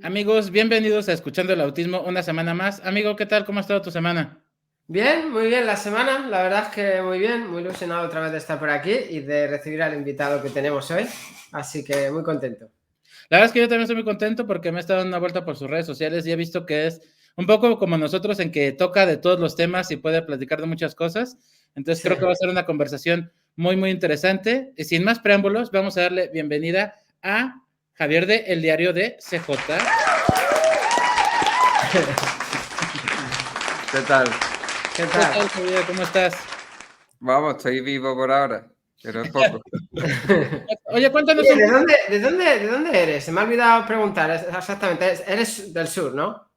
Amigos, bienvenidos a Escuchando el Autismo una semana más. Amigo, ¿qué tal? ¿Cómo ha estado tu semana? Bien, muy bien la semana, la verdad es que muy bien, muy ilusionado otra vez de estar por aquí y de recibir al invitado que tenemos hoy, así que muy contento. La verdad es que yo también estoy muy contento porque me he estado dando una vuelta por sus redes sociales y he visto que es un poco como nosotros en que toca de todos los temas y puede platicar de muchas cosas. Entonces Sí. creo que va a ser una conversación muy interesante. Y sin más preámbulos, vamos a darle bienvenida a Javier de El Diario de CJ. ¿Qué tal? ¿Qué ¿Qué tal? tal, Javier? ¿Cómo estás? Vamos, estoy vivo por ahora, pero es poco. Oye, cuéntanos Oye, un poco. ¿de dónde eres? Se me ha olvidado preguntar exactamente, eres del sur, ¿no?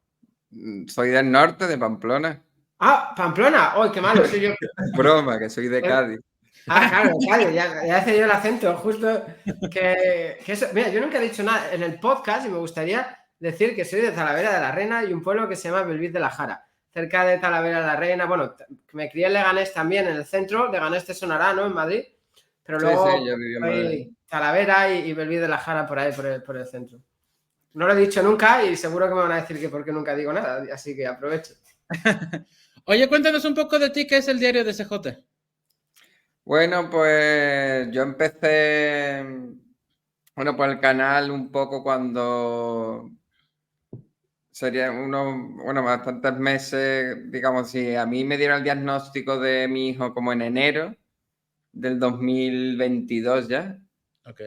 Soy del norte, de Pamplona. Ah, Pamplona, ¡ay, qué malo soy yo! Broma, que soy de Cádiz. Ah, claro, claro, ya hice yo el acento, justo que eso. Mira, yo nunca he dicho nada en el podcast y me gustaría decir que soy de Talavera de la Reina y un pueblo que se llama Belvís de la Jara, cerca de Talavera de la Reina. Bueno, me crié en Leganés también, en el centro. Leganés te sonará, ¿no? En Madrid. Pero Sí, sí, luego yo viví en Madrid. soy Talavera y Belvís de la Jara por ahí, por el centro. No lo he dicho nunca y seguro que me van a decir que por qué nunca digo nada, así que aprovecho. Oye, cuéntanos un poco de ti, ¿qué es el Diario de CJ? Bueno, pues yo empecé, por el canal un poco cuando sería bastantes meses, digamos, si a mí me dieron el diagnóstico de mi hijo como en enero del 2022 ya. Ok.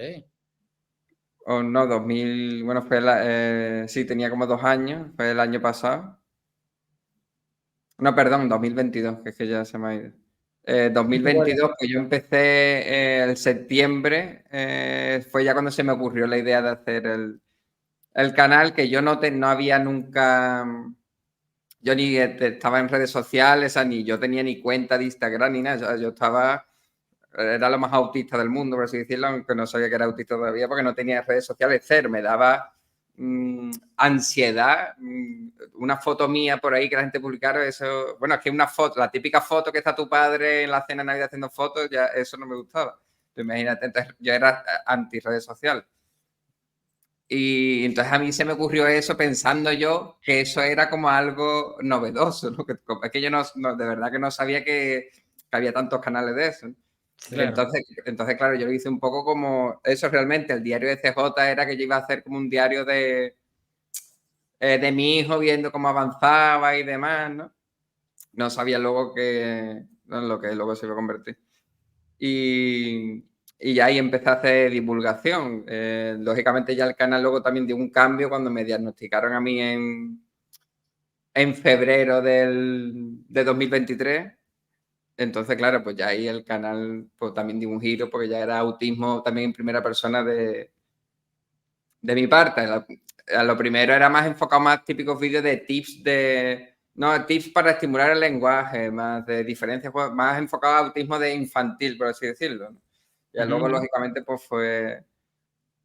O no, 2000, bueno, sí, tenía como 2 años, fue el año pasado. No, perdón, 2022, que es que ya se me ha ido. 2022, pues yo empecé el septiembre, fue ya cuando se me ocurrió la idea de hacer el canal, que yo no había nunca, yo ni estaba en redes sociales, o sea, ni yo tenía ni cuenta de Instagram ni nada, o sea, era lo más autista del mundo, por así decirlo, aunque no sabía que era autista todavía porque no tenía redes sociales. Me daba ansiedad. Una foto mía por ahí que la gente publicara, eso, bueno, es que una foto, la típica foto que está tu padre en la cena de Navidad haciendo fotos, ya eso no me gustaba. Imagínate, entonces yo era anti redes sociales. Y entonces a mí se me ocurrió eso pensando yo que eso era como algo novedoso, ¿no? Es que yo de verdad que no sabía que había tantos canales de eso, ¿no? Claro. Entonces, claro, yo lo hice un poco como eso realmente. El diario de CJ era que yo iba a hacer como un diario de mi hijo viendo cómo avanzaba y demás, ¿no? No sabía luego lo que luego se iba a convertir. Y ya ahí empecé a hacer divulgación. Lógicamente ya el canal luego también dio un cambio cuando me diagnosticaron a mí en febrero de 2023. Entonces, claro, pues ya ahí el canal pues, también dio un giro porque ya era autismo también en primera persona de mi parte. A lo primero era más enfocado más típicos vídeos de tips para estimular el lenguaje, más de diferencias, pues, más enfocado a autismo de infantil, por así decirlo, ¿no? Ya luego, lógicamente, pues fue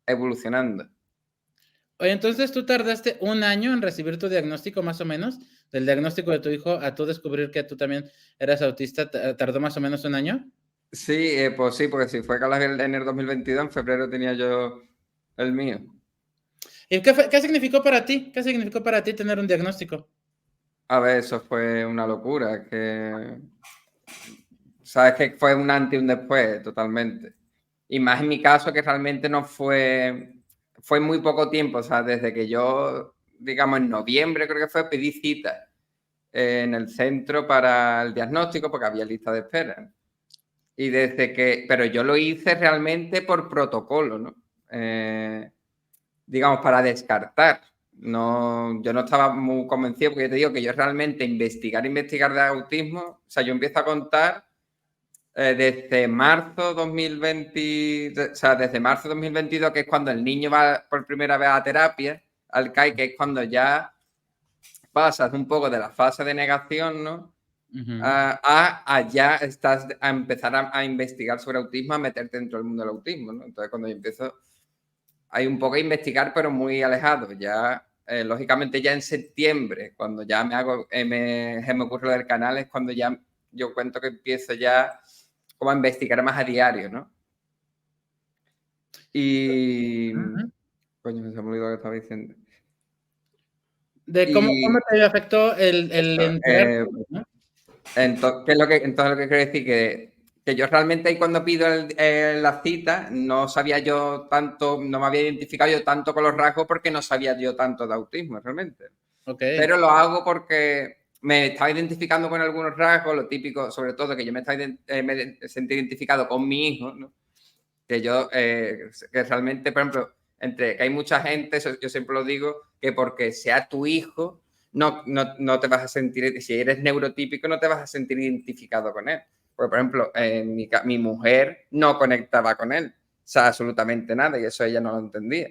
evolucionando. Oye, entonces tú tardaste un año en recibir tu diagnóstico, más o menos, del diagnóstico de tu hijo a tú descubrir que tú también eras autista, ¿tardó más o menos un año? Sí, pues sí, porque si fue en enero 2022, en febrero tenía yo el mío. ¿Y qué significó para ti? ¿Qué significó para ti tener un diagnóstico? A ver, eso fue una locura, que sabes que fue un antes y un después, totalmente. Y más en mi caso, que realmente no fue muy poco tiempo, o sea, desde que yo, digamos, en noviembre creo que fue, pedí cita en el centro para el diagnóstico porque había lista de espera. Y pero yo lo hice realmente por protocolo, ¿no? Digamos, para descartar. No, yo no estaba muy convencido porque te digo que yo realmente investigar de autismo, o sea, yo empiezo a contar desde marzo 2020, o sea, desde marzo 2022, que es cuando el niño va por primera vez a terapia, al CAI, que es cuando ya pasas un poco de la fase de negación, ¿no? A ya estás a empezar a investigar sobre autismo, a meterte dentro del mundo del autismo, ¿no? Entonces, cuando yo empiezo, hay un poco a investigar, pero muy alejado. Ya, lógicamente, ya en septiembre, cuando ya se me ocurre lo del canal, es cuando ya yo cuento que empiezo ya como a investigar más a diario, ¿no? Y. Ujú. Coño, se me olvidó lo que estaba diciendo. De cómo te afectó el enterarte, ¿no? Entonces, lo que quiero decir que yo realmente ahí cuando pido la cita no sabía yo tanto, no me había identificado yo tanto con los rasgos porque no sabía yo tanto de autismo realmente. Okay. Pero lo hago porque me estaba identificando con algunos rasgos, lo típico, sobre todo que yo me sentí identificado con mi hijo, ¿no? Que yo, que realmente, por ejemplo, que hay mucha gente, yo siempre lo digo, que porque sea tu hijo, no te vas a sentir, si eres neurotípico, no te vas a sentir identificado con él. Porque, por ejemplo, mi mujer no conectaba con él, o sea, absolutamente nada, y eso ella no lo entendía.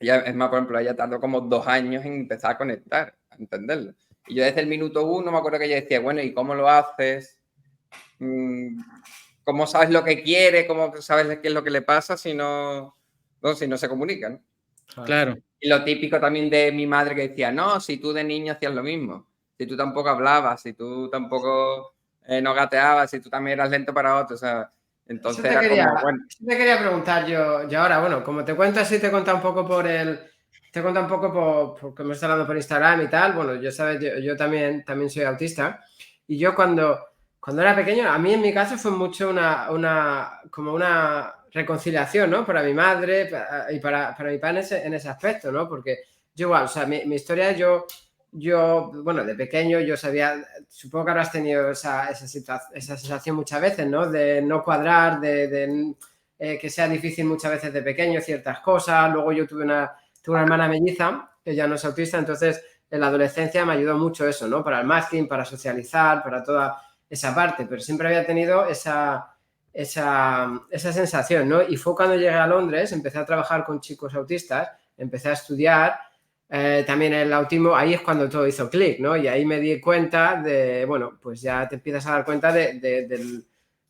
Ella, es más, por ejemplo, ella tardó como 2 años en empezar a conectar, a entenderlo. Y yo desde el minuto 1 me acuerdo que ella decía, bueno, ¿y cómo lo haces? ¿Cómo sabes lo que quiere? ¿Cómo sabes qué es lo que le pasa si no se comunican? Claro. Y lo típico también de mi madre que decía, no, si tú de niño hacías lo mismo, si tú tampoco hablabas, si tú tampoco no gateabas, si tú también eras lento para otros, o sea, entonces Eso era como, bueno. te quería preguntar yo ahora, bueno, como te cuento así, te cuento un poco porque me está hablando por Instagram y tal, bueno, yo sabes, yo también soy autista, y yo cuando era pequeño, a mí en mi caso fue mucho como una reconciliación, ¿no? Para mi madre y para mi padre en ese aspecto, ¿no? Porque yo igual, o sea, mi historia, bueno, de pequeño yo sabía, supongo que habrás tenido esa sensación muchas veces, ¿no? De no cuadrar, que sea difícil muchas veces de pequeño ciertas cosas. Luego yo tuve una hermana melliza, que ya no es autista, entonces en la adolescencia me ayudó mucho eso, ¿no? Para el masking, para socializar, para toda esa parte, pero siempre había tenido esa sensación, ¿no? Y fue cuando llegué a Londres, empecé a trabajar con chicos autistas, empecé a estudiar también el autismo, ahí es cuando todo hizo clic, ¿no? Y ahí me di cuenta de, bueno, pues ya te empiezas a dar cuenta de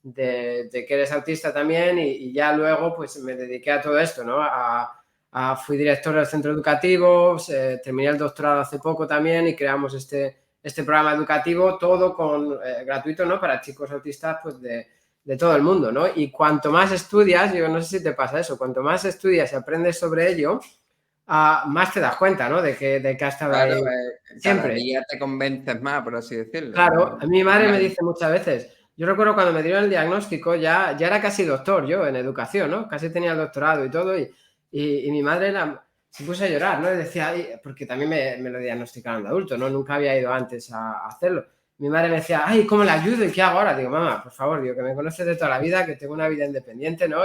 que eres autista también y ya luego pues me dediqué a todo esto, ¿no? Fui director del centro educativo, terminé el doctorado hace poco también y creamos este programa educativo, todo gratuito, ¿no? Para chicos autistas pues de todo el mundo, ¿no? Y cuanto más estudias, yo no sé si te pasa eso, cuanto más estudias y aprendes sobre ello, más te das cuenta, ¿no? De que ha estado Claro, ahí cada siempre. día te convences más, por así decirlo. Claro, a mi madre me dice muchas veces, yo recuerdo cuando me dieron el diagnóstico, ya era casi doctor yo en educación, ¿no? Casi tenía el doctorado y todo, y mi madre se puso a llorar, ¿no? Y decía, porque también me lo diagnosticaron de adulto, ¿no? Nunca había ido antes a hacerlo. Mi madre me decía, ay, ¿cómo le ayudo y qué hago ahora? Digo, mamá, por favor, digo, que me conoces de toda la vida, que tengo una vida independiente, ¿no?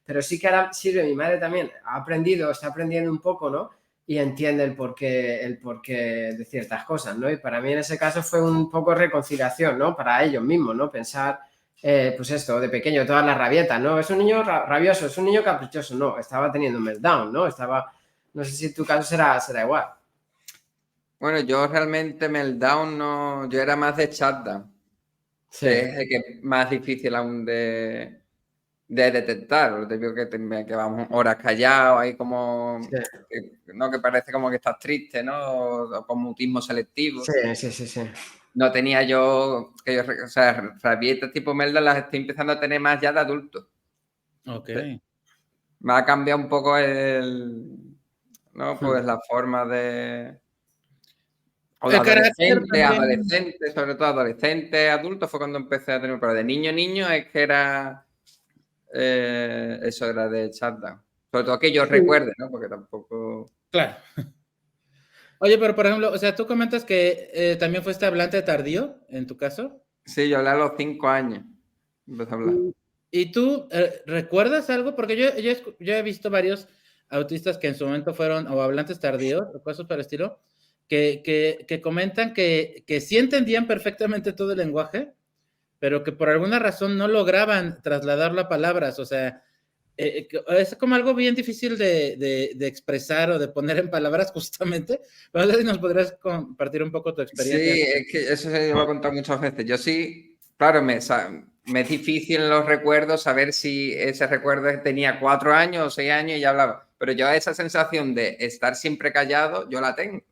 Pero sí que ahora sirve, mi madre también está aprendiendo un poco, ¿no? Y entiende el porqué de ciertas cosas, ¿no? Y para mí en ese caso fue un poco reconciliación, ¿no? Para ellos mismos, ¿no? Pensar, pues esto, de pequeño, todas las rabietas, ¿no? Es un niño rabioso, es un niño caprichoso, no, estaba teniendo un meltdown, ¿no? No sé si tu caso será igual. Bueno, yo realmente meltdown no, yo era más de shutdown, Sí. que es el que más difícil aún de detectar. Lo típico que vamos horas callados, ahí como, Sí. ¿no? Que parece como que estás triste, ¿no? O con mutismo selectivo. Sí. No tenía yo, o sea, rabietas tipo meltdown las estoy empezando a tener más ya de adulto. Ok. Me ha cambiado un poco ¿no? Pues la forma de... O de El carácter también. adolescente, sobre todo adolescente, adulto, fue cuando empecé a tener, pero de niño es que era, eso era de shutdown. Sobre todo que yo recuerde, ¿no? Porque tampoco... Claro. Oye, pero por ejemplo, o sea, tú comentas que también fuiste hablante tardío, en tu caso. Sí, yo hablé a los 5 años, empecé a hablar. ¿Y tú recuerdas algo? Porque yo he visto varios autistas que en su momento fueron o hablantes tardíos o cosas por el estilo, que comentan que sí entendían perfectamente todo el lenguaje, pero que por alguna razón no lograban trasladarlo a palabras. O sea, es como algo bien difícil de expresar o de poner en palabras justamente. No sé si nos podrías compartir un poco tu experiencia. Sí, es que eso se lo he contado muchas veces. Yo sí, claro, me es difícil en los recuerdos saber si ese recuerdo tenía 4 años o 6 años y ya hablaba. Pero yo esa sensación de estar siempre callado, yo la tengo.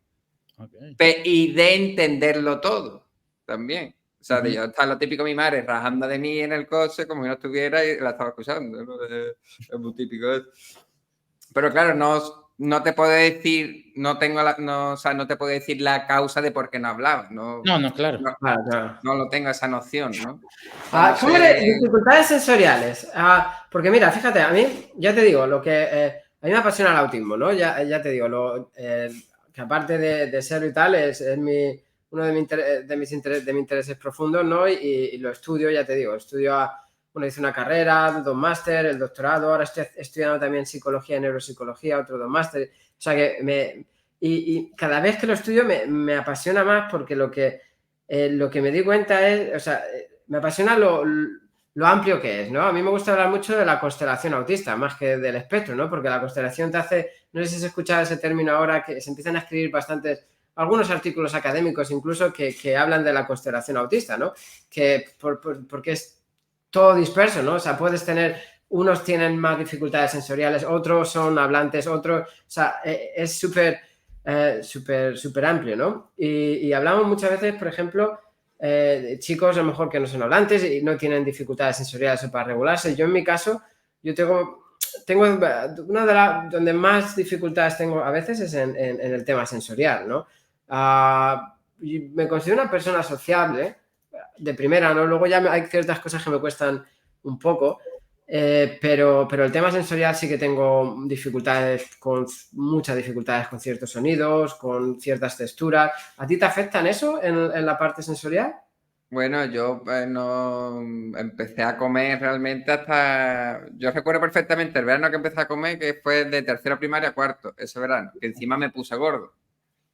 Okay. Y de entenderlo todo también. O sea, de yo estar lo típico mi madre rajando de mí en el coche como si no estuviera y la estaba escuchando, ¿no? Es muy típico eso. Pero claro, no, no te puedo decir, no te puedo decir la causa de por qué no hablaba. No, No, claro. Claro. no lo tengo esa noción, ¿no? ¿Cómo de dificultades sensoriales? Porque mira, fíjate, a mí, ya te digo, lo que a mí me apasiona el autismo, ¿no? Ya te digo, que aparte de serlo y tal, es uno de mis intereses profundos, ¿no? Y lo estudio, ya te digo, bueno, hice una carrera, 2 máster, el doctorado, ahora estoy estudiando también psicología y neuropsicología, otro 2 máster, o sea que y cada vez que lo estudio me apasiona más porque lo que me di cuenta es, o sea, me apasiona lo amplio que es, ¿no? A mí me gusta hablar mucho de la constelación autista, más que del espectro, ¿no? Porque la constelación te hace, no sé si has escuchado ese término ahora, que se empiezan a escribir algunos artículos académicos incluso que hablan de la constelación autista, ¿no? Porque es todo disperso, ¿no? O sea, unos tienen más dificultades sensoriales, otros son hablantes, otros, o sea, es súper amplio, ¿no? Y hablamos muchas veces, por ejemplo, de chicos a lo mejor que no son hablantes y no tienen dificultades sensoriales para regularse. Yo en mi caso, yo tengo una de donde más dificultades tengo a veces es en el tema sensorial, ¿no? Me considero una persona sociable de primera, ¿no? Luego ya hay ciertas cosas que me cuestan un poco, pero el tema sensorial sí que tengo muchas dificultades con ciertos sonidos, con ciertas texturas. ¿A ti te afectan eso en la parte sensorial? Bueno, yo no empecé a comer realmente hasta... Yo recuerdo perfectamente el verano que empecé a comer, que fue de tercero primaria a cuarto, ese verano, que encima me puse gordo.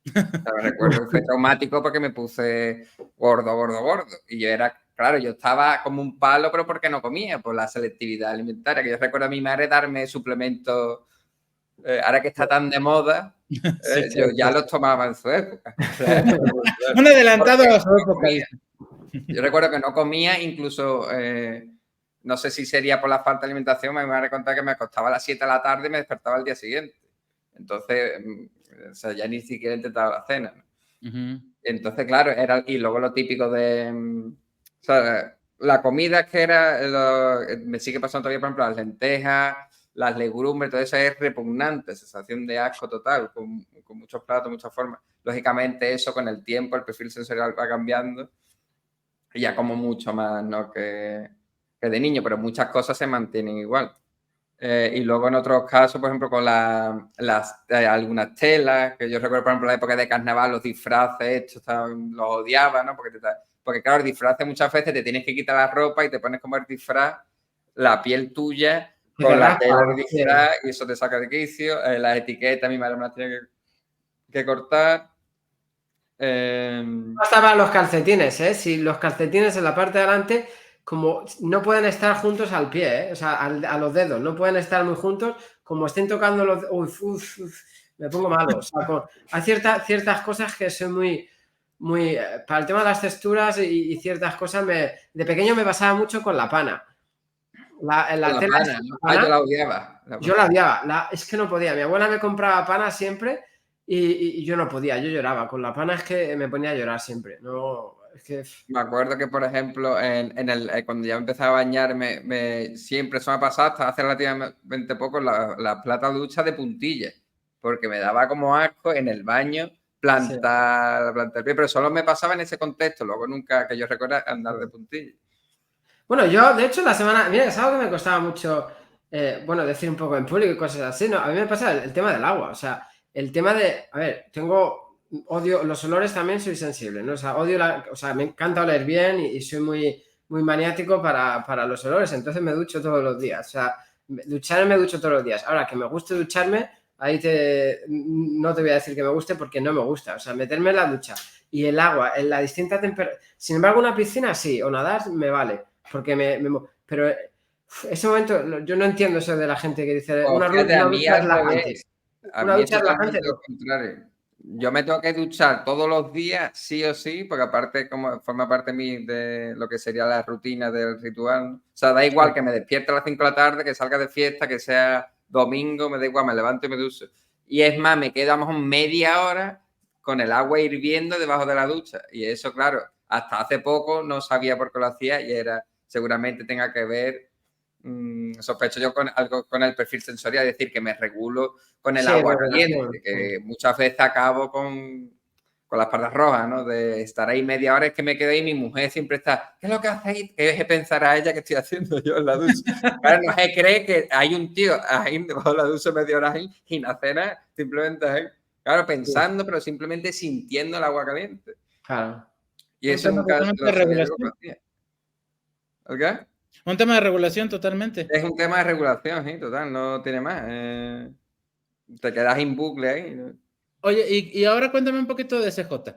O sea, recuerdo que fue traumático porque me puse gordo. Y yo claro, yo estaba como un palo, pero porque no comía, por la selectividad alimentaria. Que yo recuerdo a mi madre darme suplementos, ahora que está tan de moda, yo ya los tomaba en su época. Un adelantado a su época. Yo recuerdo que no comía, incluso, no sé si sería por la falta de alimentación, me voy a contar que me acostaba a las 7 de la tarde y me despertaba al día siguiente. Entonces, o sea, ya ni siquiera intentaba la cena, ¿no? Entonces, claro, y luego lo típico de, o sea, la comida que me sigue pasando todavía, por ejemplo, las lentejas, las legumbres, todo eso es repugnante, sensación de asco total, con muchos platos, muchas formas. Lógicamente eso con el tiempo, el perfil sensorial va cambiando y ya como mucho más, ¿no? que de niño, pero muchas cosas se mantienen igual. Y luego en otros casos, por ejemplo, con algunas telas, que yo recuerdo, por ejemplo, la época de carnaval, los disfraces, los odiaba, ¿no? Porque claro, el disfraz muchas veces te tienes que quitar la ropa y te pones como el disfraz, la piel tuya, con la tela del disfraz, y eso te saca de quicio. Las etiquetas, mi madre me las tiene que cortar. Estaban los calcetines, ¿eh? Si los calcetines en la parte de adelante, como no pueden estar juntos al pie, ¿eh? O sea, a los dedos, no pueden estar muy juntos, como estén tocando los... Uf, me pongo malo. O sea, hay ciertas cosas que soy muy... para el tema de las texturas y ciertas cosas, de pequeño me pasaba mucho con la pana. La tela pana, ¿no? Yo la odiaba. Yo la odiaba, es que no podía. Mi abuela me compraba pana siempre y yo no podía, yo lloraba. Con la pana es que me ponía a llorar siempre. No, es que... Me acuerdo que, por ejemplo, cuando ya empezaba a bañarme, siempre eso me ha pasado hasta hace relativamente poco la plata ducha de puntillas, porque me daba como asco en el baño plantar el pie, pero solo me pasaba en ese contexto, luego nunca que yo recuerda andar de puntillas. Bueno, yo, de hecho, mira, es algo que me costaba mucho, decir un poco en público y cosas así, ¿no? A mí me pasa el tema del agua, o sea, el tema de, a ver, odio los olores, también soy sensible, ¿no? O sea, me encanta oler bien y soy muy maniático para los olores, entonces me ducho todos los días, o sea, me ducho todos los días. Ahora, que me guste ducharme, no te voy a decir que me guste porque no me gusta, o sea, meterme en la ducha y el agua en la distinta temperatura, sin embargo, una piscina sí, o nadar me vale. Porque pero ese momento, yo no entiendo eso de la gente que dice una ducha relajante. Una ducha relajante. Lo contrario. Yo me tengo que duchar todos los días, sí o sí, porque aparte como forma parte de lo que sería la rutina del ritual, ¿no? O sea, da igual que me despierte a las 5 de la tarde, que salga de fiesta, que sea domingo, me da igual, me levanto y me ducho. Y es más, me quedo a lo mejor media hora con el agua hirviendo debajo de la ducha. Y eso, claro, hasta hace poco no sabía por qué lo hacía y seguramente tenga que ver sospecho yo con algo con el perfil sensorial, es decir, que me regulo con el Sí, agua regulación. caliente, que muchas veces acabo con las pardas rojas, ¿no? De estar ahí media hora, es que me quedo ahí y mi mujer siempre está, ¿qué es lo que hacéis? ¿Qué pensar a ella que estoy haciendo yo en la ducha? Claro, no se cree que hay un tío ahí debajo de la ducha media hora ahí y no hace nada, simplemente ahí, claro, pensando, pero simplemente sintiendo el agua caliente. Claro. Y Un eso tema nunca totalmente lo de sabía yo que lo regulación. hacía. ¿El qué? Un tema de regulación totalmente. Es un tema de regulación, sí, total, no tiene más. Te quedas en bucle ahí, ¿no? Oye, y ahora cuéntame un poquito de CJ.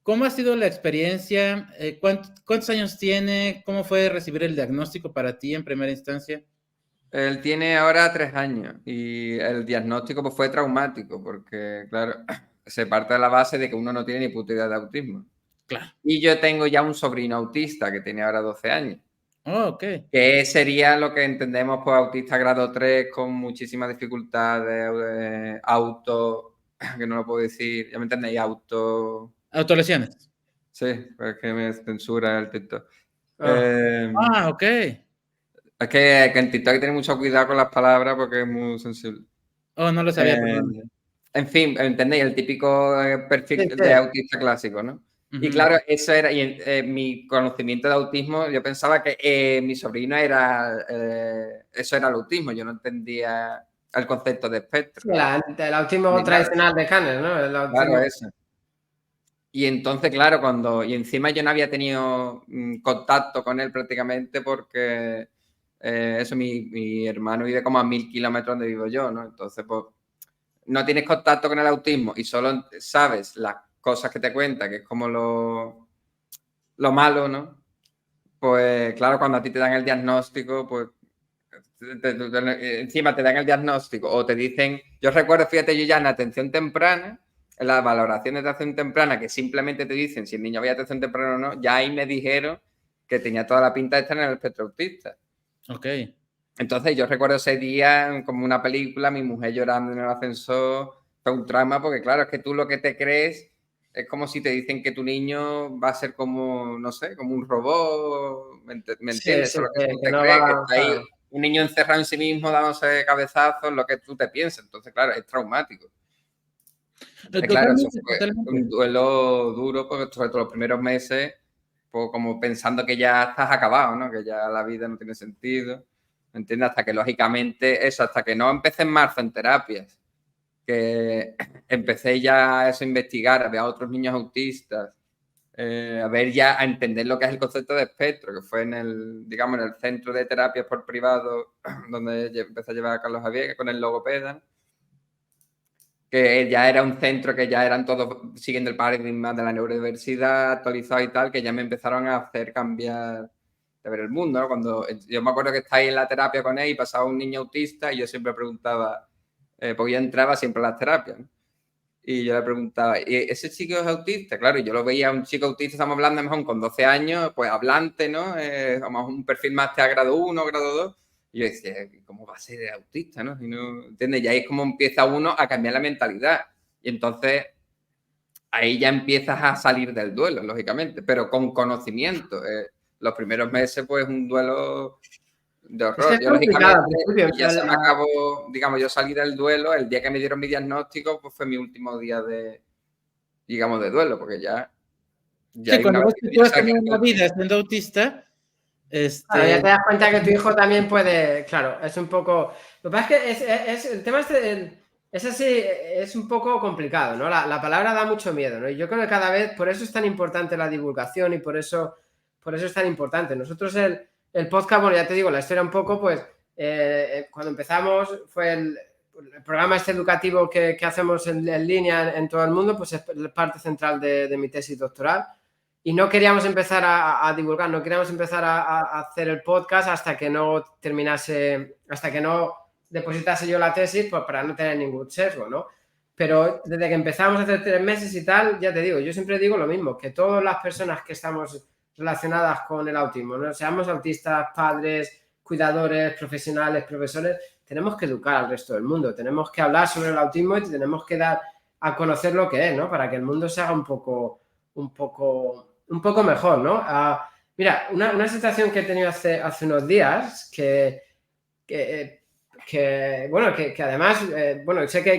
¿Cómo ha sido la experiencia? ¿Cuántos años tiene? ¿Cómo fue recibir el diagnóstico para ti en primera instancia? Él tiene ahora 3 años y el diagnóstico pues, fue traumático porque, claro, se parte de la base de que uno no tiene ni puta idea de autismo. Claro. Y yo tengo ya un sobrino autista que tiene ahora 12 años, Oh, ok. que sería lo que entendemos por autista grado 3 con muchísimas dificultades, que no lo puedo decir, ya me entendéis, Autolesiones. sí, pues que me censura el TikTok. Ah, Ok. Es que en TikTok hay que tener mucho cuidado con las palabras porque es muy sensible. Oh, no lo sabía, perdón. En fin, ¿entendéis? El típico sí, perfil de sí. autista clásico, ¿no? Y Ujú. claro, eso era, y mi conocimiento de autismo, yo pensaba que mi sobrino era, eso era el autismo, yo no entendía el concepto de espectro. Sí, el autismo Ni nada, tradicional de Kanner, ¿no? El claro, autismo. eso. Y entonces, claro, y encima yo no había tenido contacto con él prácticamente porque eso, mi hermano vive como a 1000 kilómetros donde vivo yo, ¿no? Entonces, pues, no tienes contacto con el autismo y solo sabes las cosas que te cuenta, que es como lo malo, ¿no? Pues claro, cuando a ti te dan el diagnóstico, pues encima te dan el diagnóstico o te dicen, yo recuerdo, fíjate, yo ya en atención temprana, en las valoraciones de atención temprana, que simplemente te dicen si el niño había atención temprana o no, ya ahí me dijeron que tenía toda la pinta de estar en el espectro autista. Ok. Entonces yo recuerdo ese día como una película, mi mujer llorando en el ascensor, fue un trauma porque claro, es que tú lo que te crees es como si te dicen que tu niño va a ser como, no sé, como un robot, ¿me Sí, entiendes? sí, Eso es lo que tú que te no crees, que va, está ahí claro. un niño encerrado en sí mismo dándose cabezazos, lo que tú te piensas. Entonces, claro, es traumático. Entonces, claro, eso Totalmente, fue un totalmente. duelo duro, porque sobre todo los primeros meses, pues como pensando que ya estás acabado, ¿no? Que ya la vida no tiene sentido, ¿me entiendes? Hasta que lógicamente eso, hasta que no empecé en marzo en terapias, que empecé ya eso, a investigar, a ver a otros niños autistas, a ver ya, a entender lo que es el concepto de espectro, que fue en el, digamos, en el centro de terapias por privado, donde empecé a llevar a Carlos Javier, con el logopeda, que ya era un centro que ya eran todos siguiendo el paradigma de la neurodiversidad actualizado y tal, que ya me empezaron a hacer cambiar de ver el mundo, ¿no? Cuando yo me acuerdo que estáis en la terapia con él y pasaba un niño autista y yo siempre preguntaba, porque yo entraba siempre a las terapias, ¿no? Y yo le preguntaba, ¿y ese chico es autista? Claro, y yo lo veía un chico autista, estamos hablando a lo mejor con 12 años, pues hablante, ¿no? A lo mejor un perfil más a grado 1, grado 2. Y yo decía, ¿cómo va a ser autista, no? Y no, ¿entiendes? Y ahí es como empieza uno a cambiar la mentalidad. Y entonces ahí ya empiezas a salir del duelo, lógicamente, pero con conocimiento. Los primeros meses, pues, un duelo de Es que horror. es Yo, complicado al lógicamente, principio. y ya se me acabó, digamos, yo salí del duelo, el día que me dieron mi diagnóstico, pues fue mi último día de, digamos, de duelo, porque ya Sí, hay una cuando vez ves que que tú tú ya has sabes que tenido eres una vida autista. siendo autista, Claro, ya te das cuenta que tu pues, hijo también puede, claro, es un poco. Lo que pasa es que el tema es así, es un poco complicado, ¿no? La palabra da mucho miedo, ¿no? Y yo creo que cada vez, por eso es tan importante la divulgación y por eso es tan importante. Nosotros el podcast, bueno, ya te digo, la historia un poco, pues, cuando empezamos fue el programa este educativo que hacemos en línea en todo el mundo, pues es parte central de mi tesis doctoral. Y no queríamos empezar a divulgar, no queríamos empezar a hacer el podcast hasta que no terminase, hasta que no depositase yo la tesis, pues para no tener ningún sesgo, ¿no? Pero desde que empezamos hace 3 meses y tal, ya te digo, yo siempre digo lo mismo, que todas las personas que estamos relacionadas con el autismo, ¿no? Seamos autistas, padres, cuidadores, profesionales, profesores, tenemos que educar al resto del mundo, tenemos que hablar sobre el autismo y tenemos que dar a conocer lo que es, ¿no? Para que el mundo se haga un poco mejor, ¿no? Mira, una situación que he tenido hace unos días que bueno, que además, bueno, sé que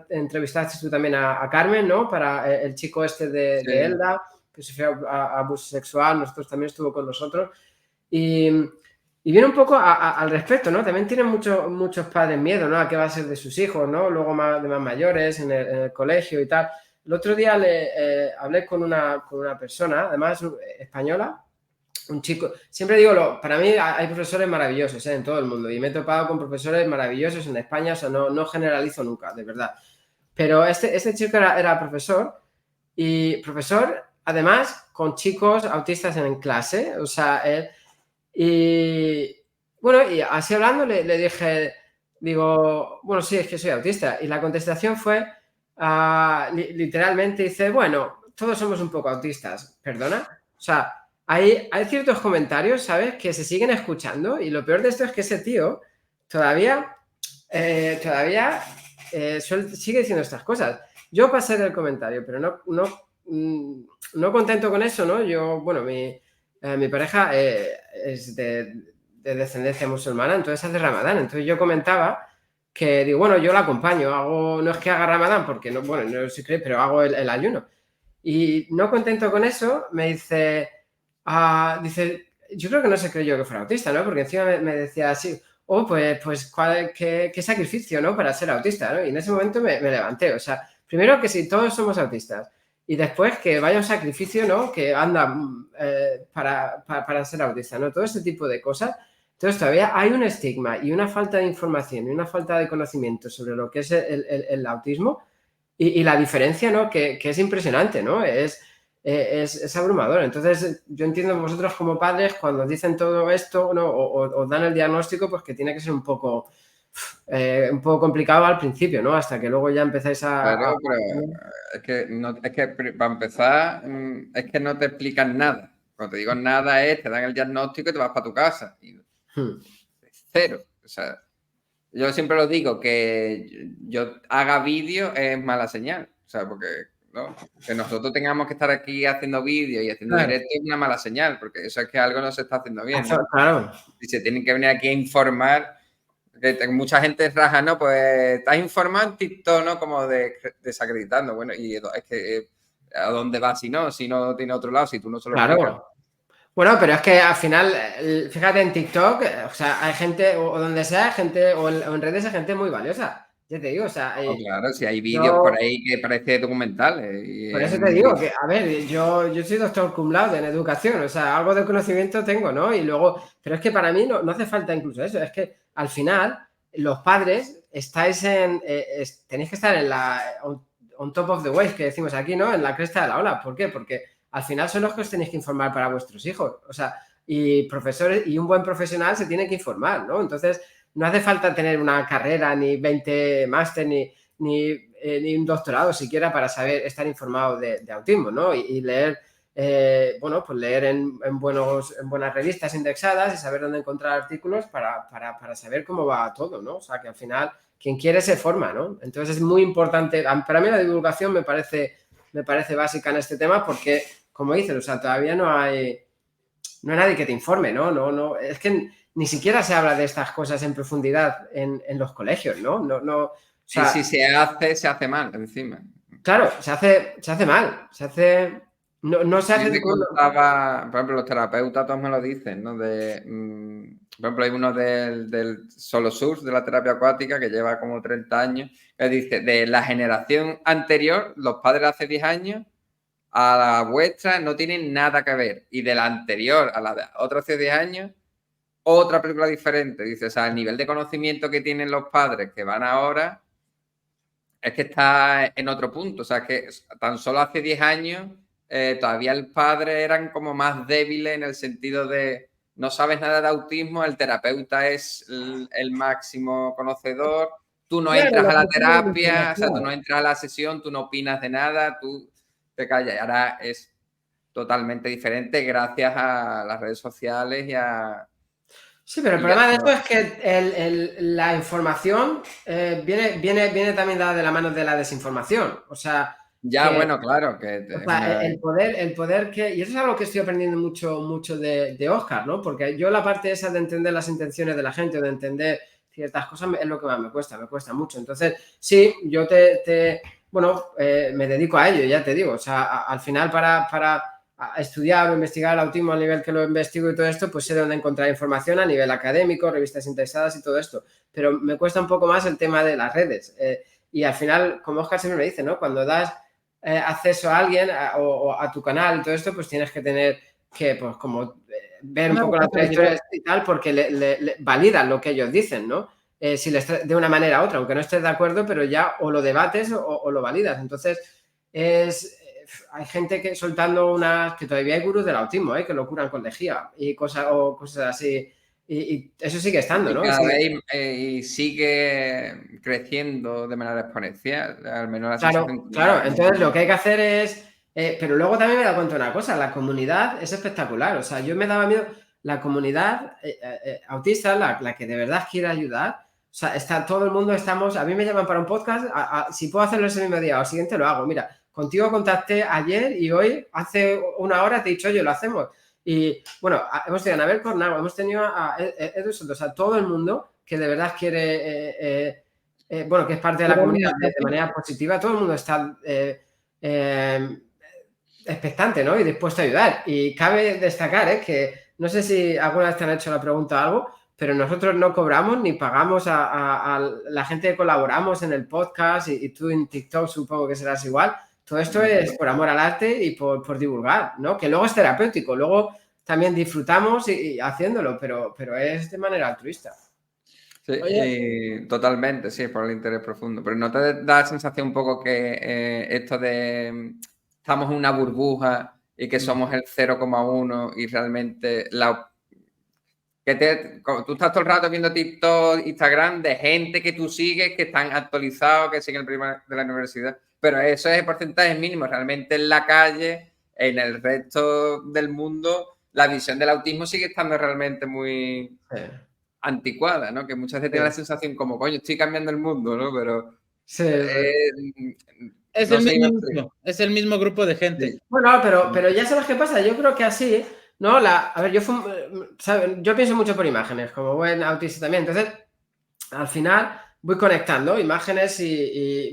entrevistaste tú también a Carmen, ¿no? Para el chico este de Sí. Elda, que sufrió abuso sexual, nosotros también estuvo con nosotros. Y viene un poco al respecto, ¿no? También tienen muchos padres miedo, ¿no? A qué va a ser de sus hijos, ¿no? Luego de más mayores, en el colegio y tal. El otro día hablé con una persona, además española, un chico. Siempre digo, para mí hay profesores maravillosos, en todo el mundo, y me he topado con profesores maravillosos en España, o sea, no generalizo nunca, de verdad. Pero este chico era profesor, y profesor, además, con chicos autistas en clase, o sea, él. Y bueno, y así hablando le dije, digo, bueno, sí, es que soy autista. Y la contestación fue, literalmente dice, bueno, todos somos un poco autistas, ¿perdona? O sea, hay ciertos comentarios, ¿sabes? Que se siguen escuchando, y lo peor de esto es que ese tío todavía sigue diciendo estas cosas. Yo pasé del comentario, pero no contento con eso, ¿no? Yo, bueno, mi pareja es de descendencia musulmana, entonces hace Ramadán. Entonces yo comentaba que, digo, bueno, yo la acompaño, no es que haga Ramadán, porque no, bueno, no sé qué, pero hago el ayuno. Y no contento con eso, me dice, yo creo que no se creyó que fuera autista, ¿no? Porque encima me decía así, pues qué sacrificio, ¿no? Para ser autista, ¿no? Y en ese momento me levanté, o sea, primero que si todos somos autistas, y después que vaya un sacrificio, ¿no? Que anda para ser autista, ¿no? Todo ese tipo de cosas. Entonces todavía hay un estigma y una falta de información y una falta de conocimiento sobre lo que es el autismo, y la diferencia, ¿no? Que es impresionante, ¿no? Es abrumador. Entonces, yo entiendo que vosotros como padres, cuando dicen todo esto, ¿no? O dan el diagnóstico, pues que tiene que ser un poco complicado al principio, ¿no? Hasta que luego ya empezáis a... Claro, pero es que para empezar, es que no te explican nada. Cuando te digo nada te dan el diagnóstico y te vas para tu casa. Y cero. O sea, yo siempre lo digo, que yo haga vídeo es mala señal. O sea, porque ¿no? Que nosotros tengamos que estar aquí haciendo vídeos y haciendo directo es una mala señal, porque eso es que algo no se está haciendo bien, ¿no? Claro. Y se tienen que venir aquí a informar, que mucha gente raja, ¿no? Pues estás informando en TikTok, ¿no? Como desacreditando. Bueno, y es que ¿a dónde vas si no tiene otro lado? Si tú no se lo explicas. Bueno, pero es que al final, fíjate en TikTok, o sea, hay gente, o donde sea, gente, o en redes hay gente muy valiosa. Ya te digo, o sea... claro, si hay vídeos por ahí que parece documentales. Por eso te digo que, a ver, yo soy doctor cum laude en educación, o sea, algo de conocimiento tengo, ¿no? Y luego, pero es que para mí no hace falta incluso eso, es que al final los padres estáis tenéis que estar on top of the wave, que decimos aquí, ¿no? En la cresta de la ola. ¿Por qué? Porque al final son los que os tenéis que informar para vuestros hijos, o sea, y profesores y un buen profesional se tiene que informar, ¿no? Entonces, no hace falta tener una carrera, ni 20 máster, ni un doctorado siquiera para estar informado de autismo, ¿no? Y leer, bueno, pues leer en buenas revistas indexadas y saber dónde encontrar artículos para saber cómo va todo, ¿no? O sea, que al final quien quiere se forma, ¿no? Entonces es muy importante, para mí la divulgación me parece básica en este tema porque, como dices, o sea, todavía no hay nadie que te informe, ¿no? Es que ni siquiera se habla de estas cosas en profundidad en los colegios, ¿no? No. O sea, sí, se hace mal encima. Claro, se hace mal, no se hace... Contaba, por ejemplo, los terapeutas todos me lo dicen, ¿no? Por ejemplo, hay uno del Solo Surf, de la terapia acuática, que lleva como 30 años, que dice, de la generación anterior, los padres de hace 10 años, a la vuestra no tienen nada que ver. Y de la anterior a la de otra hace 10 años, otra película diferente. Dice, o sea, el nivel de conocimiento que tienen los padres que van ahora es que está en otro punto. O sea, que tan solo hace 10 años todavía el padre eran como más débiles en el sentido de no sabes nada de autismo, el terapeuta es el máximo conocedor, tú no entras a la terapia, o sea, tú no entras a la sesión, tú no opinas de nada, tú te callas. Y ahora es totalmente diferente gracias a las redes sociales y a... Sí, pero el problema de esto es que la información viene también dada de la mano de la desinformación. O sea, Ya, que, bueno, claro, que o sea, el poder que, y eso es algo que estoy aprendiendo mucho de Oscar, ¿no? Porque yo la parte esa de entender las intenciones de la gente, de entender ciertas cosas, es lo que más me cuesta mucho. Entonces, sí, yo bueno, me dedico a ello, ya te digo. O sea, al final para estudiar o investigar el autismo al nivel que lo investigo y todo esto, pues sé dónde encontrar información a nivel académico, revistas interesadas y todo esto. Pero me cuesta un poco más el tema de las redes. Y al final, como Oscar siempre me dice, ¿no? Cuando das acceso a alguien o a tu canal y todo esto, pues tienes que tener que, pues como ver un Una poco la responsabilidad. trayectoria y tal, porque le validan lo que ellos dicen, ¿no? Si de una manera u otra, aunque no estés de acuerdo, pero ya o lo debates o lo validas. Entonces, hay gente que soltando que todavía hay gurús del autismo, que lo curan con lejía y cosas así. Y eso sigue estando, y ¿no? cada vez y sigue creciendo de manera exponencial, al menos la sensación que me da. Claro. Entonces lo que hay que hacer es. Pero luego también me he dado cuenta de una cosa: la comunidad es espectacular. O sea, yo me daba miedo. La comunidad autista, la que de verdad quiere ayudar. O sea, todo el mundo estamos. A mí me llaman para un podcast. Si puedo hacerlo ese mismo día o siguiente, lo hago. Mira, contigo contacté ayer y hoy, hace una hora, te he dicho, oye, lo hacemos. Y bueno, hemos tenido a Anabel Cornago, hemos tenido a Edu Soto, o sea, todo el mundo que de verdad quiere. Bueno, que es parte de la Pero lo comunidad mismo, de manera positiva, todo el mundo está expectante, ¿no? Y dispuesto a ayudar. Y cabe destacar, que no sé si alguna vez te han hecho la pregunta o algo, pero nosotros no cobramos ni pagamos a la gente que colaboramos en el podcast y tú en TikTok supongo que serás igual. Todo esto es por amor al arte y por divulgar, ¿no? Que luego es terapéutico, luego también disfrutamos y haciéndolo, pero es de manera altruista. Sí, totalmente, sí, por el interés profundo. Pero ¿no te da la sensación un poco que esto de estamos en una burbuja y que somos el 0,1 y realmente tú estás todo el rato viendo TikTok, Instagram de gente que tú sigues, que están actualizados, que siguen el primer de la universidad, pero eso es el porcentaje mínimo. Realmente en la calle, en el resto del mundo, la visión del autismo sigue estando realmente muy anticuada, ¿no? Que muchas veces tiene la sensación como, coño, estoy cambiando el mundo, ¿no? Pero Sí, es no el sé, mismo grupo, es el mismo grupo de gente. sí. bueno, pero ya sabes qué pasa. Yo creo que así, ¿no? A ver, yo pienso mucho por imágenes, como buen autista también. Entonces, al final voy conectando imágenes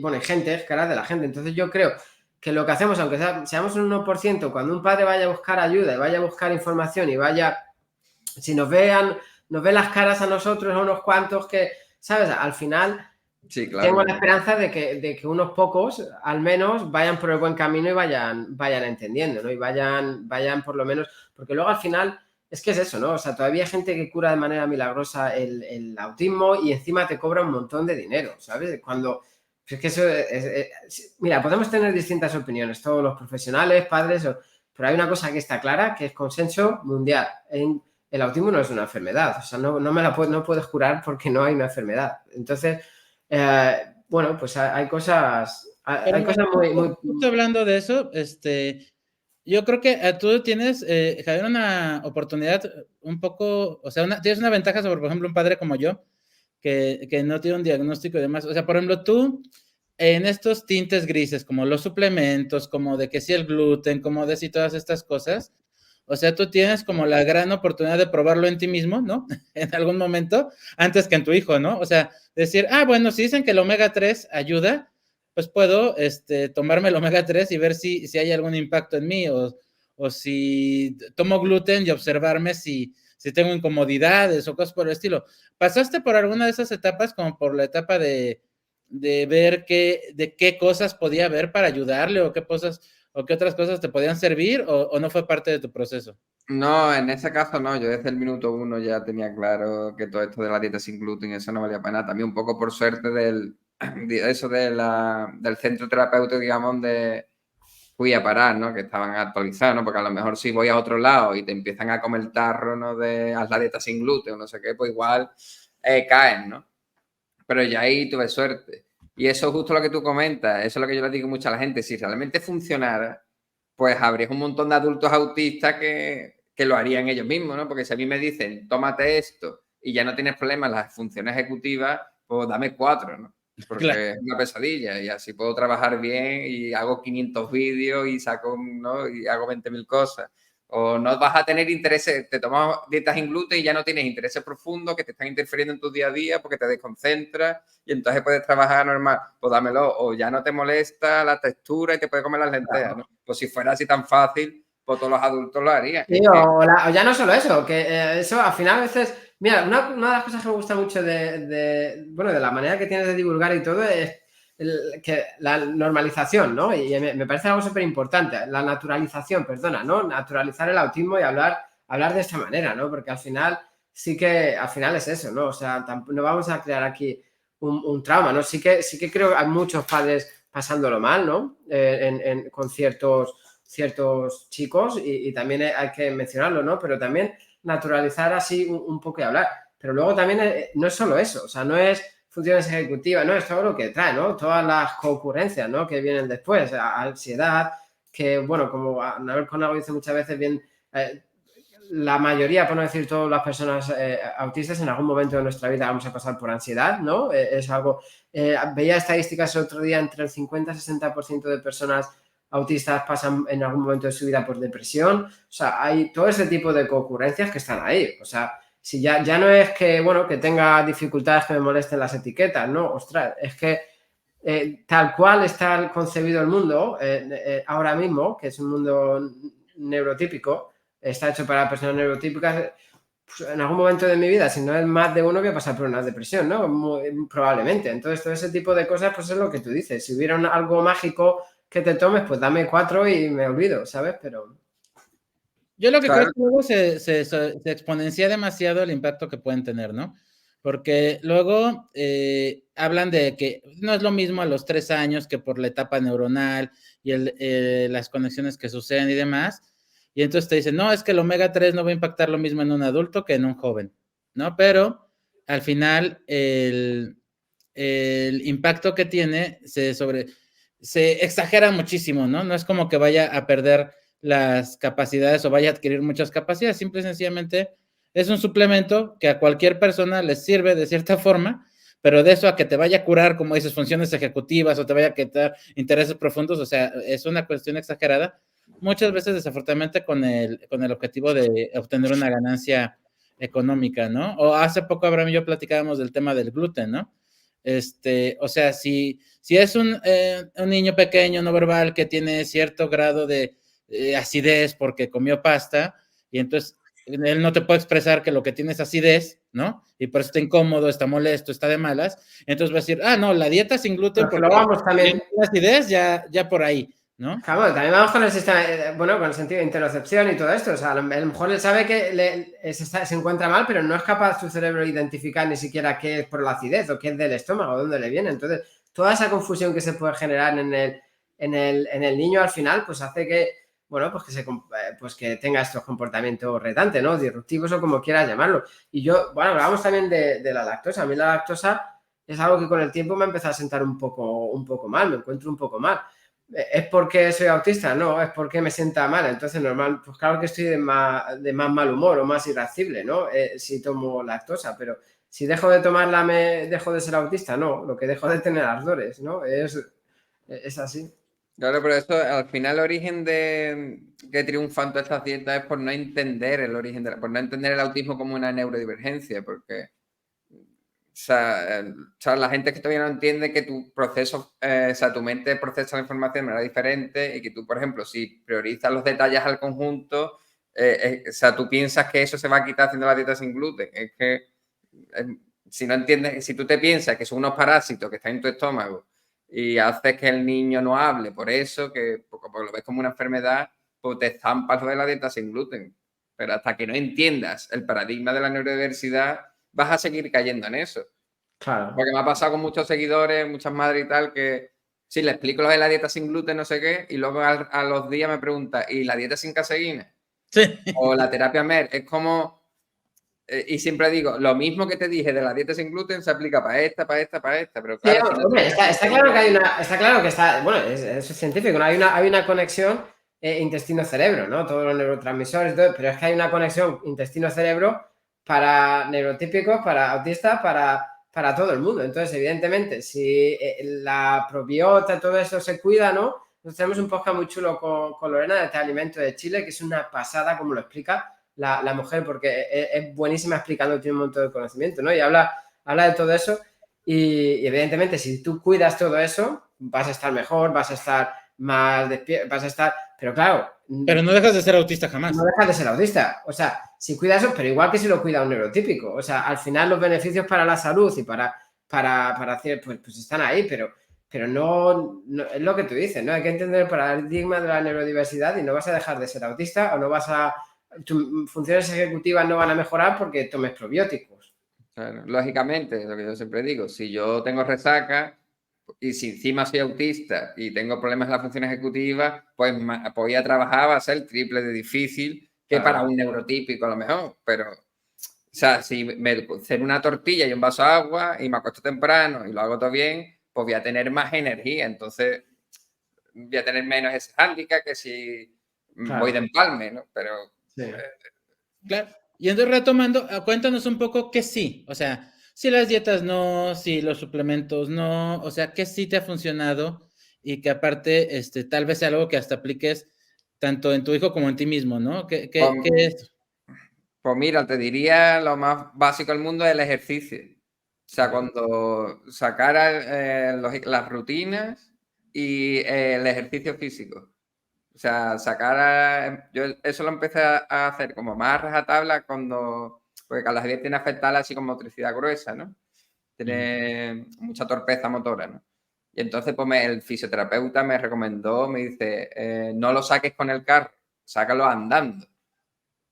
bueno, y gente, caras de la gente. Entonces, yo creo que lo que hacemos, aunque seamos un 1%, cuando un padre vaya a buscar ayuda y vaya a buscar información y si nos ve las caras a nosotros, a unos cuantos que, ¿sabes? Al final Sí, claro. tengo la esperanza de que unos pocos, al menos, vayan por el buen camino y vayan entendiendo, ¿no? Y vayan por lo menos, porque luego al final es que es eso, ¿no? O sea, todavía hay gente que cura de manera milagrosa el autismo y encima te cobra un montón de dinero, ¿sabes? Es que eso mira, podemos tener distintas opiniones, todos los profesionales, padres, pero hay una cosa que está clara, que es consenso mundial. El autismo no es una enfermedad, o sea, no puedes curar porque no hay una enfermedad. Entonces, bueno, pues hay cosas muy. Justo hablando de eso, yo creo que tú tienes, Javier, una oportunidad un poco, o sea, tienes una ventaja sobre, por ejemplo, un padre como yo, que no tiene un diagnóstico y demás. O sea, por ejemplo, tú en estos tintes grises, como los suplementos, como de que sí el gluten, como de sí todas estas cosas, o sea, tú tienes como la gran oportunidad de probarlo en ti mismo, ¿no? En algún momento, antes que en tu hijo, ¿no? O sea, decir, bueno, si dicen que el omega 3 ayuda, pues puedo tomarme el omega 3 y ver si hay algún impacto en mí, o si tomo gluten y observarme si tengo incomodidades o cosas por el estilo. ¿Pasaste por alguna de esas etapas, como por la etapa de ver qué cosas podía haber para ayudarle, o qué otras cosas te podían servir, o no fue parte de tu proceso? No, en ese caso no. Yo desde el minuto 1 ya tenía claro que todo esto de la dieta sin gluten, eso no valía para nada. También un poco por suerte del centro terapéutico, digamos, donde fui a parar, ¿no? Que estaban actualizados, ¿no? Porque a lo mejor si voy a otro lado y te empiezan a comer tarro, ¿no? De haz la dieta sin gluten o no sé qué, pues igual caen, ¿no? Pero ya ahí tuve suerte. Y eso es justo lo que tú comentas, eso es lo que yo le digo mucho a la gente. Si realmente funcionara, pues habría un montón de adultos autistas que lo harían ellos mismos, ¿no? Porque si a mí me dicen, tómate esto y ya no tienes problemas en las funciones ejecutivas, pues dame 4, ¿no? porque Claro. es una pesadilla y así puedo trabajar bien y hago 500 vídeos y saco, ¿no? Y hago 20.000 cosas. O no vas a tener intereses, te tomas dietas sin gluten y ya no tienes intereses profundos que te están interfiriendo en tu día a día porque te desconcentras y entonces puedes trabajar normal. Pues dámelo. O ya no te molesta la textura y te puedes comer las lentejas, ¿no? Pues si fuera así tan fácil, pues todos los adultos lo harían. Sí, o ya no solo eso, que eso al final a veces, mira, una de las cosas que me gusta mucho bueno, de la manera que tienes de divulgar y todo es que la normalización, ¿no? Y me parece algo súper importante, la naturalización, perdona, ¿no? Naturalizar el autismo y hablar de esta manera, ¿no? Porque al final al final es eso, ¿no? O sea, no vamos a crear aquí un trauma, ¿no? Sí que creo que hay muchos padres pasándolo mal, ¿no? Con ciertos chicos y también hay que mencionarlo, ¿no? Pero también naturalizar así un poco y hablar. Pero luego también no es solo eso, o sea, no es funciones ejecutivas, no, es todo lo que trae, ¿no? Todas las concurrencias, ¿no? Que vienen después, ansiedad, que, bueno, como Anabel Conago dice muchas veces, bien, la mayoría, por no decir todas las personas autistas, en algún momento de nuestra vida vamos a pasar por ansiedad, ¿no? Es algo, veía estadísticas el otro día, entre el 50 y 60% de personas autistas pasan en algún momento de su vida por depresión, o sea, hay todo ese tipo de concurrencias que están ahí, o sea, si ya no es que, bueno, que tenga dificultades que me molesten las etiquetas, no, ostras, es que tal cual está concebido el mundo ahora mismo, que es un mundo neurotípico, está hecho para personas neurotípicas, pues en algún momento de mi vida, si no es más de uno, voy a pasar por una depresión, ¿no? Probablemente. Entonces, todo ese tipo de cosas, pues es lo que tú dices. Si hubiera algo mágico que te tomes, pues dame 4 y me olvido, ¿sabes? Pero... Yo lo que creo Claro. es que luego se exponencia demasiado el impacto que pueden tener, ¿no? Porque luego hablan de que no es lo mismo a los 3 años que por la etapa neuronal y las conexiones que suceden y demás. Y entonces te dicen, no, es que el omega 3 no va a impactar lo mismo en un adulto que en un joven, ¿no? Pero al final el impacto que tiene se exagera muchísimo, ¿no? No es como que vaya a perder las capacidades o vaya a adquirir muchas capacidades, simple y sencillamente es un suplemento que a cualquier persona les sirve de cierta forma, pero de eso a que te vaya a curar, como dices, funciones ejecutivas o te vaya a quitar intereses profundos, o sea, es una cuestión exagerada, muchas veces desafortunadamente con el objetivo de obtener una ganancia económica, ¿no? O hace poco Abraham y yo platicábamos del tema del gluten, ¿no? O sea, si es un niño pequeño no verbal que tiene cierto grado de acidez porque comió pasta y entonces él no te puede expresar que lo que tiene es acidez, ¿no? Y por eso está incómodo, está molesto, está de malas. Entonces va a decir, no, la dieta sin gluten Porque porque luego vamos también... la acidez ya por ahí, ¿no? Claro, también vamos con el sistema, bueno, con el sentido de interocepción y todo esto. O sea, a lo mejor él sabe que se encuentra mal, pero no es capaz su cerebro de identificar ni siquiera qué es por la acidez o qué es del estómago, dónde le viene. Entonces, toda esa confusión que se puede generar en el niño al final, pues hace que, bueno, pues que tenga estos comportamientos retantes, ¿no? Disruptivos o como quieras llamarlo. Y yo, bueno, hablábamos también de la lactosa. A mí la lactosa es algo que con el tiempo me ha empezado a sentar un poco mal, me encuentro un poco mal. ¿Es porque soy autista? No, es porque me sienta mal. Entonces, normal, pues claro que estoy de más mal humor o más irascible, ¿no? Si tomo lactosa, pero si dejo de tomarla, dejo de ser autista. No, lo que dejo de tener ardores, ¿no? Es así. Claro, pero eso al final el origen de que triunfan todas estas dietas es por no entender el origen, por no entender el autismo como una neurodivergencia, porque o sea, la gente que todavía no entiende que tu proceso, o sea, tu mente procesa la información de manera diferente y que tú, por ejemplo, si priorizas los detalles al conjunto, o sea, tú piensas que eso se va a quitar haciendo la dieta sin gluten. Es que si no entiendes, si tú te piensas que son unos parásitos que están en tu estómago y haces que el niño no hable por eso, que porque lo ves como una enfermedad, pues te zampas lo de la dieta sin gluten. Pero hasta que no entiendas el paradigma de la neurodiversidad, vas a seguir cayendo en eso. Claro. Porque me ha pasado con muchos seguidores, muchas madres y tal, que sí, le explico lo de la dieta sin gluten, no sé qué, y luego a los días me pregunta, ¿y la dieta sin caseína? Sí. O la terapia MER. Es como... y siempre digo, lo mismo que te dije de la dieta sin gluten se aplica para esta, pero claro... Sí, hombre, está claro que está claro que está, bueno, eso es científico, ¿no? Hay una conexión intestino-cerebro, ¿no? Todos los neurotransmisores, pero es que hay una conexión intestino-cerebro para neurotípicos, para autistas, para para todo el mundo. Entonces, evidentemente, si la probiota, todo eso se cuida, ¿no? Nosotros tenemos un podcast muy chulo con Lorena de Te Alimento de Chile, que es una pasada como lo explica la mujer, porque es buenísima explicando, tiene un montón de conocimiento, ¿no? Y habla de todo eso y evidentemente si tú cuidas todo eso, vas a estar mejor, vas a estar más despierto, vas a estar... Pero claro... Pero no dejas de ser autista jamás. No dejas de ser autista. O sea, si cuidas eso, pero igual que si lo cuida un neurotípico. O sea, al final los beneficios para la salud y para hacer, pues están ahí, pero no es lo que tú dices, ¿no? Hay que entender el paradigma de la neurodiversidad y no vas a dejar de ser autista o no vas a... Tus funciones ejecutivas no van a mejorar porque tomes probióticos. Claro, lógicamente, lo que yo siempre digo, si yo tengo resaca y si encima soy autista y tengo problemas en la función ejecutiva, pues ir a trabajar va a ser el triple de difícil que para un neurotípico a lo mejor, pero, o sea, si me ceno una tortilla y un vaso de agua y me acuesto temprano y lo hago todo bien, pues voy a tener más energía, entonces voy a tener menos ese hándicap que si voy de empalme, ¿no? Pero... Sí. Claro. Y entonces retomando, cuéntanos un poco qué sí, o sea, si las dietas no, si los suplementos no, o sea, qué sí te ha funcionado y que aparte, tal vez sea algo que hasta apliques tanto en tu hijo como en ti mismo, ¿no? ¿Qué es? Pues mira, te diría lo más básico del mundo es el ejercicio. O sea, cuando sacara las rutinas y el ejercicio físico. O sea, yo eso lo empecé a hacer como más rajatabla porque Carlos tiene afectada así como motricidad gruesa, ¿no? Tiene mucha torpeza motora, ¿no? Y entonces pues el fisioterapeuta me recomendó, me dice, no lo saques con el carro, sácalo andando.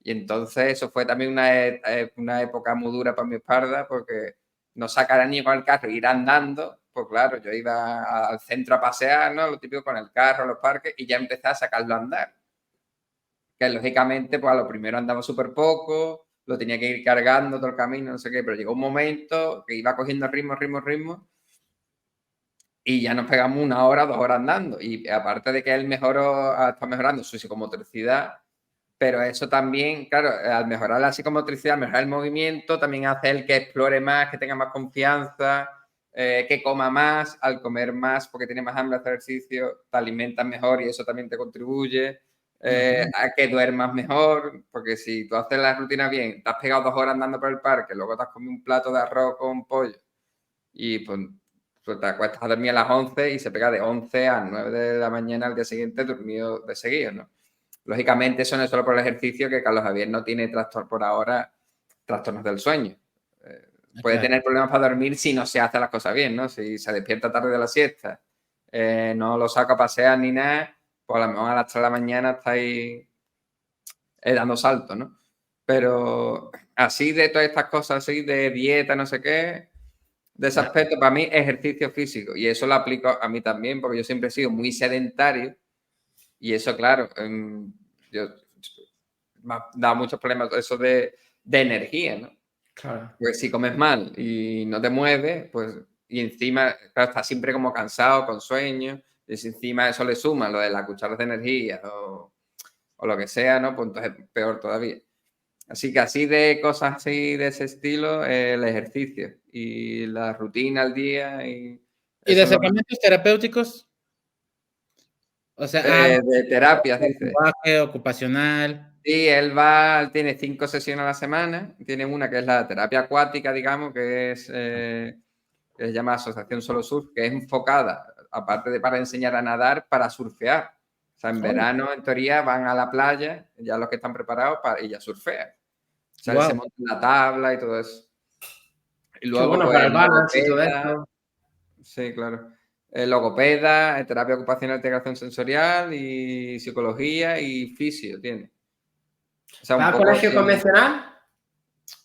Y entonces eso fue también una época muy dura para mi espalda porque no sacar al niño con el carro, ir andando, pues claro, yo iba al centro a pasear, ¿no? Lo típico con el carro, los parques, y ya empecé a sacarlo a andar. Que lógicamente, pues a lo primero andaba súper poco, lo tenía que ir cargando todo el camino, no sé qué, pero llegó un momento que iba cogiendo ritmo, y ya nos pegamos 1 hora, 2 horas andando. Y aparte de que él está mejorando su psicomotricidad, pero eso también, claro, al mejorar la psicomotricidad, al mejorar el movimiento, también hace el que explore más, que tenga más confianza, que coma más, al comer más porque tiene más hambre, hacer ejercicio, te alimentas mejor y eso también te contribuye. A que duermas mejor, porque si tú haces la rutina bien, te has pegado 2 horas andando por el parque, luego te has comido un plato de arroz con pollo y pues te acuestas a dormir a las 11 y se pega de 11 a 9 de la mañana al día siguiente dormido de seguido, ¿no? Lógicamente eso no es solo por el ejercicio, que Carlos Javier no tiene por ahora trastornos del sueño. Puede tener problemas para dormir si no se hace las cosas bien, ¿no? Si se despierta tarde de la siesta, no lo saca a pasear ni nada, pues a lo mejor a las 3 de la mañana está ahí dando saltos, ¿no? Pero así de todas estas cosas, así de dieta, no sé qué, de ese aspecto, para mí, ejercicio físico. Y eso lo aplico a mí también, porque yo siempre he sido muy sedentario. Y eso, claro, me ha dado muchos problemas eso de energía, ¿no? Claro. Pues si comes mal y no te mueves, pues, y encima, claro, estás siempre como cansado, con sueño, y si encima eso le suma lo de las cucharas de energía o lo que sea, ¿no? Pues entonces peor todavía. Así que así de cosas así de ese estilo, el ejercicio y la rutina al día ¿Y de acercamientos terapéuticos? O sea, de terapias, dice. lenguaje ocupacional. Sí, tiene 5 sesiones a la semana. Tiene una que es la terapia acuática, digamos, que se llama Asociación Solo Surf, que es enfocada, aparte de para enseñar a nadar, para surfear. O sea, en verano, en teoría, van a la playa, ya los que están preparados, y ya surfean. O sea, se monta la tabla y todo eso. Y luego, bueno, pues, para el balance y todo esto. Sí, claro. Logopeda, terapia ocupacional, integración sensorial y psicología y fisio tiene. O sea, ¿Va al colegio convencional?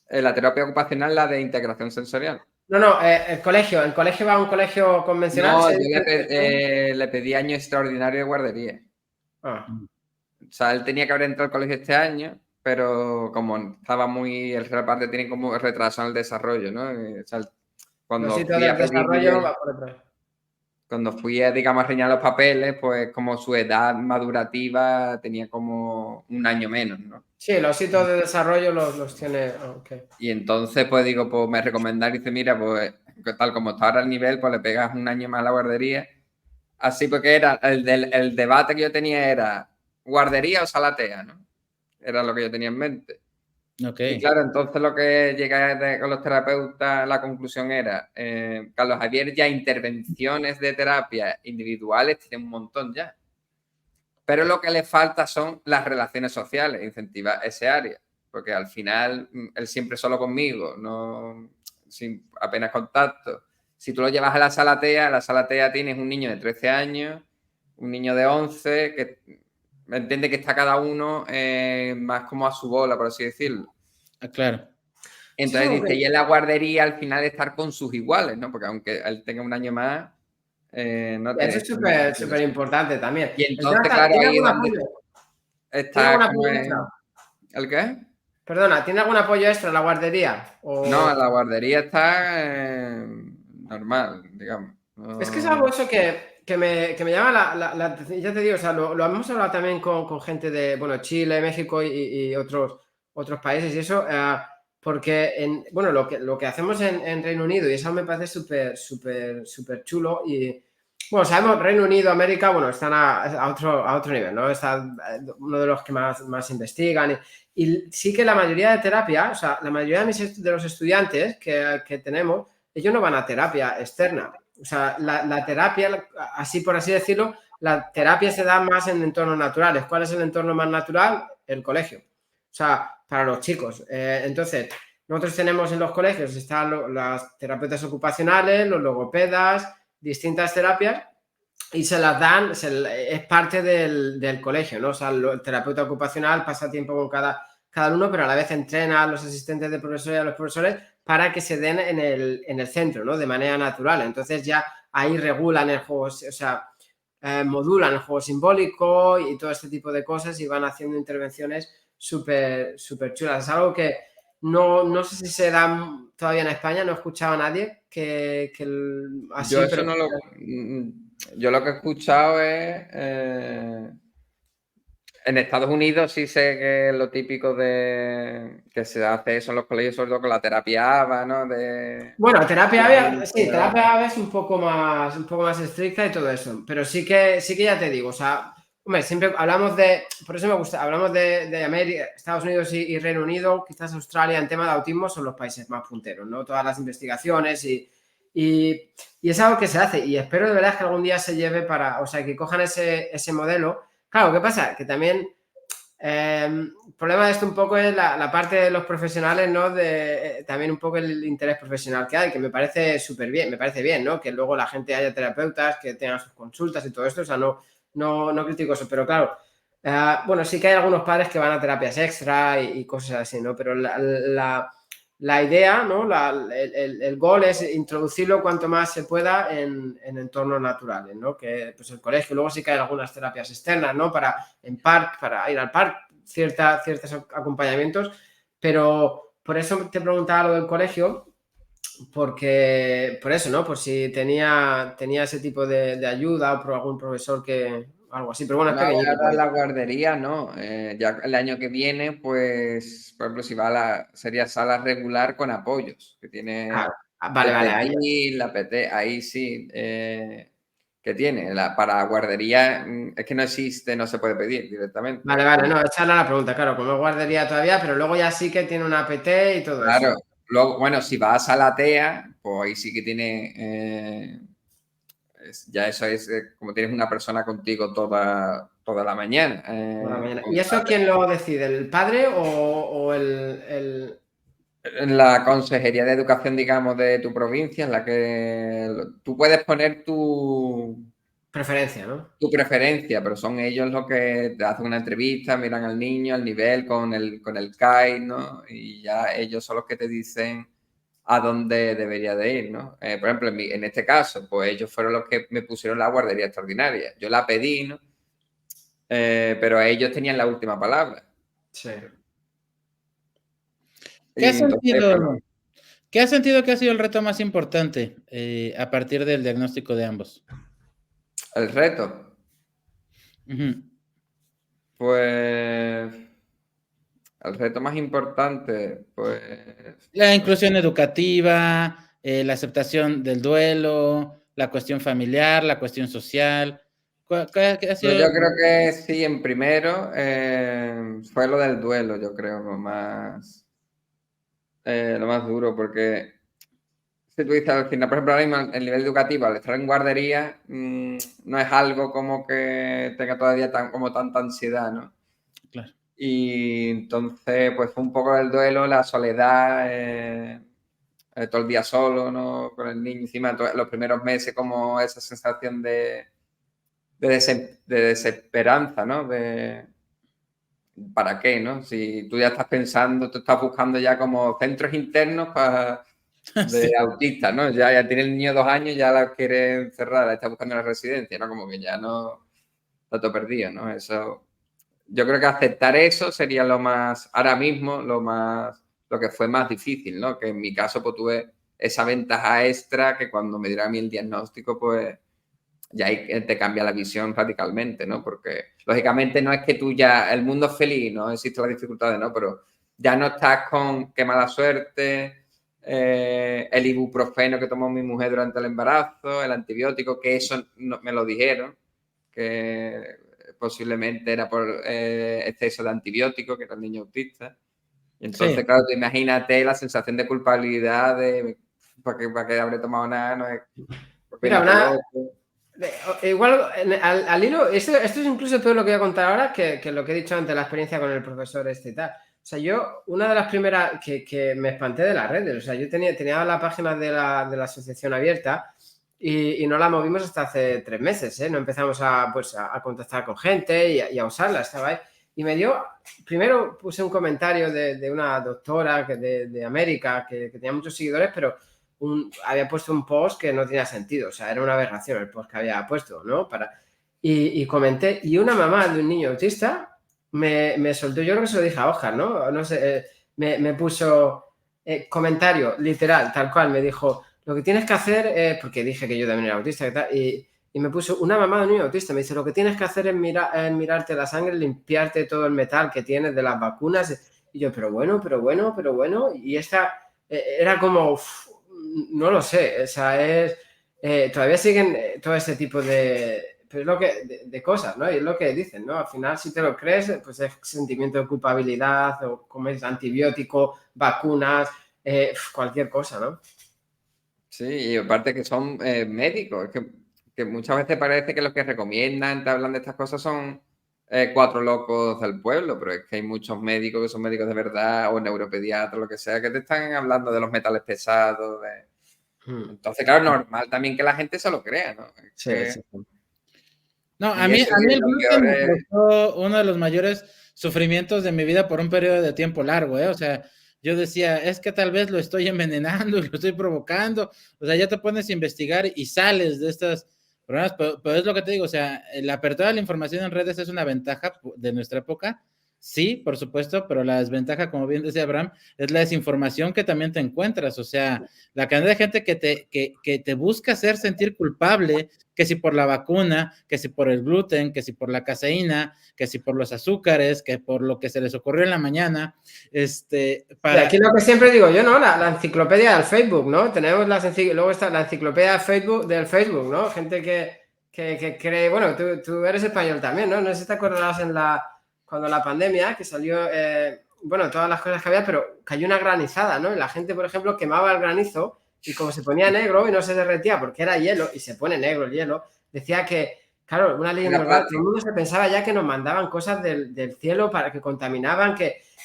La terapia ocupacional, la de integración sensorial. No, el colegio va a un colegio convencional. No, yo le pedí año extraordinario de guardería. O sea, él tenía que haber entrado al colegio este año, pero como estaba el reparto tiene como retraso en el desarrollo, ¿no? O sea, cuando fui a, digamos, a rellenar los papeles, pues como su edad madurativa tenía como 1 año menos, ¿no? Sí, los hitos de desarrollo los tiene. Okay. Y entonces, pues digo, pues me recomendaron y dice, mira, pues tal como está ahora el nivel, pues le pegas un año más a la guardería. Así porque era el debate que yo tenía era guardería o salatea, ¿no? Era lo que yo tenía en mente. Okay. Y claro, entonces lo que llegué con los terapeutas, la conclusión era, Carlos Javier, ya intervenciones de terapia individuales tiene un montón ya. Pero lo que le falta son las relaciones sociales, incentivar ese área. Porque al final, él siempre solo conmigo, no, sin apenas contacto. Si tú lo llevas a la salatea tienes un niño de 13 años, un niño de 11, que me entiende que está cada uno más como a su bola, por así decirlo. Claro. Entonces dice, y en la guardería al final estar con sus iguales, ¿no? Porque aunque él tenga un año más, no Eso es súper importante también. Y entonces, claro, ¿tiene ahí es algún donde apoyo? está como apoyo extra? ¿El qué? Perdona, ¿tiene algún apoyo extra en la guardería? No, la guardería está normal, digamos. Es que es algo eso que me llama la atención. Ya te digo, o sea, lo hemos hablado también con gente de, bueno, Chile, México y otros países y eso, porque lo que hacemos en Reino Unido, y eso me parece súper chulo, y bueno, sabemos, Reino Unido, América, bueno, están a otro nivel, ¿no? Está uno de los que más investigan, y sí que la mayoría de terapia, o sea, la mayoría de los estudiantes que tenemos, ellos no van a terapia externa. O sea, la terapia, así por así decirlo, la terapia se da más en entornos naturales. ¿Cuál es el entorno más natural? El colegio. O sea, para los chicos. Entonces, nosotros tenemos en los colegios, están las terapeutas ocupacionales, los logopedas, distintas terapias, y se las dan, es parte del colegio, ¿no? O sea, el terapeuta ocupacional pasa tiempo con cada alumno, pero a la vez entrena a los asistentes de profesores y a los profesores para que se den en el centro, ¿no? De manera natural. Entonces ya ahí regulan el juego, o sea, modulan el juego simbólico y todo este tipo de cosas y van haciendo intervenciones súper chulas. Es algo que no sé si se da todavía en España, no he escuchado a nadie que así, Yo eso pero... no lo... Yo lo que he escuchado es... en Estados Unidos sí sé que es lo típico de que se hace eso en los colegios, sobre todo con la terapia ABA, ¿no? Bueno, terapia ABA, sí, terapia ABA es un poco más estricta y todo eso, pero sí que ya te digo, o sea, hombre, siempre hablamos por eso me gusta, hablamos de América, Estados Unidos y Reino Unido, quizás Australia en tema de autismo son los países más punteros, ¿no? Todas las investigaciones y es algo que se hace y espero de verdad que algún día se lleve o sea, que cojan ese modelo. Claro, ¿qué pasa? Que también el problema de esto un poco es la parte de los profesionales, ¿no? También un poco el interés profesional que hay, que me parece súper bien, me parece bien, ¿no? Que luego la gente haya terapeutas, que tengan sus consultas y todo esto, o sea, no critico eso, pero claro, bueno, sí que hay algunos padres que van a terapias extra y cosas así, ¿no? Pero la idea, ¿no? El goal es introducirlo cuanto más se pueda en entornos naturales, ¿no? Que pues el colegio, luego sí que hay algunas terapias externas, ¿no? Para ir al parque, ciertos acompañamientos, pero por eso te preguntaba lo del colegio, porque por eso, ¿no? Por si tenía ese tipo de ayuda o por algún profesor algo así, pero bueno, es No, pequeñito. ahora la guardería no. Ya el año que viene, pues, por ejemplo, si va sería sala regular con apoyos, que tiene Vale, el ahí. PETI, la PT, ahí sí, que tiene. Para guardería es que no existe, no se puede pedir directamente. Vale, no, esa era la pregunta, claro, como guardería todavía, pero luego ya sí que tiene una APT y todo Claro, eso. luego, bueno, si vas a la TEA, pues ahí sí que tiene, ya eso es como tienes una persona contigo toda la mañana. Por la mañana. ¿Y eso quién lo decide? ¿El padre o el... En la Consejería de Educación, digamos, de tu provincia, en la que tú puedes poner preferencia, ¿no? tu preferencia, pero son ellos los que te hacen una entrevista, miran al niño, al nivel, con el CAI, ¿no? Y ya ellos son los que te dicen a dónde debería de ir, ¿no? Por ejemplo, en este caso, pues ellos fueron los que me pusieron la guardería extraordinaria. Yo la pedí, ¿no? Pero ellos tenían la última palabra. Sí. ¿Qué has Entonces, sentido? bueno, ¿Qué has sentido que ha sido el reto más importante a partir del diagnóstico de ambos? el reto. Pues el reto más importante, pues... La inclusión educativa, la aceptación del duelo, la cuestión familiar, la cuestión social. ¿Qué ha sido? Yo creo que sí, en primero fue lo del duelo, yo creo, lo más duro, porque si tú dices al final, por ejemplo, ahora mismo el nivel educativo, al estar en guardería, no es algo como que tenga todavía tanta ansiedad, ¿no? Claro. Y entonces, pues fue un poco el duelo, la soledad, todo el día solo, ¿no? Con el niño encima, los primeros meses, como esa sensación de desesperanza, ¿no? ¿Para qué, no? Si tú ya estás pensando, tú estás buscando ya como centros internos de Sí. autistas, ¿no? Ya tiene el niño 2 años, ya la quiere encerrar, la está buscando en la residencia, ¿no? Como que ya no está todo perdido, ¿no? Eso, yo creo que aceptar eso sería ahora mismo, lo que fue más difícil, ¿no? Que en mi caso, pues tuve esa ventaja extra que cuando me dieron a mí el diagnóstico, pues ya ahí te cambia la visión radicalmente, ¿no? Porque lógicamente no es que tú ya, el mundo es feliz, no existen las dificultades, ¿no? Pero ya no estás con qué mala suerte, el ibuprofeno que tomó mi mujer durante el embarazo, el antibiótico, que eso me lo dijeron, que posiblemente era por exceso de antibiótico, que era el niño autista. Y entonces, Sí. claro, tú imagínate la sensación de culpabilidad de ¿para qué habré tomado nada? No es, porque Mira, igual al hilo, esto es incluso todo lo que voy a contar ahora que lo que he dicho antes, la experiencia con el profesor y tal. O sea, yo, una de las primeras que me espanté de las redes, o sea, yo tenía la página de la asociación abierta y no la movimos hasta hace 3 meses, ¿eh? No empezamos a contactar con gente y a usarla, estaba ahí. Y primero puse un comentario de una doctora de América que tenía muchos seguidores, pero había puesto un post que no tenía sentido, o sea, era una aberración el post que había puesto, ¿no? Y comenté, y una mamá de un niño autista me soltó, yo creo que se lo dije a Ojar, ¿no? No sé, me puso comentario literal, tal cual, me dijo, lo que tienes que hacer, porque dije que yo también era autista y tal, y me puso una mamá de un niño autista, me dice, lo que tienes que hacer es mirarte la sangre, limpiarte todo el metal que tienes de las vacunas, y yo, pero bueno, y esta era como, no lo sé, o sea, todavía siguen todo ese tipo pero es lo de cosas, ¿no? Y es lo que dicen, ¿no? Al final, si te lo crees, pues es sentimiento de culpabilidad, o como es antibiótico, vacunas, cualquier cosa, ¿no? Sí, y aparte que son médicos, es que muchas veces parece que los que recomiendan, te hablan de estas cosas son 4 locos del pueblo, pero es que hay muchos médicos que son médicos de verdad o neuropediatras, lo que sea, que te están hablando de los metales pesados. Entonces, claro, normal también que la gente se lo crea, ¿no? Sí, sí. No, a Y mí eso el lo gluten peor me es... causó uno de los mayores sufrimientos de mi vida por un periodo de tiempo largo, ¿eh? O sea, yo decía, es que tal vez lo estoy envenenando y lo estoy provocando. O sea, ya te pones a investigar y sales de estos problemas, pero es lo que te digo, o sea, la apertura de la información en redes es una ventaja de nuestra época. Sí, por supuesto, pero la desventaja, como bien decía Abraham, es la desinformación que también te encuentras. O sea, la cantidad de gente que te busca hacer sentir culpable, que si por la vacuna, que si por el gluten, que si por la caseína, que si por los azúcares, que por lo que se les ocurrió en la mañana, para... Aquí lo que siempre digo yo, ¿no? La enciclopedia del Facebook, ¿no? Tenemos luego está la enciclopedia del Facebook, ¿no? Gente que cree, bueno, tú eres español también, ¿no? No sé si te acordarás cuando la pandemia, que salió, bueno, todas las cosas que había, pero cayó una granizada, ¿no? Y la gente, por ejemplo, quemaba el granizo y como se ponía negro y no se derretía porque era hielo y se pone negro el hielo, decía que, claro, una leyenda urbana, todo el mundo se pensaba ya que nos mandaban cosas del cielo para que contaminaban,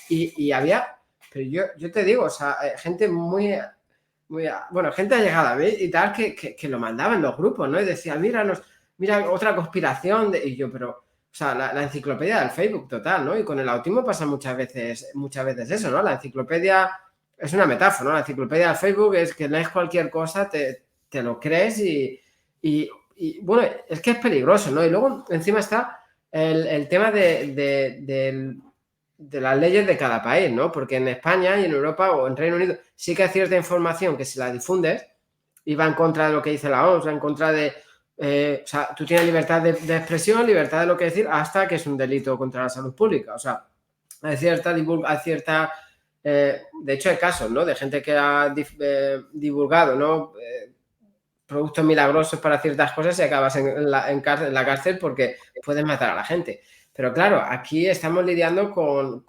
y había, pero yo te digo, o sea, gente bueno, gente allegada a mí y tal, que lo mandaba en los grupos, ¿no? Y decía, mira otra conspiración, y yo, pero... O sea, la enciclopedia del Facebook total, ¿no? Y con el autismo pasa muchas veces eso, ¿no? La enciclopedia es una metáfora, ¿no? La enciclopedia del Facebook es que lees cualquier cosa, te lo crees y bueno, es que es peligroso, ¿no? Y luego encima está el tema de las leyes de cada país, ¿no? Porque en España y en Europa o en Reino Unido sí que hay cierta información que si la difundes y va en contra de lo que dice la OMS, va en contra de... o sea, tú tienes libertad de expresión, libertad de lo que decir, hasta que es un delito contra la salud pública. O sea, hay cierta de hecho, hay casos, ¿no? De gente que ha divulgado, ¿no? Productos milagrosos para ciertas cosas y acabas en la cárcel porque puedes matar a la gente. Pero claro, aquí estamos lidiando con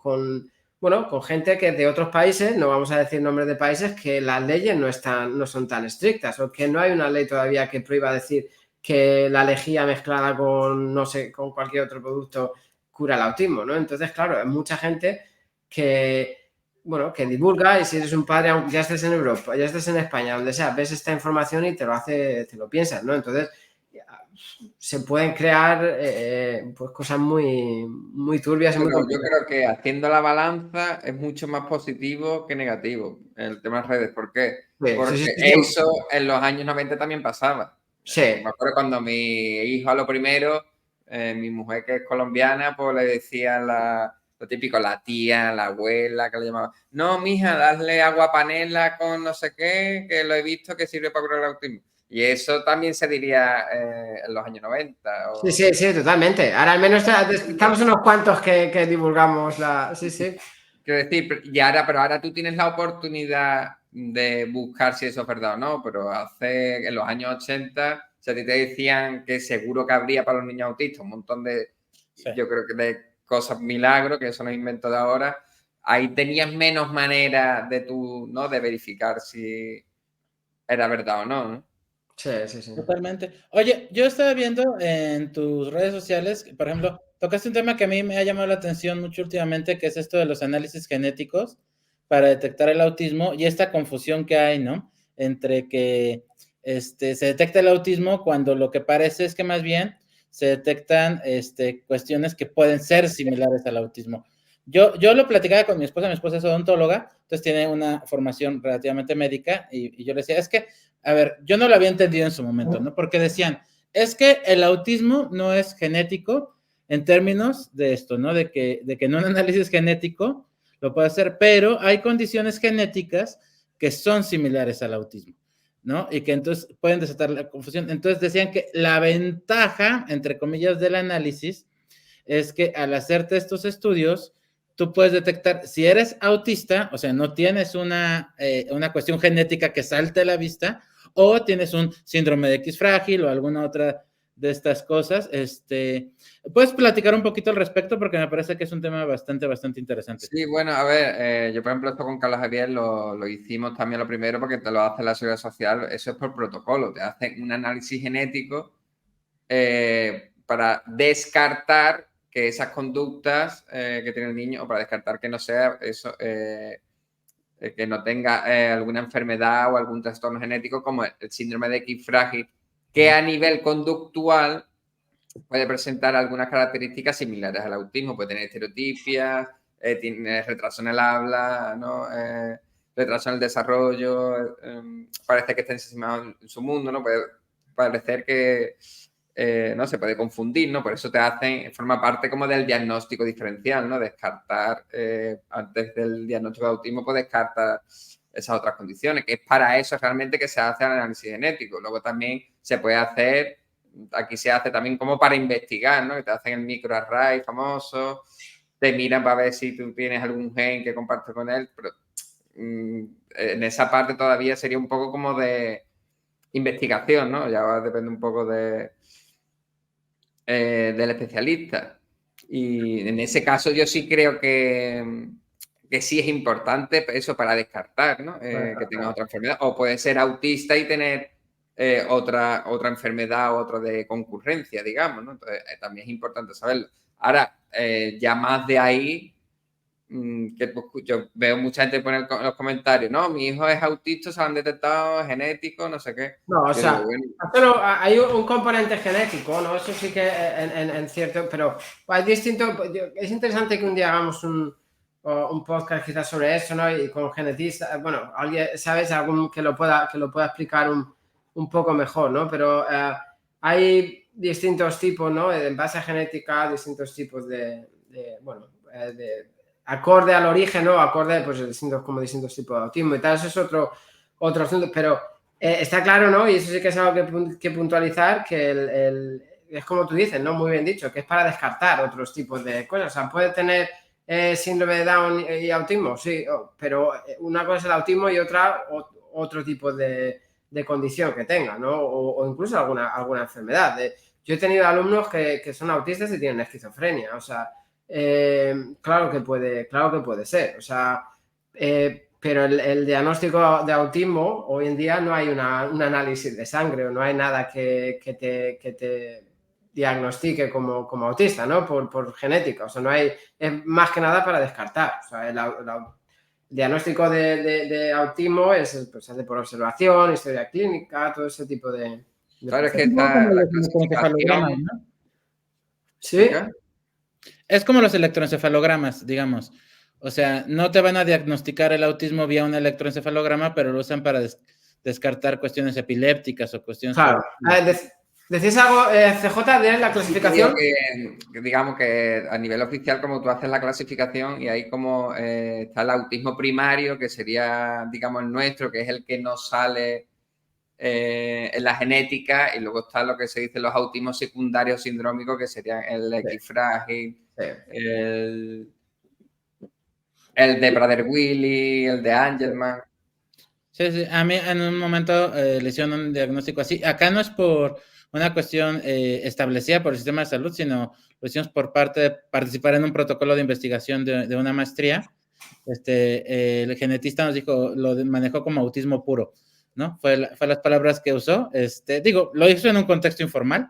gente que de otros países, no vamos a decir nombres de países, que las leyes no son tan estrictas o que no hay una ley todavía que prohíba decir que la lejía mezclada con, no sé, con cualquier otro producto cura el autismo, ¿no? Entonces, claro, hay mucha gente que divulga, y si eres un padre, aunque ya estés en Europa, ya estés en España, donde sea, ves esta información y te lo piensas, ¿no? Entonces, se pueden crear pues cosas muy, muy turbias y muy complicadas. Yo creo que haciendo la balanza es mucho más positivo que negativo el tema de redes. ¿Por qué? Porque Sí. eso en los años 90 también pasaba. Sí. Me acuerdo cuando mi hijo a lo primero, mi mujer que es colombiana, pues le decía lo típico, la tía, la abuela, que le llamaba, no, mija, dale agua panela con no sé qué, que lo he visto que sirve para curar el autismo. Y eso también se diría en los años 90. Sí, totalmente. Ahora al menos estamos unos cuantos que divulgamos la... Sí. Quiero decir, pero ahora tú tienes la oportunidad de buscar si eso es verdad o no, pero en los años 80, si a ti te decían que seguro que habría para los niños autistas un montón de, yo creo que de cosas milagros, que eso no es invento de ahora, ahí tenías menos manera de verificar si era verdad o no. Sí. Totalmente. Oye, yo estaba viendo en tus redes sociales, por ejemplo, tocaste un tema que a mí me ha llamado la atención mucho últimamente, que es esto de los análisis genéticos para detectar el autismo y esta confusión que hay, ¿no? Entre que se detecta el autismo cuando lo que parece es que más bien se detectan cuestiones que pueden ser similares al autismo. Yo lo platicaba con mi esposa es odontóloga, entonces tiene una formación relativamente médica y yo le decía, es que a ver, yo no lo había entendido en su momento, ¿no? Porque decían, es que el autismo no es genético en términos de esto, ¿no? De que no un análisis genético lo puede hacer, pero hay condiciones genéticas que son similares al autismo, ¿no? Y que entonces pueden desatar la confusión. Entonces decían que la ventaja, entre comillas, del análisis es que al hacerte estos estudios, tú puedes detectar si eres autista, o sea, no tienes una cuestión genética que salte a la vista, o tienes un síndrome de X frágil o alguna otra de estas cosas. ¿Puedes platicar un poquito al respecto? Porque me parece que es un tema bastante interesante. Sí, bueno, a ver, yo por ejemplo esto con Carlos Javier lo hicimos también lo primero porque te lo hace la Seguridad Social, eso es por protocolo, te hacen un análisis genético para descartar que esas conductas que tiene el niño, o para descartar que no sea eso, que no tenga alguna enfermedad o algún trastorno genético como el síndrome de X frágil, que a nivel conductual puede presentar algunas características similares al autismo, puede tener estereotipias, tiene retraso en el habla, ¿no? Retraso en el desarrollo, parece que está ensimismado en su mundo, ¿no? Puede parecer que no se puede confundir, ¿no? Por eso forma parte como del diagnóstico diferencial, ¿no? Descartar, antes del diagnóstico de autismo, pues descartar esas otras condiciones, que es para eso realmente que se hace el análisis genético. Luego también se puede hacer, aquí se hace también como para investigar, ¿no? Que te hacen el microarray famoso, te miran para ver si tú tienes algún gen que compartes con él, pero en esa parte todavía sería un poco como de investigación, ¿no? Ya depende un poco del especialista. Y en ese caso yo sí creo que sí es importante eso para descartar, ¿no? Que tenga otra enfermedad. O puede ser autista y tener otra enfermedad o otra de concurrencia, digamos, ¿no? Entonces también es importante saberlo. Ahora, ya más de ahí, que yo veo mucha gente poner en los comentarios, no, mi hijo es autista, se lo han detectado, es genético, no sé qué. No, o Yo sea, digo, bueno, pero hay un componente genético, ¿no? Eso sí que en cierto, pero hay distinto. Es interesante que un día hagamos un podcast quizás sobre eso, ¿no? Y con genetistas, bueno, alguien, ¿sabes? Algún que lo pueda explicar un poco mejor, ¿no? Pero hay distintos tipos, ¿no? En base a genética, distintos tipos de acorde al origen, ¿no? Acorde, pues, distintos tipos de autismo y tal. Eso es otro asunto, pero está claro, ¿no? Y eso sí que es algo que puntualizar, que es como tú dices, ¿no? Muy bien dicho, que es para descartar otros tipos de cosas. O sea, puede tener síndrome de Down y autismo, sí, pero una cosa es el autismo y otra otro tipo de condición que tenga, ¿no? O incluso alguna enfermedad. Yo he tenido alumnos que son autistas y tienen esquizofrenia, o sea, claro que puede ser, o sea, pero el diagnóstico de autismo, hoy en día no hay un análisis de sangre o no hay nada que te diagnostique como autista, ¿no? Por genética, o sea, no hay, es más que nada para descartar, o sea, el diagnóstico de autismo pues, se hace por observación, historia clínica, todo ese tipo de Claro, es que Es como está los la electroencefalogramas, clasificación. ¿no? Sí, ¿Qué? Es como los electroencefalogramas, digamos. O sea, no te van a diagnosticar el autismo vía un electroencefalograma, pero lo usan para descartar cuestiones epilépticas o cuestiones... claro. ¿Decís algo, CJ, de la clasificación? Que digamos que a nivel oficial, como tú haces la clasificación, y ahí como está el autismo primario, que sería, digamos, el nuestro, que es el que no sale en la genética, y luego está lo que se dice los autismos secundarios sindrómicos, que serían el equifrágil, Sí. el de Prader-Willi, el de Angelman. Sí, sí. A mí en un momento le hicieron un diagnóstico así. Acá no es por una cuestión establecida por el sistema de salud, sino lo hicimos por parte de participar en un protocolo de investigación de una maestría. El genetista nos dijo, lo manejó como autismo puro, ¿no? Fue las palabras que usó. Digo, lo hizo en un contexto informal.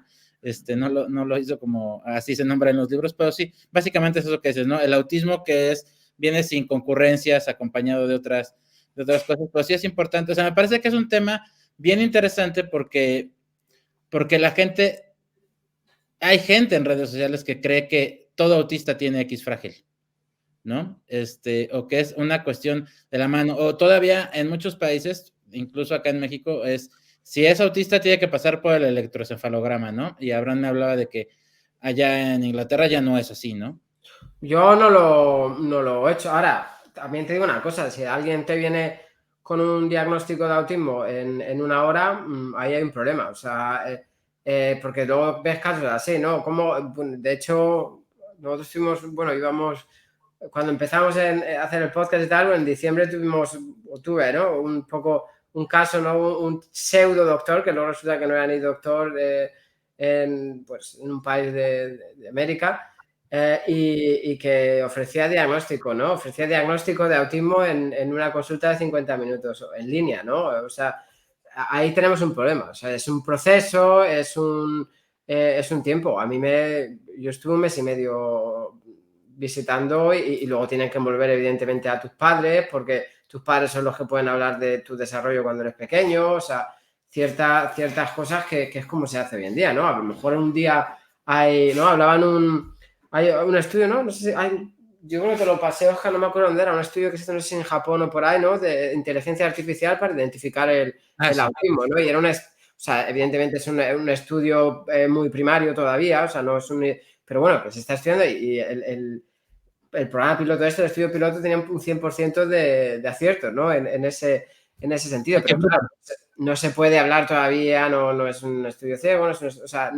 No lo hizo como así se nombra en los libros, pero sí, básicamente es eso que dices, ¿no? El autismo que viene sin concurrencias, acompañado de otras cosas, pero sí es importante. O sea, me parece que es un tema bien interesante porque hay gente en redes sociales que cree que todo autista tiene X frágil, ¿no? O que es una cuestión de la mano, o todavía en muchos países, incluso acá en México, si es autista tiene que pasar por el electroencefalograma, ¿no? Y Abraham me hablaba de que allá en Inglaterra ya no es así, ¿no? Yo no lo he hecho. Ahora, también te digo una cosa, si alguien te viene con un diagnóstico de autismo en una hora, ahí hay un problema. O sea, porque luego ves casos así, ¿no? De hecho, nosotros íbamos, cuando empezamos a hacer el podcast y tal, en diciembre tuve, ¿no? Un poco un caso, ¿no? Un pseudo doctor, que luego resulta que no era ni doctor en un país de América. Y que ofrecía diagnóstico, ¿no? Ofrecía diagnóstico de autismo en una consulta de 50 minutos en línea, ¿no? O sea, ahí tenemos un problema. O sea, es un proceso, es un tiempo. Yo estuve un mes y medio visitando y luego tienen que envolver evidentemente a tus padres porque tus padres son los que pueden hablar de tu desarrollo cuando eres pequeño, o sea, ciertas cosas que es como se hace hoy en día, ¿no? A lo mejor un día hay, ¿no? Hay un estudio, ¿no? No sé si yo creo que lo pasé, Oscar, no me acuerdo dónde era, un estudio que se hizo, no sé si en Japón o por ahí, ¿no? De inteligencia artificial para identificar el Sí. autismo, ¿no? Y era o sea, evidentemente es un estudio muy primario todavía, o sea, no es pero bueno, pues se está estudiando y el programa piloto el estudio piloto tenía un 100% de aciertos, ¿no? En ese sentido, pero claro, no se puede hablar todavía, no es un estudio ciego, o sea,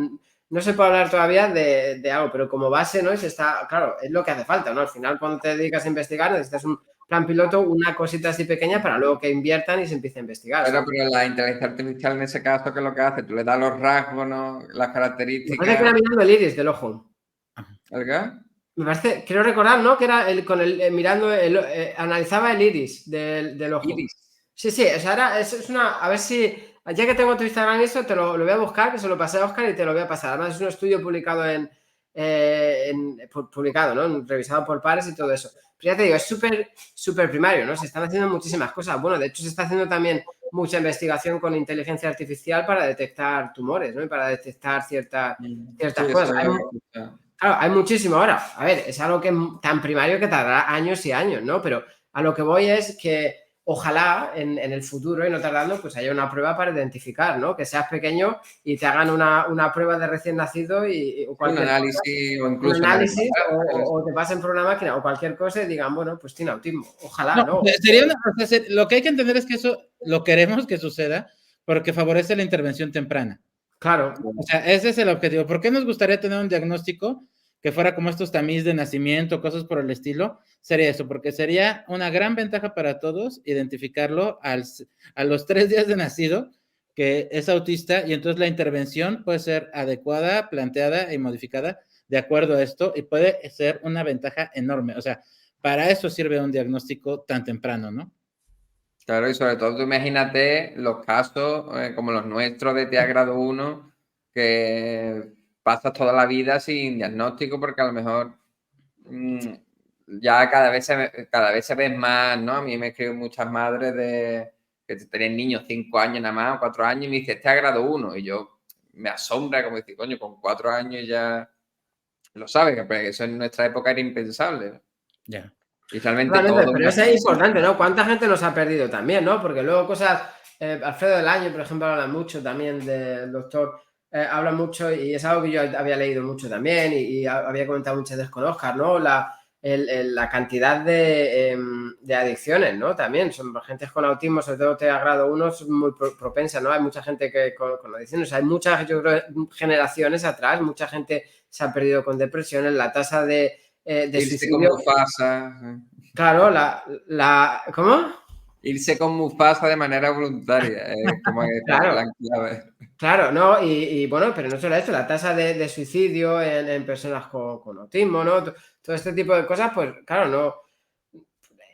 no se puede hablar todavía de algo, pero como base, ¿no? Claro, es lo que hace falta, ¿no? Al final, cuando te dedicas a investigar, necesitas un plan piloto, una cosita así pequeña para luego que inviertan y se empiece a investigar. Pero la inteligencia artificial en ese caso, ¿qué es lo que hace? Tú le das los rasgos, ¿no? Las características. Me parece que era mirando el iris del ojo. ¿El qué? Me parece, quiero recordar, ¿no? Que era mirando, analizaba el iris del ojo. Iris. Sí, o sea, es una, a ver si, ya que tengo tu Instagram eso, te lo voy a buscar, que se lo pasé a Oscar y te lo voy a pasar. Además es un estudio publicado publicado, ¿no? Revisado por pares y todo eso. Pero ya te digo, es súper primario, ¿no? Se están haciendo muchísimas cosas. Bueno, de hecho se está haciendo también mucha investigación con inteligencia artificial para detectar tumores, ¿no? Y para detectar ciertas cosas. Claro, hay muchísimo ahora. A ver, es algo que tan primario que tardará años y años, ¿no? Pero a lo que voy es que ojalá en el futuro y no tardando, pues haya una prueba para identificar, ¿no? Que seas pequeño y te hagan una prueba de recién nacido o cualquier un análisis cosa, o incluso un análisis o te pasen por una máquina o cualquier cosa y digan, bueno, pues tiene autismo. Ojalá, ¿no? Lo que hay que entender es que eso lo queremos que suceda porque favorece la intervención temprana. Claro. O sea, ese es el objetivo. ¿Por qué nos gustaría tener un diagnóstico que fuera como estos tamiz de nacimiento, cosas por el estilo, sería eso, porque sería una gran ventaja para todos identificarlo a los 3 días de nacido, que es autista, y entonces la intervención puede ser adecuada, planteada y modificada de acuerdo a esto, y puede ser una ventaja enorme. O sea, para eso sirve un diagnóstico tan temprano, ¿no? Claro, y sobre todo tú imagínate los casos como los nuestros de TEA grado 1, que pasas toda la vida sin diagnóstico porque a lo mejor ya cada vez se ven más, ¿no? A mí me escriben muchas madres que tienen niños 5 años nada más, o 4 años, y me dice, TEA grado 1, y yo me asombra como decir, coño, con 4 años ya lo sabes, que eso en nuestra época era impensable, ¿no? Ya. Y realmente Realmente, todo pero eso es importante, ¿no? ¿Cuánta gente nos ha perdido también, ¿no? Porque luego cosas, Alfredo del Año, por ejemplo, habla mucho también del doctor, habla mucho y es algo que yo había leído mucho también y había comentado muchas veces con Oscar, ¿no? La cantidad de adicciones, ¿no? También son gente con autismo, sobre todo TEA grado 1, es muy propensa, ¿no? Hay mucha gente que con adicciones, hay muchas, yo creo, generaciones atrás, mucha gente se ha perdido con depresiones, la tasa de irse con suicidio. Mufasa. Claro, ¿cómo? Irse con Mufasa de manera voluntaria, como Claro, la clave. claro, ¿no? Y bueno, pero no solo esto, la tasa de suicidio en personas con autismo, ¿no? Todo este tipo de cosas, pues claro,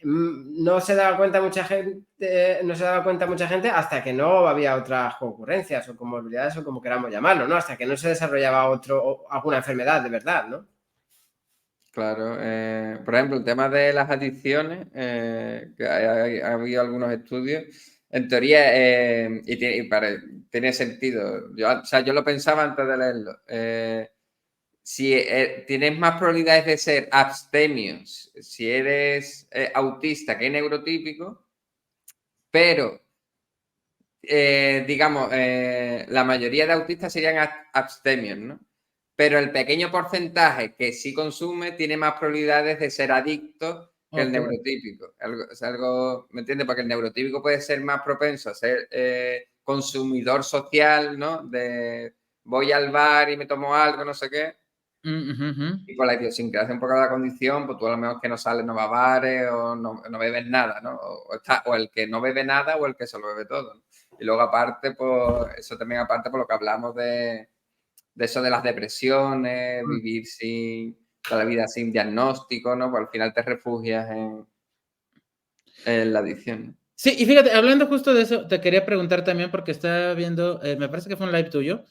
no se daba cuenta mucha gente hasta que no había otras concurrencias o comorbilidades o como queramos llamarlo, ¿no? Hasta que no se desarrollaba alguna enfermedad de verdad, ¿no? Claro, por ejemplo, el tema de las adicciones, que ha habido algunos estudios, en teoría, tiene sentido. Yo lo pensaba antes de leerlo. Si tienes más probabilidades de ser abstemios si eres autista que neurotípico, pero digamos, la mayoría de autistas serían abstemios, ¿no? Pero el pequeño porcentaje que sí consume tiene más probabilidades de ser adicto que el Ok. neurotípico. Es algo, ¿me entiendes? Porque el neurotípico puede ser más propenso a ser consumidor social, ¿no? De voy al bar y me tomo algo, no sé qué. Y por la idiosincrasia un poco de la condición, pues tú a lo mejor que no sales, no vas a bares o no bebes nada, ¿no? O el que no bebe nada o el que se lo bebe todo, ¿no? Y luego aparte, pues eso también aparte por lo que hablamos de eso de las depresiones, vivir toda la vida sin diagnóstico, ¿no? Pues al final te refugias en la adicción. Sí, y fíjate, hablando justo de eso, te quería preguntar también porque estaba viendo, me parece que fue un live tuyo,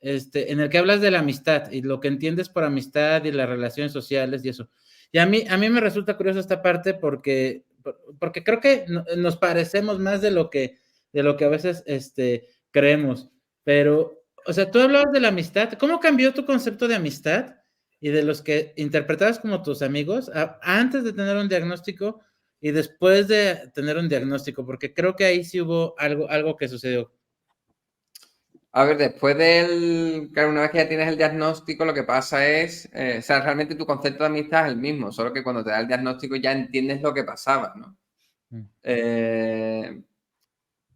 en el que hablas de la amistad y lo que entiendes por amistad y las relaciones sociales y eso. Y a mí me resulta curioso esta parte porque creo que nos parecemos más de lo que a veces creemos. Pero, o sea, tú hablabas de la amistad. ¿Cómo cambió tu concepto de amistad y de los que interpretabas como tus amigos antes de tener un diagnóstico y después de tener un diagnóstico? Porque creo que ahí sí hubo algo que sucedió. A ver, claro, una vez que ya tienes el diagnóstico, lo que pasa es, o sea, realmente tu concepto de amistad es el mismo, solo que cuando te da el diagnóstico ya entiendes lo que pasaba, ¿no?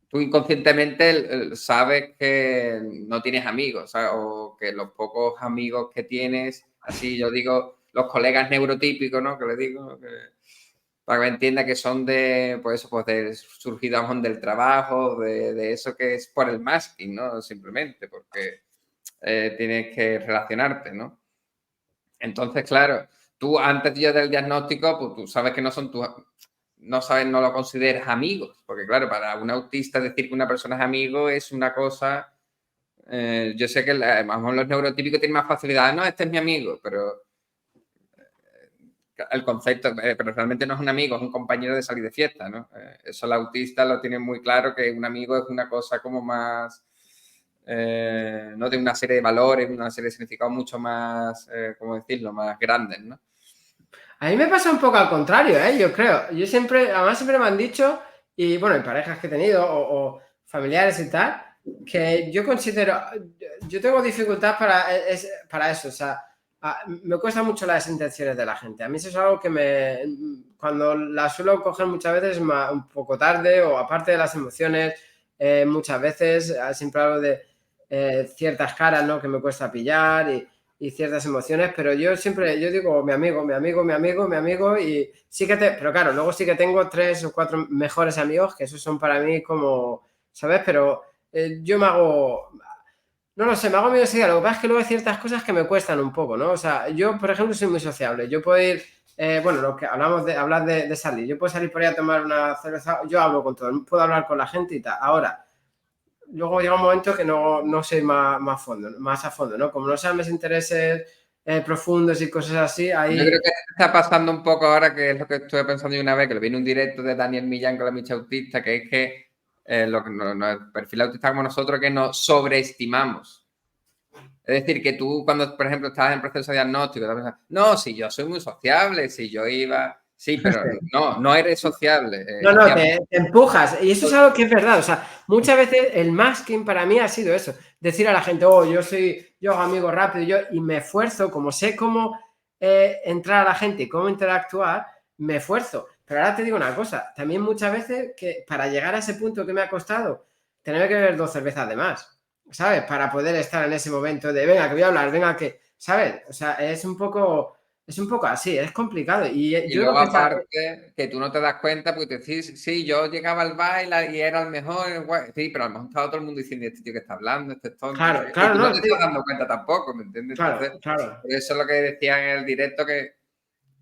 Tú inconscientemente sabes que no tienes amigos, ¿sabes? O que los pocos amigos que tienes, así yo digo, los colegas neurotípicos, ¿no? Que les digo, para que me entienda que son pues eso, pues de surgido del trabajo, de eso que es por el masking, ¿no? Simplemente porque tienes que relacionarte, ¿no? Entonces, claro, tú antes ya del diagnóstico, pues tú sabes que no son no lo consideras amigos, porque claro, para un autista decir que una persona es amigo es una cosa, yo sé que vamos, los neurotípicos tienen más facilidad, no, este es mi amigo, pero el concepto, pero realmente no es un amigo, es un compañero de salir de fiesta, ¿no? Eso el autista lo tiene muy claro, que un amigo es una cosa como más, no de una serie de valores, una serie de significados mucho más, ¿cómo decirlo?, más grandes, ¿no? A mí me pasa un poco al contrario, yo creo. Además siempre me han dicho, y bueno, en parejas que he tenido o familiares y tal, que yo tengo dificultad para eso, o sea, me cuesta mucho las intenciones de la gente. A mí eso es algo que cuando las suelo coger muchas veces un poco tarde o aparte de las emociones, muchas veces siempre hablo de ciertas caras, ¿no? Que me cuesta pillar y ciertas emociones, pero yo digo mi amigo, y sí que pero claro, luego sí que tengo 3 o 4 mejores amigos, que esos son para mí como, ¿sabes? Pero yo no lo sé, me hago mi universidad, lo que pasa es que luego hay ciertas cosas que me cuestan un poco, ¿no? O sea, yo, por ejemplo, soy muy sociable, yo puedo ir, bueno, lo que hablar de salir, yo puedo salir por ahí a tomar una cerveza, yo hablo con todo, puedo hablar con la gente y tal. Ahora, luego llega un momento que no sé más a fondo, ¿no? Como no sean mis intereses profundos y cosas así, ahí... Yo creo que está pasando un poco ahora, que es lo que estuve pensando yo una vez, que lo vi en un directo de Daniel Millán con la Micha Autista, que es que el perfil autista como nosotros, que nos sobreestimamos. Es decir, que tú cuando, por ejemplo, estás en proceso de diagnóstico, no, si yo soy muy sociable, si yo iba... Sí, pero no eres sociable. No, te empujas. Y eso es algo que es verdad. O sea, muchas veces el masking para mí ha sido eso. Decir a la gente, yo hago amigos rápido, y me esfuerzo, como sé cómo entrar a la gente y cómo interactuar, me esfuerzo. Pero ahora te digo una cosa, también muchas veces que para llegar a ese punto que me ha costado, tener que beber 2 cervezas de más, ¿sabes? Para poder estar en ese momento de, venga, que voy a hablar, venga, que, ¿sabes? O sea, es un poco así, es complicado. Y Y yo luego, creo que aparte, que tú no te das cuenta porque te dices, sí, yo llegaba al baile y era el mejor, sí, pero a lo mejor estaba todo el mundo diciendo, este tío que está hablando, este es tonto. Claro, Y tú no no, te estás dando cuenta tampoco, ¿me entiendes? claro, Entonces, claro. eso es lo que decía en el directo, que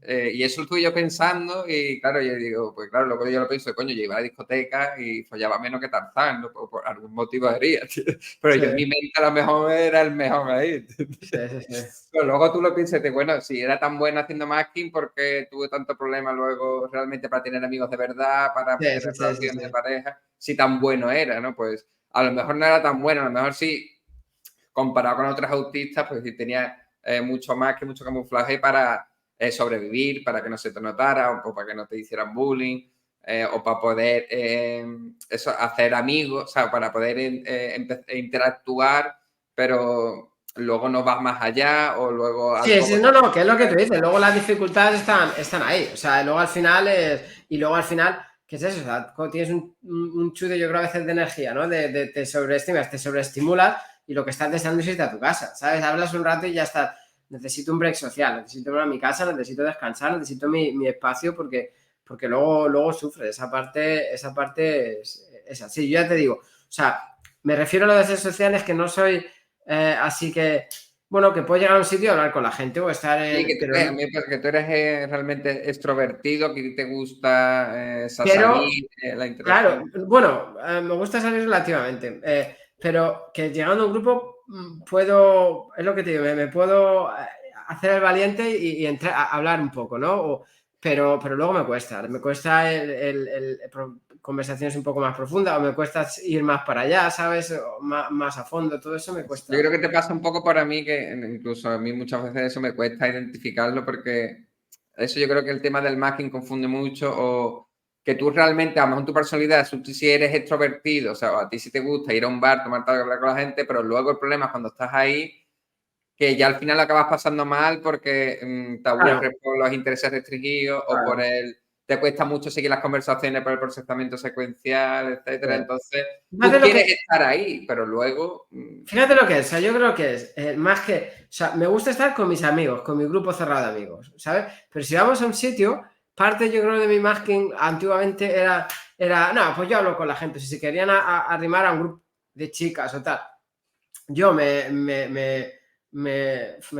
y eso lo estuve yo pensando, y claro, yo digo, pues claro, luego yo lo pienso, coño, yo iba a la discoteca y follaba menos que Tarzán, ¿no? Por algún motivo sería, tío. Pero Sí, yo en mi mente a lo mejor era el mejor ahí. sí. Pero luego tú lo piensas y dices, bueno, si era tan bueno haciendo masking, ¿por qué tuve tanto problema luego realmente para tener amigos de verdad, para tener relaciones de pareja? Si tan bueno era, ¿no? Pues a lo mejor no era tan bueno, a lo mejor sí, comparado con otros autistas, pues sí tenía mucho más que mucho camuflaje para sobrevivir, para que no se te notara, o para que no te hicieran bullying, o para poder hacer amigos, o sea, para poder interactuar, pero luego no vas más allá, o luego al poco... Sí, no, que es lo que tú dices. Luego las dificultades están ahí. O sea, luego al final ¿qué es eso? O sea, tienes un chude, yo creo, a veces de energía, ¿no? Te sobreestimas, te sobreestimulas y lo que estás deseando es irte a tu casa, ¿sabes? Hablas un rato y ya estás. Necesito un break social, necesito ir a mi casa, necesito descansar, necesito mi espacio porque luego sufres. Esa parte es así. Yo ya te digo, o sea, me refiero a lo de redes sociales, que no soy así que... Bueno, que puedo llegar a un sitio y hablar con la gente o estar en... Sí, que tú eres realmente extrovertido, que te gusta salir, la Claro, interacción. bueno, me gusta salir relativamente, pero que llegando a un grupo puedo, es lo que te digo, me puedo hacer el valiente y entrar a hablar un poco, ¿no? Pero luego me cuesta conversaciones un poco más profundas, o me cuesta ir más para allá, ¿sabes? O más a fondo, todo eso me cuesta. Yo creo que te pasa un poco para mí, que incluso a mí muchas veces eso me cuesta identificarlo, porque eso yo creo que el tema del masking confunde mucho, o que tú realmente, a lo mejor tu personalidad, si eres extrovertido, o sea, a ti sí te gusta ir a un bar, tomar algo, hablar con la gente, pero luego el problema es cuando estás ahí, que ya al final lo acabas pasando mal porque te Claro, aburres por los intereses restringidos o por claro. te cuesta mucho seguir las conversaciones por el procesamiento secuencial, etcétera. Entonces, tú Fíjate lo quieres que, estar ahí, pero luego... Fíjate lo que es, o sea, yo creo que es más que, o sea, me gusta estar con mis amigos, con mi grupo cerrado de amigos, ¿sabes? Pero si vamos a un sitio, parte yo creo de mi masking antiguamente no, pues yo hablo con la gente, si se querían arrimar a un grupo de chicas o tal, yo me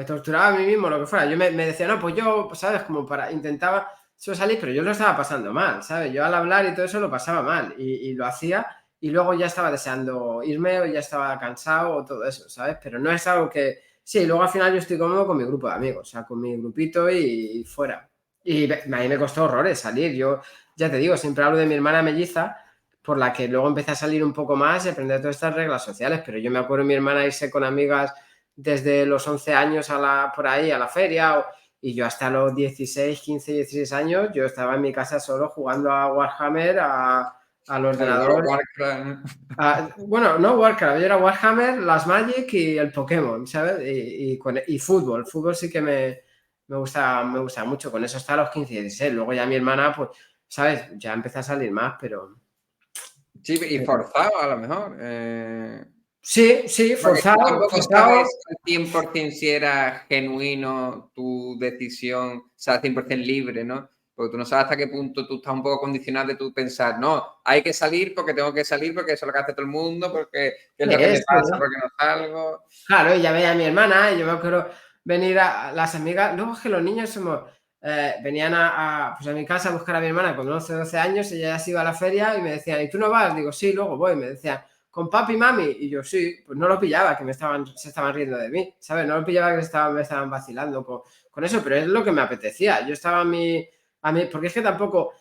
torturaba a mí mismo, lo que fuera, yo me decía, no, pues yo, ¿sabes? Como intentaba salir, pero yo lo estaba pasando mal, ¿sabes? Yo al hablar y todo eso lo pasaba mal y lo hacía y luego ya estaba deseando irme o ya estaba cansado o todo eso, ¿sabes? Pero no es algo que... Sí, luego al final yo estoy cómodo con mi grupo de amigos, o sea, con mi grupito y fuera. Y a mí me costó horrores salir. Yo, ya te digo, siempre hablo de mi hermana melliza, por la que luego empecé a salir un poco más y aprender todas estas reglas sociales. Pero yo me acuerdo de mi hermana irse con amigas desde los 11 años por ahí a la feria, y yo hasta los 16, 15, 16 años, yo estaba en mi casa solo jugando a Warhammer, al ordenador. Bueno, no Warcraft, yo era Warhammer, las Magic y el Pokémon, ¿sabes? Y fútbol. Fútbol sí que me gusta mucho. Con eso hasta los 15 y 16. Luego ya mi hermana, pues, ¿sabes? Ya empecé a salir más, pero... Sí, y forzado a lo mejor. Sí, Porque tú forzado, tampoco forzado. sabes al 100% si era genuino tu decisión, o sea, 100% libre, ¿no? Porque tú no sabes hasta qué punto tú estás un poco condicionado de tú pensar, no, hay que salir porque tengo que salir, porque eso es lo que hace todo el mundo, porque es lo que me pasa, porque no salgo. Claro, y ya veía a mi hermana, y yo me acuerdo venir a las amigas, luego es que los niños somos, venían pues a mi casa a buscar a mi hermana con 11, 12 años, ella ya se iba a la feria y me decían, ¿y tú no vas? Digo, sí, luego voy, me decían, ¿con papi y mami? Y yo, sí, pues no lo pillaba, que se estaban riendo de mí, ¿sabes? No lo pillaba que me estaban vacilando con eso, pero es lo que me apetecía. Yo estaba porque es que tampoco,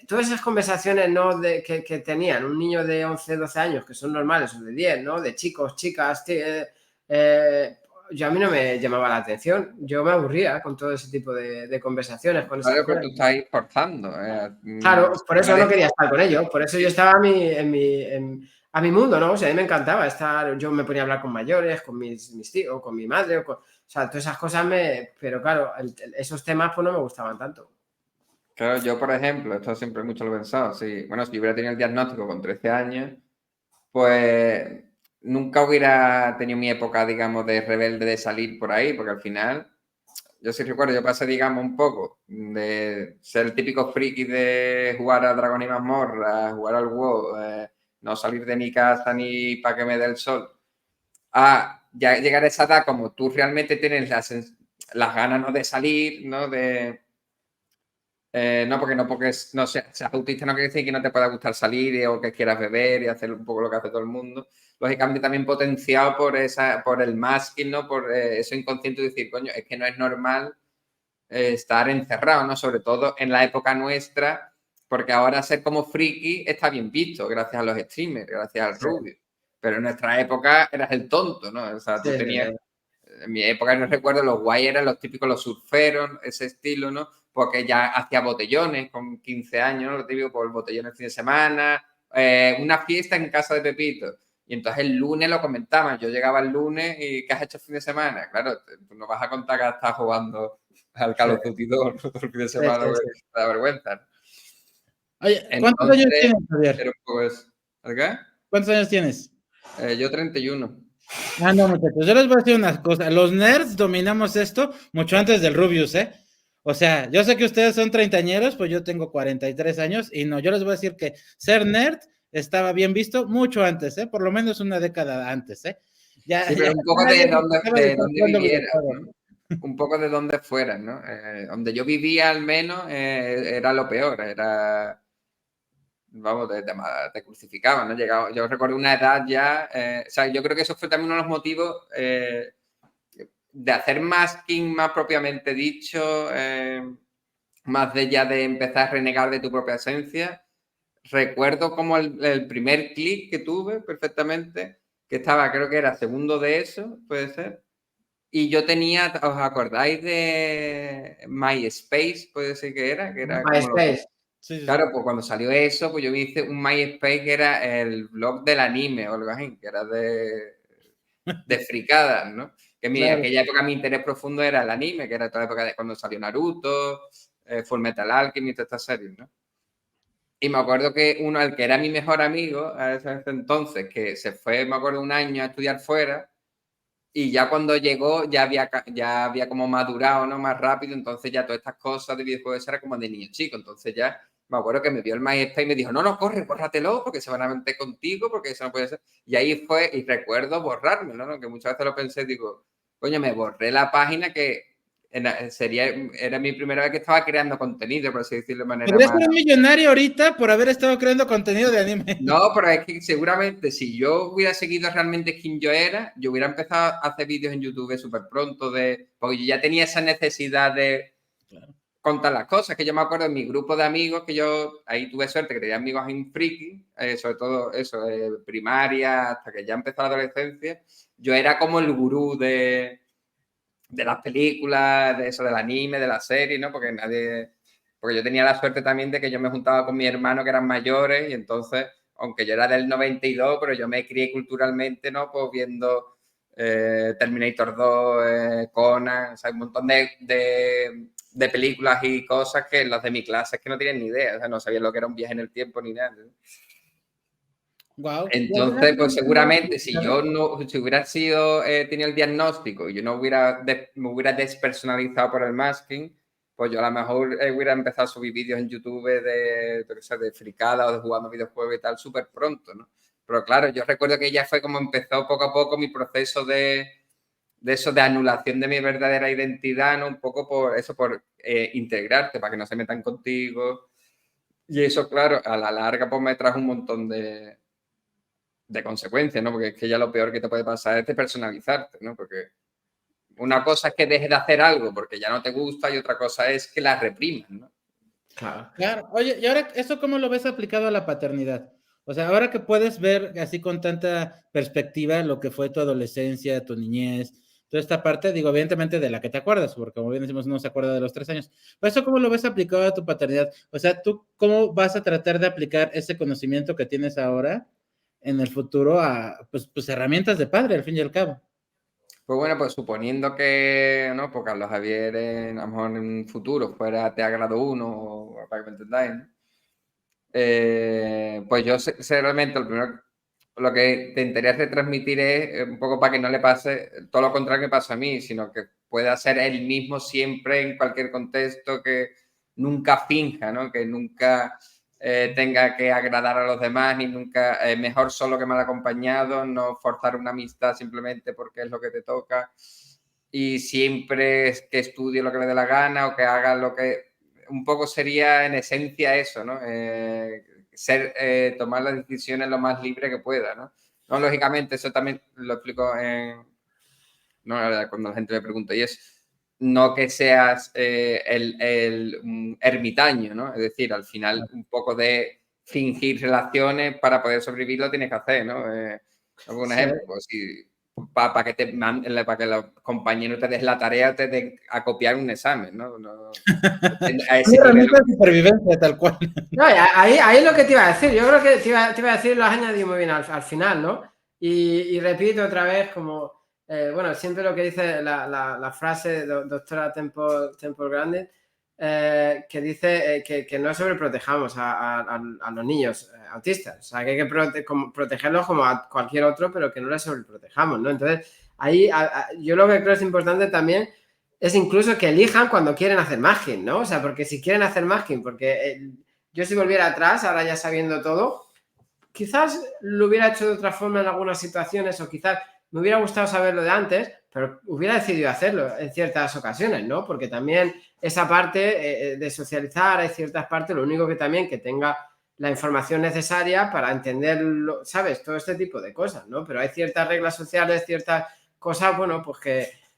todas esas conversaciones, ¿no? Que tenían un niño de 11, 12 años, que son normales, o de 10, ¿no? De chicos, chicas, yo a mí no me llamaba la atención, yo me aburría con todo ese tipo de conversaciones, con esas Claro, pero cosas. tú estás ahí forzando. Claro, por eso no Parece quería estar con ellos, por eso yo sí. estaba a mi mundo, ¿no? O sea, a mí me encantaba estar, yo me ponía a hablar con mayores, con mis tíos, con mi madre, o sea, todas esas cosas pero claro, esos temas pues no me gustaban tanto. Claro, yo, por ejemplo, esto siempre mucho lo he pensado, sí. Bueno, si yo hubiera tenido el diagnóstico con 13 años, pues nunca hubiera tenido mi época, digamos, de rebelde de salir por ahí, porque al final, yo sí recuerdo, yo pasé, digamos, un poco de ser el típico friki de jugar a Dragon y Mazmorra, jugar al WoW, no salir de mi casa ni para que me dé el sol, a ya llegar a esa edad como tú realmente tienes las ganas, ¿no?, de salir, ¿no? No, porque no seas autista no quiere decir que no te pueda gustar salir o que quieras beber y hacer un poco lo que hace todo el mundo. Lógicamente también potenciado por el masking, ¿no? Por eso inconsciente de decir, coño, es que no es normal estar encerrado, ¿no? Sobre todo en la época nuestra, porque ahora ser como friki está bien visto, gracias a los streamers, gracias al Sí, Rubio. Pero en nuestra época eras el tonto, ¿no? O sea, sí, tú sí, tenías sí. en mi época no recuerdo, los guay eran los típicos, los surferos, ese estilo, ¿no? Porque ya hacía botellones con 15 años, ¿no? Lo típico, por el botellón el fin de semana, una fiesta en casa de Pepito. Y entonces el lunes lo comentaban. Yo llegaba el lunes y ¿qué has hecho el fin de semana? Claro, tú no vas a contar que estás jugando al Call of Duty 2 todo el fin de Sí, semana, sí, porque sí. te da vergüenza, ¿no? Oye, ¿cuántos años Entonces, tienes, Javier? era un poco eso. ¿Qué? ¿Cuántos años tienes? Yo 31. Ah, no, muchachos, yo les voy a decir unas cosas. Los nerds dominamos esto mucho antes del Rubius, ¿eh? O sea, yo sé que ustedes son treintañeros, pues yo tengo 43 años y no, yo les voy a decir que ser nerd estaba bien visto mucho antes, ¿eh? Por lo menos una década antes, ¿eh? Ya, Sí, ya pero un poco nadie se trataba de de estar dónde jugando vivieras, videojuegos. ¿no? Un poco de dónde fueras, ¿no? Donde yo vivía al menos era lo peor, era, vamos, te crucificaban, ¿no? Llegaba, yo recuerdo una edad ya, o sea, yo creo que eso fue también uno de los motivos de hacer masking más propiamente dicho, más de ya de empezar a renegar de tu propia esencia. Recuerdo como el primer clic que tuve perfectamente, que estaba, creo que era segundo de eso, puede ser. Y yo tenía, ¿os acordáis de MySpace? Puede ser que era como lo... MySpace. Sí, sí, sí. Claro, pues cuando salió eso, pues yo me hice un MySpace que era el blog del anime o algo así, que era de fricadas, ¿no? Que en Claro. aquella época mi interés profundo era el anime, que era toda la época de cuando salió Naruto, Full Metal Alchemist, todas estas series, ¿no? Y me acuerdo que uno, el que era mi mejor amigo a ese entonces, que se fue, me acuerdo, un año a estudiar fuera, y ya cuando llegó ya había como madurado, ¿no? Más rápido, entonces ya todas estas cosas de videojuegos era como de niño chico, entonces ya me acuerdo que me vio el MySpace y me dijo, no, no, corre, bórratelo, porque se van a meter contigo, porque eso no puede ser. Y ahí fue, y recuerdo borrármelo, ¿no? Que muchas veces lo pensé, digo, coño, me borré la página que era mi primera vez que estaba creando contenido, por así decirlo de manera Podría más... ser un millonario ahorita por haber estado creando contenido de anime. No, pero es que seguramente si yo hubiera seguido realmente quien yo era, yo hubiera empezado a hacer vídeos en YouTube súper pronto, porque yo ya tenía esa necesidad de Claro. contar las cosas, que yo me acuerdo en mi grupo de amigos, que yo ahí tuve suerte, que tenía amigos en friki, sobre todo eso, primaria, hasta que ya empezó la adolescencia, yo era como el gurú de las películas, de eso, del anime, de la serie, ¿no? Porque yo tenía la suerte también de que yo me juntaba con mis hermanos que eran mayores y entonces, aunque yo era del 92, pero yo me crié culturalmente, ¿no? Pues viendo Terminator 2, Conan, o sea, un montón de películas y cosas que los de mi clase es que no tienen ni idea, o sea, no sabían lo que era un viaje en el tiempo ni nada, ¿no? Wow. Entonces, pues seguramente si yo no, si hubiera sido, tenido el diagnóstico y yo no me hubiera despersonalizado por el masking, pues yo a lo mejor hubiera empezado a subir vídeos en YouTube de fricada o de jugando videojuegos y tal súper pronto, ¿no? Pero claro, yo recuerdo que ya fue como empezó poco a poco mi proceso de eso, de anulación de mi verdadera identidad, ¿no? Un poco por eso, por integrarte, para que no se metan contigo. Y eso, claro, a la larga pues me trajo un montón de consecuencias, ¿no? Porque es que ya lo peor que te puede pasar es despersonalizarte, ¿no? Porque una cosa es que dejes de hacer algo porque ya no te gusta y otra cosa es que la reprimas, ¿no? Claro. Claro. Oye, ¿y ahora eso cómo lo ves aplicado a la paternidad? O sea, ahora que puedes ver así con tanta perspectiva lo que fue tu adolescencia, tu niñez, toda esta parte, digo, evidentemente de la que te acuerdas, porque como bien decimos, no se acuerda de los 3 años. Pero eso, ¿cómo lo ves aplicado a tu paternidad? O sea, ¿tú cómo vas a tratar de aplicar ese conocimiento que tienes ahora en el futuro a, pues herramientas de padre, al fin y al cabo? Pues bueno, pues suponiendo que, ¿no? Pues Carlos Javier a lo mejor en un futuro fuera te grado 1, para que me entendáis, ¿no? Pues yo sé realmente lo que te interesa transmitir es un poco para que no le pase todo lo contrario que pasa a mí, sino que pueda ser él mismo siempre en cualquier contexto, que nunca finja, ¿no? Que nunca tenga que agradar a los demás, ni nunca mejor solo que mal acompañado, no forzar una amistad simplemente porque es lo que te toca, y siempre es que estudie lo que le dé la gana o que haga lo que un poco sería en esencia eso, ¿no? Tomar las decisiones lo más libre que pueda, ¿no? No, lógicamente, eso también lo explico no, cuando la gente me pregunta, y es no que seas un ermitaño, ¿no? Es decir, al final un poco de fingir relaciones para poder sobrevivir lo tienes que hacer, ¿no? Un ejemplo, pues si para que los compañeros te des la tarea, te den a copiar un examen, ¿no? A ese Una nivel. herramienta de supervivencia, tal cual. No, ahí es lo que te iba a decir. Yo creo que te iba a decir, lo has añadido muy bien al final, ¿no? Y repito otra vez, como, bueno, siempre lo que dice la frase de doctora Temple Grandin, que dice que no sobreprotejamos a los niños autistas. O sea, que hay que protegerlos como a cualquier otro, pero que no les sobreprotejamos, ¿no? Entonces, ahí yo lo que creo es importante también es incluso que elijan cuando quieren hacer masking, ¿no? O sea, porque si quieren hacer masking, porque yo si volviera atrás, ahora ya sabiendo todo, quizás lo hubiera hecho de otra forma en algunas situaciones o quizás me hubiera gustado saberlo de antes, pero hubiera decidido hacerlo en ciertas ocasiones, ¿no? Porque también esa parte de socializar, hay ciertas partes, lo único que también que tenga la información necesaria para entenderlo, ¿sabes? Todo este tipo de cosas, ¿no? Pero hay ciertas reglas sociales, ciertas cosas, bueno, pues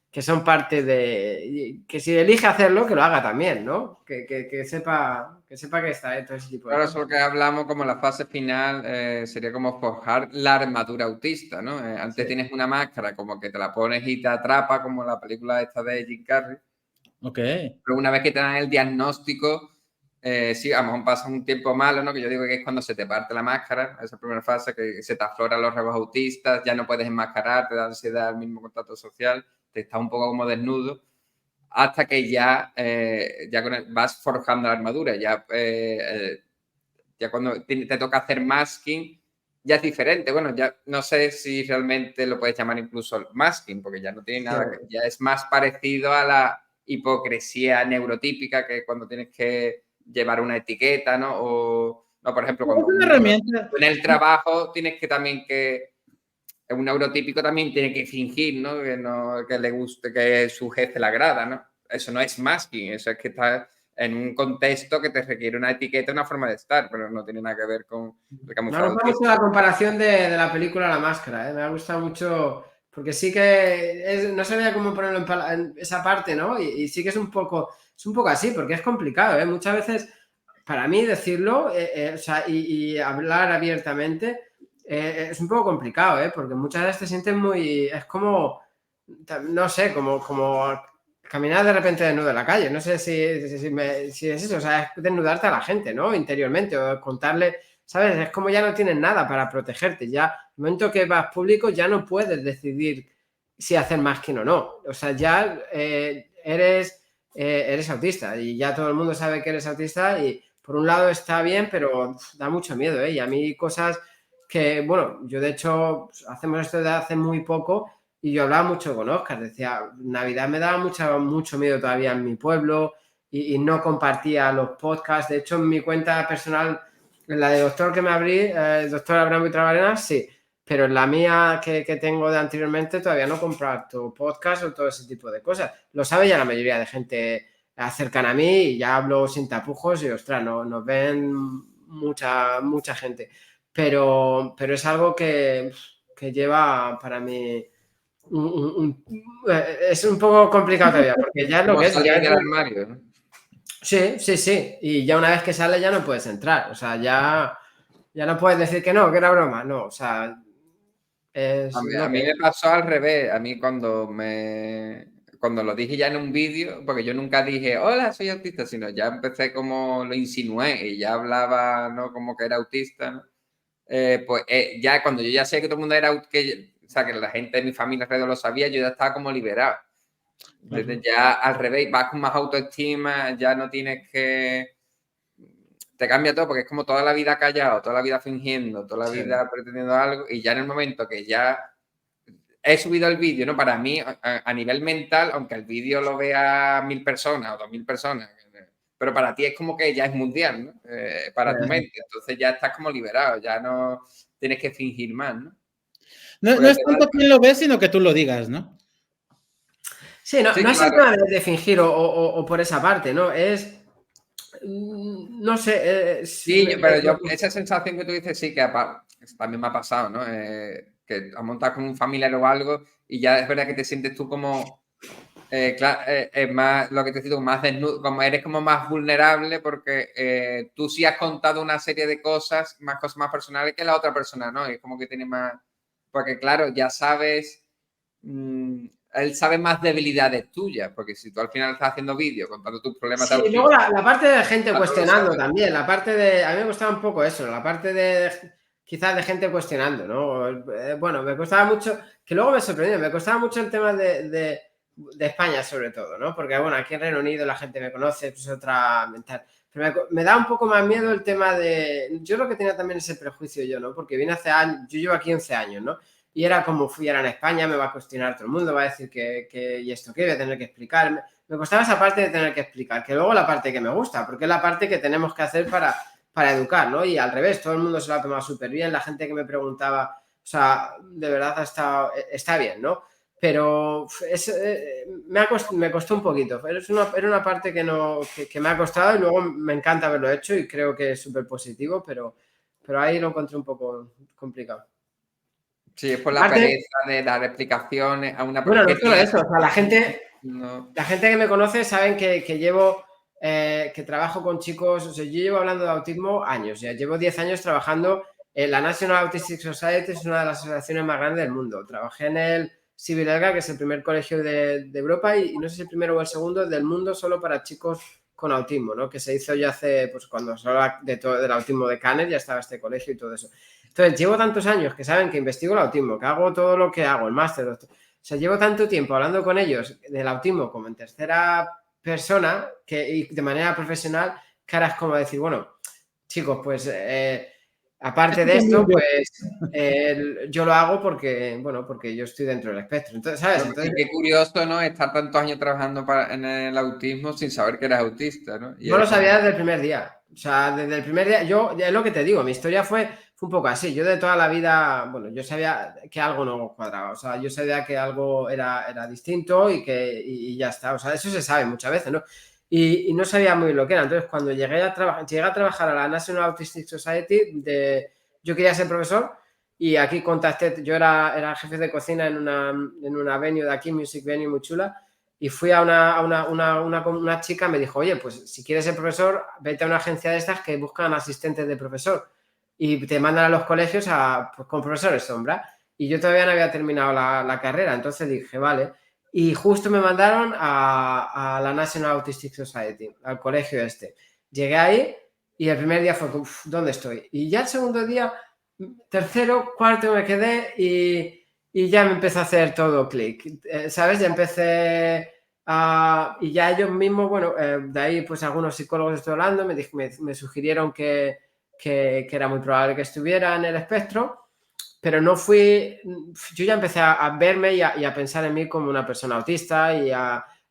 que son parte de... Que si elige hacerlo, que lo haga también, ¿no? Que sepa que está todo ese tipo de Claro, cosas. eso es lo que hablamos como la fase final, sería como forjar la armadura autista, ¿no? Antes Sí. tienes una máscara como que te la pones y te atrapa, como la película esta de Jim Carrey. Ok. Pero una vez que te dan el diagnóstico, sí, a lo mejor pasa un tiempo malo, ¿no? Que yo digo que es cuando se te parte la máscara, esa primera fase, que se te afloran los rasgos autistas, ya no puedes enmascarar, te da ansiedad al mismo contacto social, te estás un poco como desnudo, hasta que ya, vas forjando la armadura, ya cuando te toca hacer masking, ya es diferente. Bueno, ya no sé si realmente lo puedes llamar incluso masking, porque ya no tiene nada que, ya es más parecido a la hipocresía neurotípica, que cuando tienes que llevar una etiqueta, ¿no? O, no, por ejemplo, Es una herramienta. en el trabajo tienes que también un neurotípico también tiene que fingir, ¿no? Que le guste, que su jefe le agrada, ¿no? Eso no es masking, eso es que está en un contexto que te requiere una etiqueta, una forma de estar, pero no tiene nada que ver con el Me ha camuflaje gustado mucho autista. la comparación de la película La Máscara, ¿eh? Me ha gustado mucho, porque sí que no sabía cómo ponerlo en esa parte, ¿no? Y sí que es un poco así, porque es complicado, ¿eh? Muchas veces, para mí decirlo, o sea, y hablar abiertamente, es un poco complicado, ¿eh? Porque muchas veces te sientes muy, es como, no sé, como caminar de repente desnudo en la calle, no sé si es eso, o sea, es desnudarte a la gente, ¿no? Interiormente, o contarle, ¿sabes? Es como ya no tienes nada para protegerte, ya, el momento que vas público ya no puedes decidir si hacer masking o no, o sea, ya eres autista y ya todo el mundo sabe que eres autista y por un lado está bien, pero da mucho miedo, ¿eh? Y a mí cosas que, bueno, yo de hecho hacemos esto desde hace muy poco y yo hablaba mucho con Óscar, decía, Navidad me daba mucho miedo todavía en mi pueblo y no compartía los podcasts. De hecho, en mi cuenta personal, en la de doctor que me abrí, el doctor Abraham Buitrago, sí, pero en la mía que tengo de anteriormente todavía no comparto podcast o todo ese tipo de cosas. Lo sabe ya la mayoría de gente cercana a mí y ya hablo sin tapujos y, ostras, nos ven mucha gente. Pero es algo que lleva para mí... es un poco complicado todavía, porque ya es lo ¿Cómo que es. salir Ya del armario, ¿no? Sí. Y ya una vez que sale ya no puedes entrar. O sea, ya no puedes decir que no, que era broma. No, o sea, es A lo mí que me es. pasó al revés. A mí cuando lo dije ya en un vídeo, porque yo nunca dije, hola, soy autista, sino ya empecé como lo insinué y ya hablaba, ¿no? Como que era autista, ¿no? Ya cuando yo ya sé que todo el mundo era, o sea, que la gente de mi familia alrededor lo sabía, yo ya estaba como liberado. Entonces ya al revés, vas con más autoestima, ya no tienes que... Te cambia todo porque es como toda la vida callado, toda la vida fingiendo, toda la vida pretendiendo algo y ya en el momento que ya he subido el vídeo, ¿no? Para mí, a nivel mental, aunque el vídeo lo vea 1000 personas o 2000 personas, pero para ti es como que ya es mundial, ¿no? Para tu mente. Entonces ya estás como liberado, ya no tienes que fingir más, ¿no? No es tanto quién lo ve, sino que tú lo digas, ¿no? Sí, no Sí, es el claro. tema de fingir o por esa parte, ¿no? Es... No sé. Sí, pero esa sensación que tú dices, sí, que también me ha pasado, ¿no? Que has montado con un familiar o algo y ya es verdad que te sientes tú como... claro, es más lo que te digo, más desnudo, como eres como más vulnerable porque tú sí has contado una serie de cosas más personales que la otra persona, ¿no? Y es como que tiene más, porque claro, ya sabes, él sabe más debilidades tuyas, porque si tú al final estás haciendo vídeo contando tus problemas de Sí, y luego autismo, la parte de gente no lo cuestionando sabes. también, la parte de... A mí me gustaba un poco eso, la parte de quizás de gente cuestionando, ¿no? Bueno, me costaba mucho, que luego me sorprendió, me costaba mucho el tema de España sobre todo, ¿no? Porque bueno, aquí en Reino Unido la gente me conoce, pues es otra mental. Pero me da un poco más miedo el tema de... Yo lo que tenía también ese prejuicio yo, ¿no? Porque vine hace años, yo llevo aquí 11 años, ¿no? Y era como fui ahora en España, me va a cuestionar todo el mundo, va a decir ¿y esto qué? Voy a tener que explicar. Me costaba esa parte de tener que explicar, que luego la parte que me gusta, porque es la parte que tenemos que hacer para educar, ¿no? Y al revés, todo el mundo se lo ha tomado súper bien, la gente que me preguntaba, o sea, de verdad está bien, ¿no? Pero me costó un poquito, era una parte que me ha costado y luego me encanta haberlo hecho y creo que es súper positivo, pero ahí lo encontré un poco complicado. Sí, es por la Aparte, pereza de dar explicaciones a una bueno, persona no que solo tiene... eso, o sea, No. la gente que me conoce saben que llevo, que trabajo con chicos, o sea, yo llevo hablando de autismo años, ya llevo 10 años trabajando en la National Autistic Society, es una de las asociaciones más grandes del mundo. Trabajé en el Civilega, que es el primer colegio de Europa y no sé si el primero o el segundo del mundo solo para chicos con autismo, ¿no? Que se hizo ya hace, pues cuando se habla del autismo de Canet, ya estaba este colegio y todo eso. Entonces, llevo tantos años que saben que investigo el autismo, que hago todo lo que hago, el máster, o sea, llevo tanto tiempo hablando con ellos del autismo como en tercera persona y de manera profesional, que ahora es como decir, bueno, chicos, pues aparte de esto, pues yo lo hago porque, bueno, porque yo estoy dentro del espectro. Entonces, ¿sabes? Entonces, Y qué curioso, ¿no? Estar tantos años trabajando en el autismo sin saber que eres autista, ¿no? Y yo lo es como... sabía desde el primer día. O sea, desde el primer día, es lo que te digo, mi historia fue un poco así. Yo de toda la vida, bueno, yo sabía que algo no cuadraba. O sea, yo sabía que algo era distinto y ya está. O sea, eso se sabe muchas veces, ¿no? Y no sabía muy bien lo que era. Entonces, cuando llegué a trabajar a la National Autistic Society, yo quería ser profesor y aquí contacté, yo era jefe de cocina en una venue de aquí, Music Venue muy chula. Y fui a una chica, me dijo, oye, pues si quieres ser profesor, vete a una agencia de estas que buscan asistentes de profesor y te mandan a los colegios pues, con profesores sombra. Y yo todavía no había terminado la carrera, entonces dije, vale. Y justo me mandaron a la National Autistic Society, al colegio este. Llegué ahí y el primer día fue, ¿dónde estoy? Y ya el segundo día, tercero, cuarto me quedé y ya me empezó a hacer todo clic, ¿sabes? Ya empecé y ya ellos mismos, bueno, de ahí pues algunos psicólogos estoy hablando, me sugirieron que que era muy probable que estuviera en el espectro, pero no fui, yo ya empecé a verme y a pensar en mí como una persona autista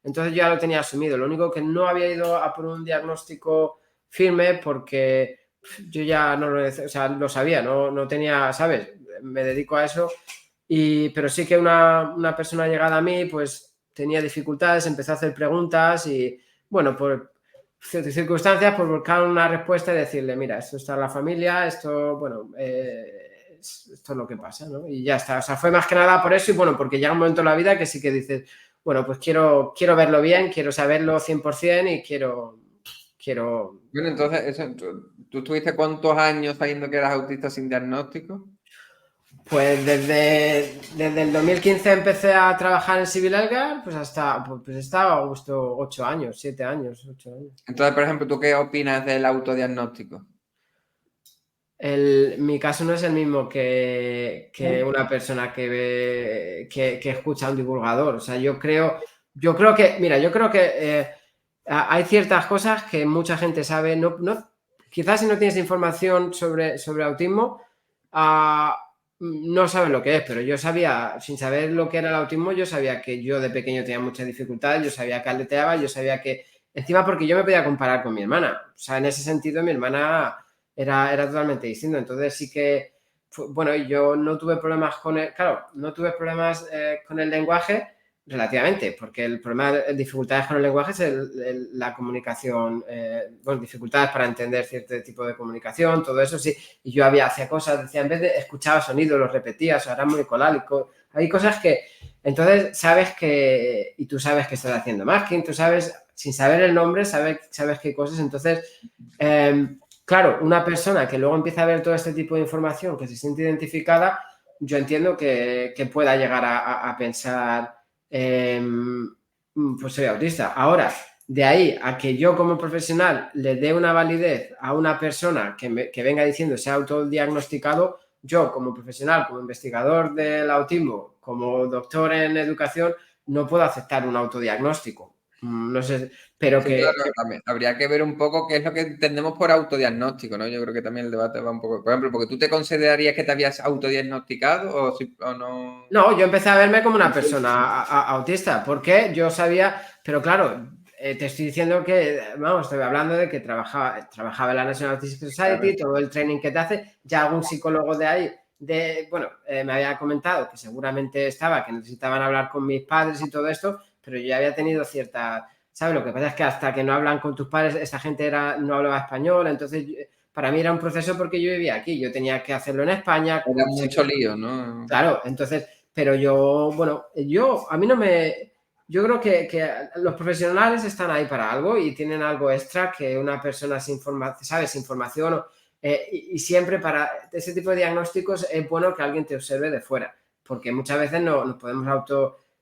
entonces yo ya lo tenía asumido. Lo único que no había ido a por un diagnóstico firme porque yo ya no lo, o sea, lo sabía, no tenía, ¿sabes? Me dedico a eso, pero sí que una persona llegada a mí pues tenía dificultades, empezó a hacer preguntas y bueno, por ciertas circunstancias, por buscar una respuesta y decirle, mira, esto está en la familia, esto, bueno, esto es lo que pasa, ¿no? Y ya está, o sea, fue más que nada por eso y bueno, porque llega un momento en la vida que sí que dices, bueno, pues quiero verlo bien, quiero saberlo 100% y quiero... Bueno, entonces, ¿tú estuviste cuántos años sabiendo que eras autista sin diagnóstico? Pues desde el 2015 empecé a trabajar en Civil Elgar, pues hasta, pues estaba justo 8 años, 7 años, 8 años. Entonces, por ejemplo, ¿tú qué opinas del autodiagnóstico? Mi caso no es el mismo que una persona que escucha a un divulgador. O sea, yo creo que, mira, hay ciertas cosas que mucha gente sabe. Quizás si no tienes información sobre autismo, no sabes lo que es, pero yo sabía, sin saber lo que era el autismo, yo sabía que yo de pequeño tenía muchas dificultades, yo sabía que aleteaba, yo sabía que, encima porque yo me podía comparar con mi hermana. O sea, en ese sentido mi hermana era totalmente distinto. Entonces sí que, bueno, yo no tuve problemas con con el lenguaje relativamente, porque el problema de dificultades con el lenguaje es la comunicación, bueno, dificultades para entender cierto tipo de comunicación, todo eso sí. Y yo hacía cosas, decía, en vez de escuchaba sonidos, los repetía, o sea, era muy colálico. Hay cosas que, entonces sabes que, y tú sabes que estás haciendo masking, tú sabes, sin saber el nombre, sabes qué cosas, entonces... claro, una persona que luego empieza a ver todo este tipo de información, que se siente identificada, yo entiendo que pueda llegar a pensar, pues soy autista. Ahora, de ahí a que yo como profesional le dé una validez a una persona que venga diciendo se ha autodiagnosticado, yo como profesional, como investigador del autismo, como doctor en educación, no puedo aceptar un autodiagnóstico. No sé, pero Sí, claro, también habría que ver un poco qué es lo que entendemos por autodiagnóstico, ¿no? Yo creo que también el debate va un poco... Por ejemplo, porque tú te considerarías que te habías autodiagnosticado o no... No, yo empecé a verme como una persona autista, porque yo sabía, pero claro, te estoy diciendo que, vamos, estoy hablando de que trabajaba en la National Autistic Society, todo el training que te hace, ya algún psicólogo de ahí, me había comentado que seguramente que necesitaban hablar con mis padres y todo esto, pero yo ya había tenido cierta, ¿sabes? Lo que pasa es que hasta que no hablan con tus padres, esa gente no hablaba español, entonces... Para mí era un proceso porque yo vivía aquí, yo tenía que hacerlo en España. Era mucho lío, ¿no? Claro, entonces, pero a mí no me... Yo creo que los profesionales están ahí para algo y tienen algo extra que una persona sin información. Y siempre para ese tipo de diagnósticos es bueno que alguien te observe de fuera, porque muchas veces no nos podemos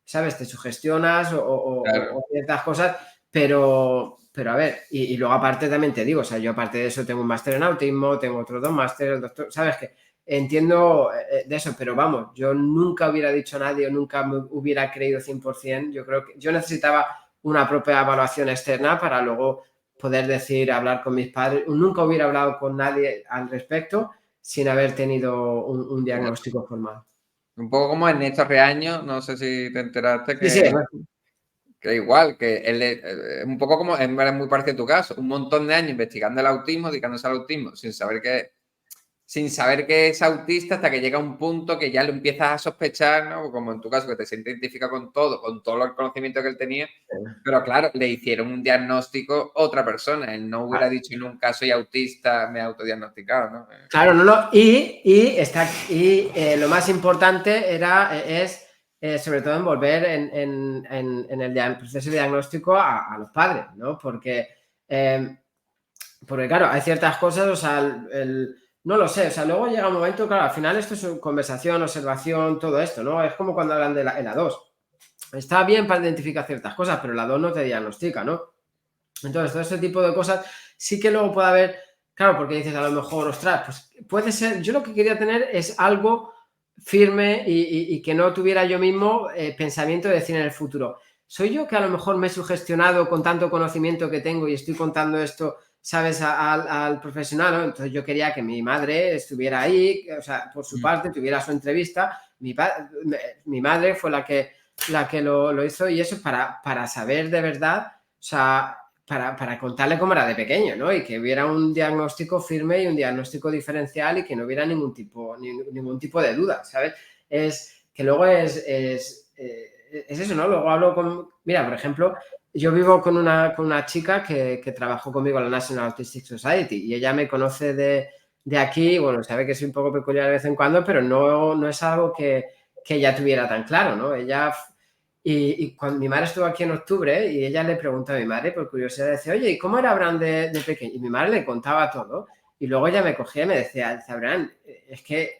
¿sabes? Te sugestionas Claro. o ciertas cosas, pero a ver, y luego aparte también te digo, o sea, yo aparte de eso tengo un máster en autismo, tengo otros 2 másteres, doctor, ¿sabes qué? Entiendo de eso, pero vamos, yo nunca hubiera dicho a nadie o nunca me hubiera creído 100%. Yo creo que yo necesitaba una propia evaluación externa para luego poder decir, hablar con mis padres. Nunca hubiera hablado con nadie al respecto sin haber tenido un diagnóstico formal. Un poco como en estos reaños, no sé si te enteraste Sí, sí, que igual, que él es un poco como, es muy parecido a tu caso, un montón de años investigando el autismo, dedicándose al autismo, sin saber que es autista hasta que llega un punto que ya lo empiezas a sospechar, ¿no? Como en tu caso, que te sientes identificado con todo el conocimiento que él tenía. Pero claro, le hicieron un diagnóstico otra persona. Él no hubiera dicho nunca soy autista, me he autodiagnosticado, ¿no? Claro, no. Y lo más importante es sobre todo envolver en el proceso de diagnóstico a los padres, ¿no? Porque claro, hay ciertas cosas, o sea, no lo sé, o sea, luego llega un momento, claro, al final esto es conversación, observación, todo esto, ¿no? Es como cuando hablan de la 2. Está bien para identificar ciertas cosas, pero la 2 no te diagnostica, ¿no? Entonces, todo este tipo de cosas sí que luego puede haber, claro, porque dices a lo mejor, ostras, pues puede ser, yo lo que quería tener es algo firme y que no tuviera yo mismo pensamiento de decir en el futuro, soy yo que a lo mejor me he sugestionado con tanto conocimiento que tengo y estoy contando esto ¿sabes? Al profesional, ¿no? Entonces yo quería que mi madre estuviera ahí, o sea, por su parte, tuviera su entrevista. Mi madre fue la que lo hizo, y eso para saber de verdad, o sea, para contarle cómo era de pequeño, ¿no? Y que hubiera un diagnóstico firme y un diagnóstico diferencial y que no hubiera ningún tipo de duda, ¿sabes? Es que luego es eso, ¿no? Luego hablo con... Mira, por ejemplo, yo vivo con una chica que trabajó conmigo en la National Autistic Society, y ella me conoce de aquí, bueno, sabe que soy un poco peculiar de vez en cuando, pero no es algo que ella tuviera tan claro, ¿no? Ella... Y cuando mi madre estuvo aquí en octubre, y ella le preguntó a mi madre, por curiosidad, decía, oye, ¿y cómo era Abraham de pequeño? Y mi madre le contaba todo. Y luego ella me cogía y me decía, Abraham, es que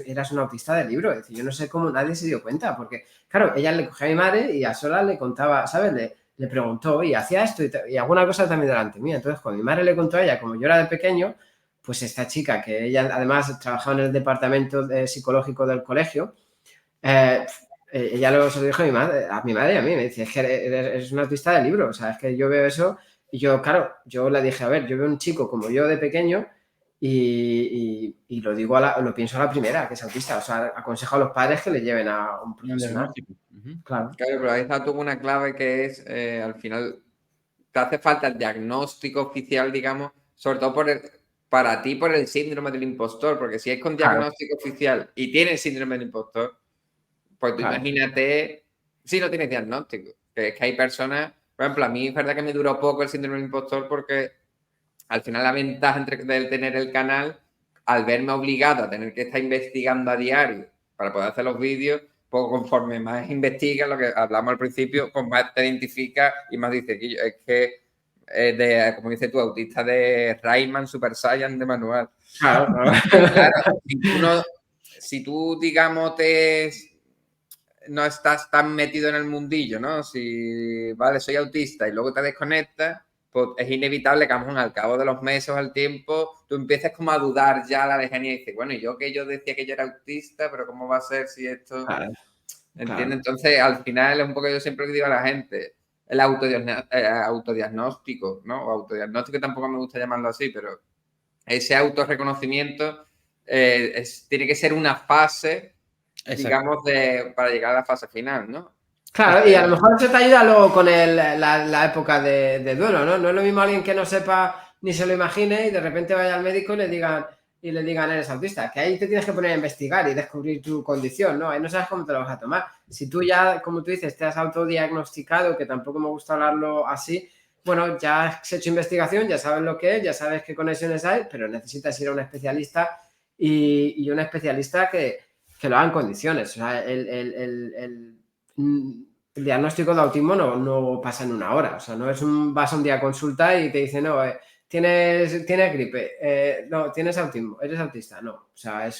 eras un autista de libro. Es decir, yo no sé cómo nadie se dio cuenta, porque, claro, ella le cogía a mi madre y a solas le contaba, ¿sabes? Le preguntó, y hacía esto y alguna cosa también delante mía. Entonces, cuando mi madre le contó a ella, como yo era de pequeño, pues esta chica, que ella además trabajaba en el departamento psicológico del colegio, ella se lo dijo a mi madre y a mí. Me dice, es que eres una autista de libro. O sea, es que yo veo eso y yo, claro, yo le dije, a ver, yo veo un chico como yo de pequeño y lo digo, lo pienso a la primera, que es autista. O sea, aconsejo a los padres que le lleven a un profesional. Claro, pero ahí está tú una clave que es, al final, te hace falta el diagnóstico oficial, digamos, sobre todo para ti por el síndrome del impostor, porque si es con diagnóstico oficial y tienes síndrome del impostor, pues tú imagínate si no tienes diagnóstico. Que es que hay personas, por ejemplo, a mí es verdad que me duró poco el síndrome del impostor, porque al final la ventaja de tener el canal, al verme obligado a tener que estar investigando a diario para poder hacer los vídeos, pues conforme más investigas, lo que hablamos al principio, pues más te identifica y más dices, es que, como dice tu autista de Rayman Super Saiyan de manual. Claro. Claro, si tú, digamos, no estás tan metido en el mundillo, ¿no? Si, vale, soy autista y luego te desconectas, pues es inevitable que al cabo de los meses o al tiempo, tú empieces como a dudar ya la lejanía y dices, bueno, yo decía que yo era autista, pero ¿cómo va a ser si esto...? ¿Entiendes? Entonces, al final es un poco, yo siempre le digo a la gente, el autodiagnóstico, ¿no? O autodiagnóstico tampoco me gusta llamarlo así, pero ese autorreconocimiento tiene que ser una fase, digamos, para llegar a la fase final, ¿no? Claro, y a lo mejor eso te ayuda luego con la época de duelo, ¿no? No es lo mismo alguien que no sepa ni se lo imagine y de repente vaya al médico y le digan eres autista, que ahí te tienes que poner a investigar y descubrir tu condición, ¿no? Ahí no sabes cómo te lo vas a tomar. Si tú ya, como tú dices, te has autodiagnosticado, que tampoco me gusta hablarlo así, bueno, ya has hecho investigación, ya sabes lo que es, ya sabes qué conexiones hay, pero necesitas ir a un especialista y un especialista que lo haga en condiciones. O sea, el diagnóstico de autismo no pasa en una hora. O sea, no es vas a un día a consulta y te dice, no, tienes gripe, no, tienes autismo, eres autista. No, o sea,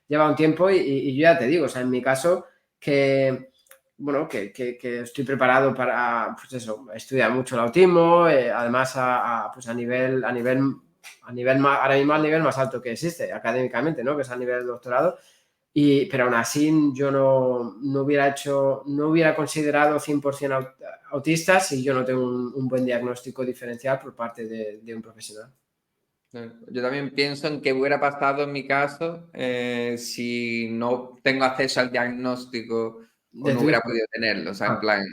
lleva un tiempo y yo ya te digo, o sea, en mi caso, que estoy preparado para, pues eso, estudiar mucho el autismo, además pues a nivel ahora mismo al nivel más alto que existe académicamente, ¿no? Que es a nivel de doctorado. Pero aún así yo no hubiera considerado 100% autista si yo no tengo un buen diagnóstico diferencial por parte de un profesional. Yo también pienso en qué hubiera pasado en mi caso si no tengo acceso al diagnóstico o no hubiera podido tenerlo. O sea, en plan,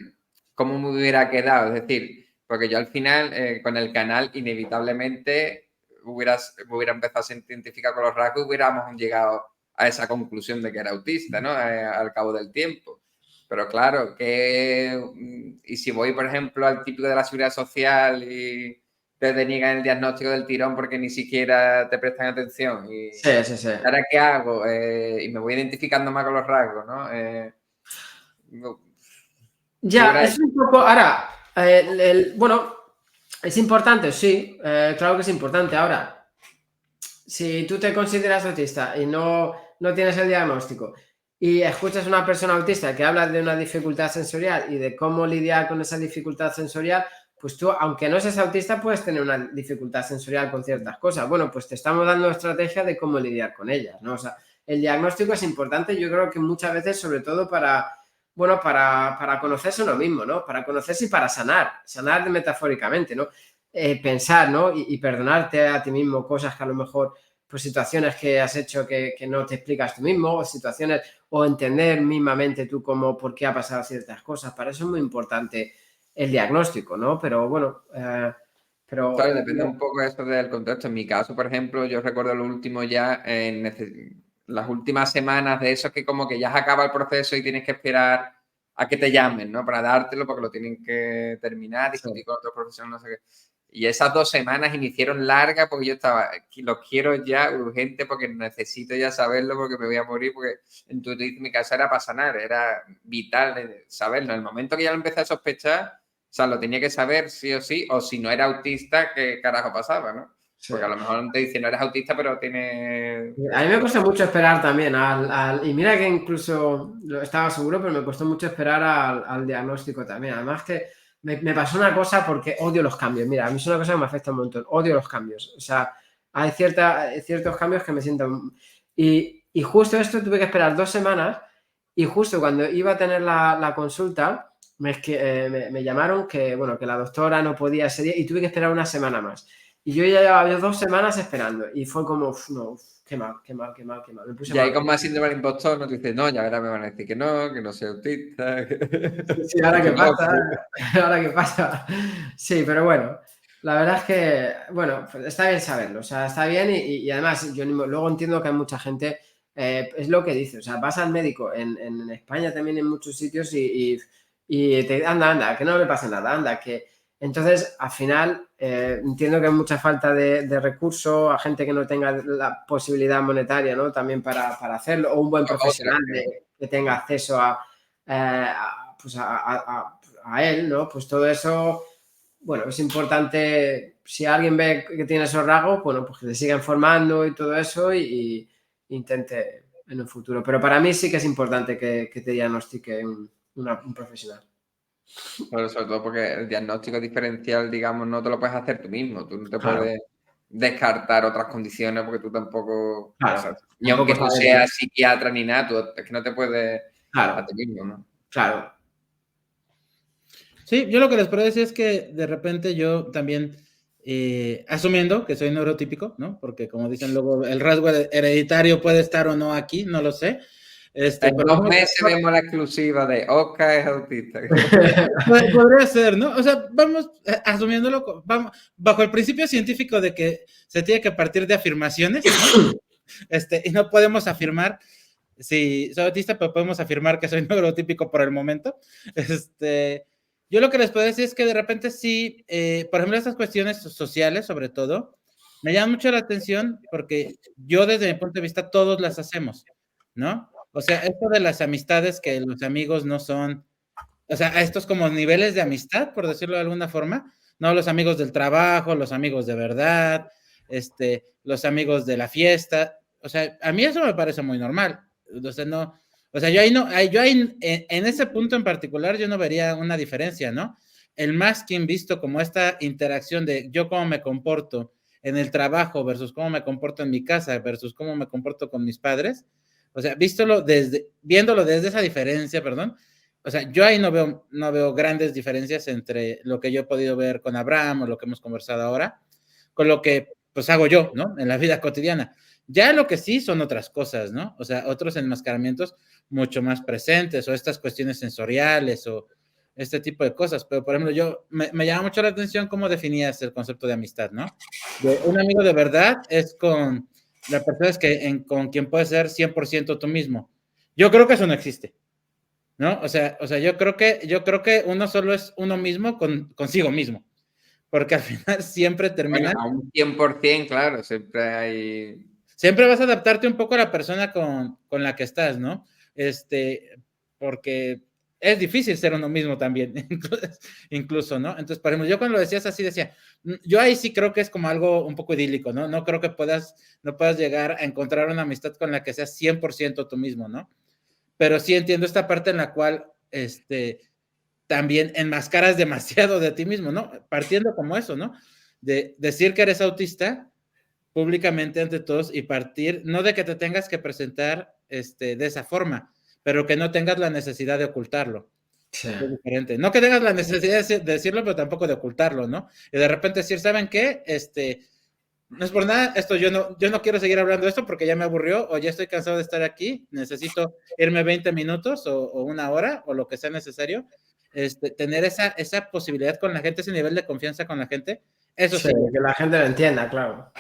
¿cómo me hubiera quedado? Es decir, porque yo al final con el canal inevitablemente me hubiera empezado a identificar con los rasgos y hubiéramos llegado a esa conclusión de que era autista, ¿no? Al cabo del tiempo. Pero claro, y si voy, por ejemplo, al típico de la seguridad social y te deniegan el diagnóstico del tirón porque ni siquiera te prestan atención. Sí. ¿Ahora qué hago? Y me voy identificando más con los rasgos, ¿no? Ya, es un poco... Ahora, bueno, es importante, sí, claro que es importante. Ahora, si tú te consideras autista y no tienes el diagnóstico y escuchas a una persona autista que habla de una dificultad sensorial y de cómo lidiar con esa dificultad sensorial, pues tú, aunque no seas autista, puedes tener una dificultad sensorial con ciertas cosas. Bueno, pues te estamos dando estrategia de cómo lidiar con ellas, ¿no? O sea, el diagnóstico es importante, yo creo que muchas veces, sobre todo para conocerse uno mismo, ¿no? Para conocerse y para sanar metafóricamente, ¿no? pensar, ¿no? Y perdonarte a ti mismo cosas que a lo mejor, pues situaciones que has hecho que no te explicas tú mismo, o situaciones, o entender mismamente tú cómo, por qué ha pasado ciertas cosas. Para eso es muy importante el diagnóstico, ¿no? Pero bueno, pero Claro, depende un poco eso del contexto. En mi caso, por ejemplo, yo recuerdo lo último ya, las últimas semanas de eso que como que ya se acaba el proceso y tienes que esperar a que te llamen, ¿no? Para dártelo porque lo tienen que terminar, discutir con otro profesional, no sé qué. Y esas 2 semanas me hicieron largas porque yo estaba, lo quiero ya urgente porque necesito ya saberlo porque me voy a morir, porque en mi caso era para sanar, era vital saberlo. En el momento que ya lo empecé a sospechar, o sea, lo tenía que saber sí, o si no era autista, ¿qué carajo pasaba, no? sí. Porque a lo mejor te dicen, no eres autista, pero tiene... A mí me costó mucho esperar también y mira que incluso lo estaba seguro, pero me costó mucho esperar al diagnóstico también. Además que me pasó una cosa porque odio los cambios. Mira, a mí es una cosa que me afecta un montón. Odio los cambios. O sea, hay ciertos cambios que me siento... Y justo esto tuve que esperar 2 semanas y justo cuando iba a tener la consulta me llamaron que, bueno, que la doctora no podía ese día y tuve que esperar una semana más. Y yo ya llevaba 2 semanas esperando y fue como, no, qué mal, qué mal, qué mal, qué mal. Me puse Y ahí mal. con más síndrome del impostor, no te dices, no, ya ahora me van a decir que no soy autista. Sí, ahora qué pasa, ahora qué pasa. Sí, pero bueno, la verdad es que, bueno, pues está bien saberlo, o sea, está bien y además yo luego entiendo que hay mucha gente, es lo que dice, o sea, vas al médico en España también en muchos sitios y te anda, que no le pasa nada, anda, que entonces al final entiendo que hay mucha falta de recursos, a gente que no tenga la posibilidad monetaria, ¿no? También para hacerlo, o un buen Otra, profesional que tenga acceso pues a él, ¿no? Pues todo eso, bueno, es importante, si alguien ve que tiene esos rasgos, bueno, pues que se siga informando y todo eso y intente en un futuro. Pero para mí sí que es importante que te diagnostique un profesional. pero sobre todo porque el diagnóstico diferencial, digamos, no te lo puedes hacer tú mismo. Tú no te Claro, puedes descartar otras condiciones porque tú tampoco, o sea, claro, y aunque tampoco tú sabes. seas psiquiatra ni nada, tú es que no te puedes a Claro, ti mismo, ¿no? claro. Sí, yo lo que les puedo decir es que de repente yo también, asumiendo que soy neurotípico, ¿no? Porque como dicen luego, el rasgo hereditario puede estar o no aquí, no lo sé. En Pero 2 meses vemos la exclusiva de Oscar es autista. podría ser, ¿no? O sea, vamos asumiéndolo, vamos, bajo el principio científico de que se tiene que partir de afirmaciones, ¿no? Y no podemos afirmar si soy autista, pero podemos afirmar que soy neurotípico por el momento. Yo lo que les puedo decir es que de repente sí, por ejemplo, estas cuestiones sociales, sobre todo, me llaman mucho la atención porque yo desde mi punto de vista todos las hacemos, ¿no? O sea, esto de las amistades que los amigos no son, o sea, estos como niveles de amistad, por decirlo de alguna forma, no los amigos del trabajo, los amigos de verdad, los amigos de la fiesta, o sea, a mí eso me parece muy normal, o sea, no, o sea, yo ahí no, yo ahí, en ese punto en particular, yo no vería una diferencia, ¿no? El masking visto como esta interacción de yo cómo me comporto en el trabajo versus cómo me comporto en mi casa versus cómo me comporto con mis padres, o sea, viéndolo desde esa diferencia, perdón, o sea, yo ahí no veo grandes diferencias entre lo que yo he podido ver con Abraham o lo que hemos conversado ahora, con lo que pues hago yo, ¿no? En la vida cotidiana. Ya lo que sí son otras cosas, ¿no? O sea, otros enmascaramientos mucho más presentes o estas cuestiones sensoriales o este tipo de cosas. Pero, por ejemplo, me llama mucho la atención cómo definías el concepto de amistad, ¿no? De un amigo de verdad es con la persona con quien puedes ser 100% tú mismo. Yo creo que eso no existe. ¿No? O sea, yo creo que uno solo es uno mismo consigo mismo, porque al final siempre Bueno, termina, a un 100%, claro, siempre vas a adaptarte un poco a la persona con la que estás, ¿no? Porque es difícil ser uno mismo también, incluso, ¿no? Entonces, por ejemplo, yo cuando lo decías así decía, yo ahí sí creo que es como algo un poco idílico, ¿no? No creo que no puedas llegar a encontrar una amistad con la que seas 100% tú mismo, ¿no? Pero sí entiendo esta parte en la cual, también enmascaras demasiado de ti mismo, ¿no? Partiendo como eso, ¿no? De decir que eres autista públicamente ante todos y partir, no de que te tengas que presentar de esa forma, pero que no tengas la necesidad de ocultarlo. Sí. Es diferente. No que tengas la necesidad de decirlo, pero tampoco de ocultarlo, ¿no? Y de repente decir, ¿saben qué? No es por nada, yo no quiero seguir hablando de esto porque ya me aburrió o ya estoy cansado de estar aquí, necesito irme 20 minutos o 1 hora o lo que sea necesario. Tener esa posibilidad con la gente, ese nivel de confianza con la gente, eso sí. Que la gente lo entienda, claro.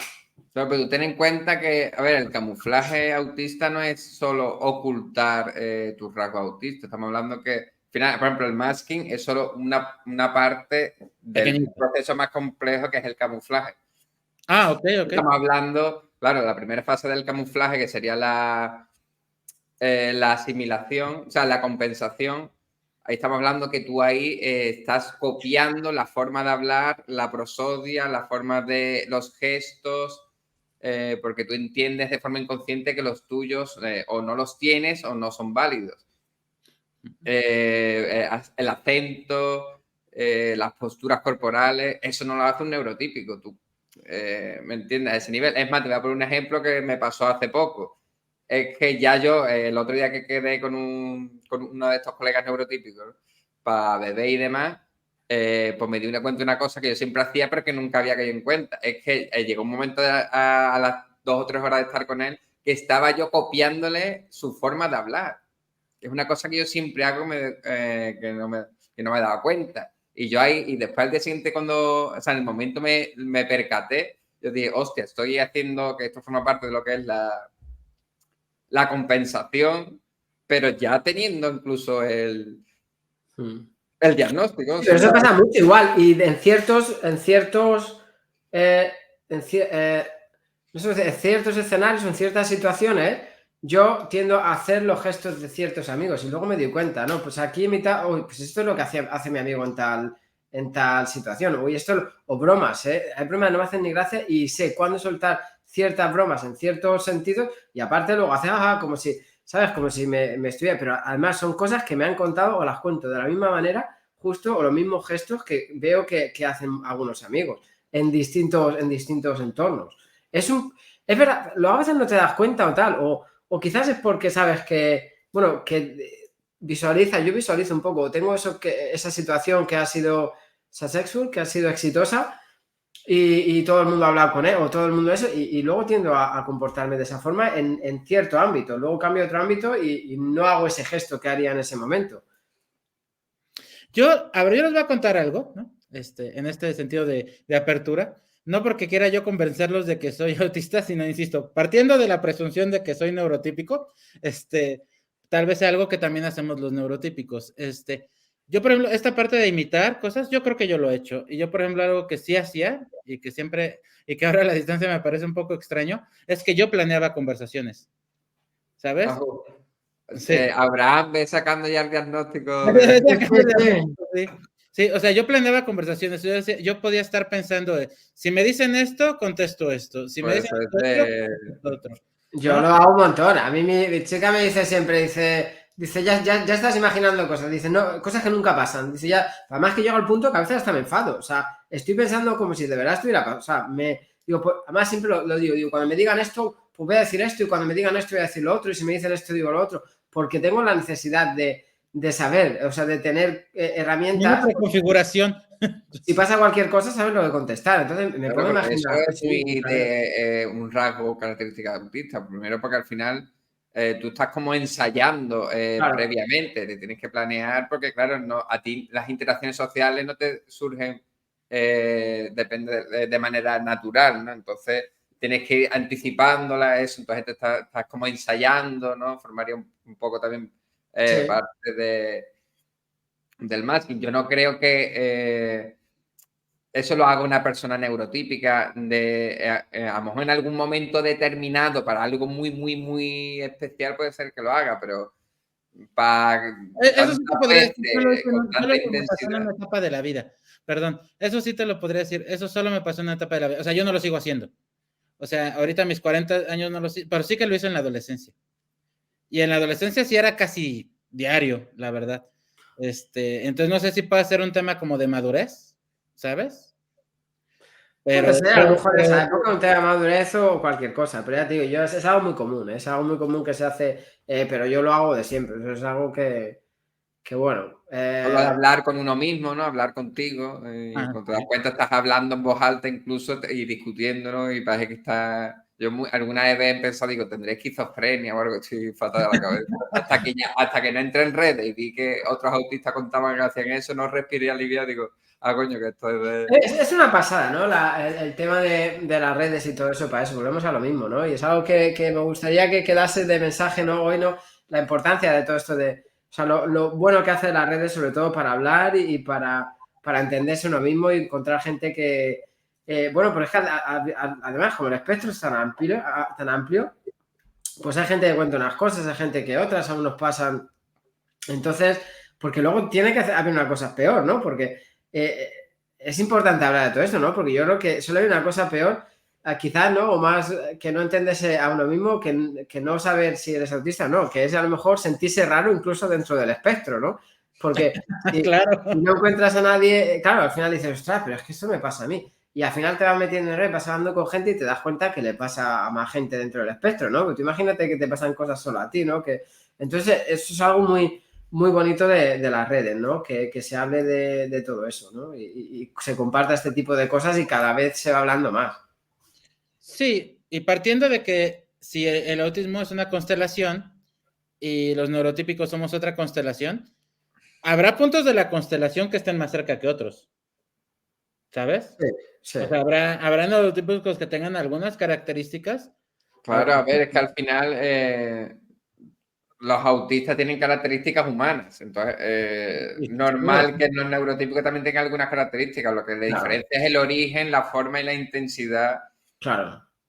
Pero tú ten en cuenta que, a ver, el camuflaje autista no es solo ocultar tus rasgos autistas. Estamos hablando que, al final, por ejemplo, el masking es solo una parte del Pequeñito. proceso más complejo que es el camuflaje. Ok. Estamos hablando, claro, la primera fase del camuflaje, que sería la asimilación, o sea, la compensación. Ahí estamos hablando que tú ahí estás copiando la forma de hablar, la prosodia, la forma de los gestos, porque tú entiendes de forma inconsciente que los tuyos o no los tienes o no son válidos. El acento, las posturas corporales, eso no lo hace un neurotípico. Tú, ¿me entiendes? A ese nivel. Es más, te voy a poner un ejemplo que me pasó hace poco. Es que ya yo, el otro día que quedé con uno de estos colegas neurotípicos para beber y demás, pues me di cuenta de una cosa que yo siempre hacía, pero que nunca había caído en cuenta. Es que llegó un momento a las 2 o 3 horas de estar con él que estaba yo copiándole su forma de hablar. Es una cosa que yo siempre hago que no me he dado cuenta. Y yo ahí, y después al día siguiente, en el momento me percaté, yo dije, hostia, estoy haciendo que esto forma parte de lo que es la compensación, pero ya teniendo incluso el diagnóstico. Pero eso pasa mucho igual. Y en ciertos escenarios o en ciertas situaciones, yo tiendo a hacer los gestos de ciertos amigos y luego me doy cuenta, ¿no? Pues aquí pues esto es lo que hace mi amigo en tal situación. O bromas, ¿eh? Hay bromas que no me hacen ni gracia y sé cuándo soltar ciertas bromas en ciertos sentidos y aparte luego hace como si, ¿sabes? Como si me estuviera. Pero además son cosas que me han contado o las cuento de la misma manera, justo, o los mismos gestos que veo que hacen algunos amigos en distintos entornos. Es verdad, a veces no te das cuenta o tal, o quizás es porque sabes que, bueno, que yo visualizo un poco, tengo esa situación que ha sido successful, que ha sido exitosa y todo el mundo ha hablado con él, o todo el mundo eso, y luego tiendo a comportarme de esa forma en cierto ámbito, luego cambio a otro ámbito y no hago ese gesto que haría en ese momento. Yo les voy a contar algo, ¿no? En este sentido de apertura, no porque quiera yo convencerlos de que soy autista, sino, insisto, partiendo de la presunción de que soy neurotípico, tal vez sea algo que también hacemos los neurotípicos. Yo, por ejemplo, esta parte de imitar cosas, yo creo que yo lo he hecho. Y yo, por ejemplo, algo que sí hacía y que ahora a la distancia me parece un poco extraño, es que yo planeaba conversaciones, ¿sabes? Sí. Abraham ve sacando ya el diagnóstico. Sí, o sea, yo planeaba conversaciones. Yo podía estar pensando, si me dicen esto, contesto esto. Si me dicen esto, contesto otro. Yo lo hago un montón. A mí mi chica me dice siempre, dice, ya estás imaginando cosas. Dice, no, cosas que nunca pasan. Dice, ya, además que llego al punto que a veces hasta me enfado. O sea, estoy pensando como si de verdad estuviera pasando. O sea, digo, pues, además siempre lo digo, cuando me digan esto, pues voy a decir esto, y cuando me digan esto voy a decir lo otro, y si me dicen esto digo lo otro, porque tengo la necesidad de saber, o sea, de tener herramientas. Una preconfiguración. Si pasa cualquier cosa, sabes lo que contestar. Entonces me puedo imaginar. Eso es un rasgo característica autista. Primero porque al final tú estás como ensayando previamente, te tienes que planear porque claro, a ti las interacciones sociales no te surgen depende de manera natural, ¿no? Entonces tienes que ir anticipándola eso, entonces te estás como ensayando, ¿no? Formaría un poco también parte del masking. Yo no creo que eso lo haga una persona neurotípica a lo mejor en algún momento determinado para algo muy, muy, muy especial puede ser que lo haga, pero para... Eso sí te podría decir, solo me pasó en una etapa de la vida. Perdón, eso sí te lo podría decir, eso solo me pasó en una etapa de la vida. O sea, yo no lo sigo haciendo. O sea, ahorita a mis 40 años no lo sigo, pero sí que lo hice en la adolescencia. Y en la adolescencia sí era casi diario, la verdad. Entonces no sé si puede ser un tema como de madurez, ¿sabes? Pero a lo mejor en esa época un tema de madurez o cualquier cosa, pero ya te digo, es algo muy común, es algo muy común que se hace, pero yo lo hago de siempre, eso es algo que que bueno. O lo de hablar con uno mismo, ¿no? Hablar contigo. Cuando te das cuenta estás hablando en voz alta incluso y discutiéndolo y parece que está... Yo alguna vez he pensado, digo, tendré esquizofrenia o algo, estoy fatal de la cabeza. hasta que no entré en redes y vi que otros autistas contaban que hacían eso, no respiré aliviado, digo, coño, que esto es de... Es una pasada, ¿no? El tema de las redes y todo eso, para eso, volvemos a lo mismo, ¿no? Y es algo que me gustaría que quedase de mensaje, ¿no? Hoy, ¿no? La importancia de todo esto o sea, lo bueno que hace las redes, sobre todo para hablar y para entenderse uno mismo y encontrar gente que, bueno, pero es que además, como el espectro es tan amplio, pues hay gente que cuenta unas cosas, hay gente que otras, aún nos pasan. Entonces, porque luego tiene que haber una cosa peor, ¿no? Porque es importante hablar de todo esto, ¿no? Porque yo creo que solo hay una cosa peor, quizás, ¿no? O más que no entenderse a uno mismo, que no saber si eres autista o no, que es a lo mejor sentirse raro incluso dentro del espectro, ¿no? Porque si Claro. no encuentras a nadie, claro, al final dices, ostras, pero es que esto me pasa a mí. Y al final te vas metiendo en red, vas hablando con gente y te das cuenta que le pasa a más gente dentro del espectro, ¿no? Porque tú imagínate que te pasan cosas solo a ti, ¿no? Entonces, eso es algo muy bonito de las redes, ¿no? Que se hable de todo eso, ¿no? Y se comparta este tipo de cosas y cada vez se va hablando más. Sí, y partiendo de que si el autismo es una constelación y los neurotípicos somos otra constelación, habrá puntos de la constelación que estén más cerca que otros, ¿sabes? Sí, sí. O sea, habrá neurotípicos que tengan algunas características. Claro, a ver, es que al final los autistas tienen características humanas, entonces normal que los neurotípicos también tengan algunas características, lo que le diferencia es el origen, la forma y la intensidad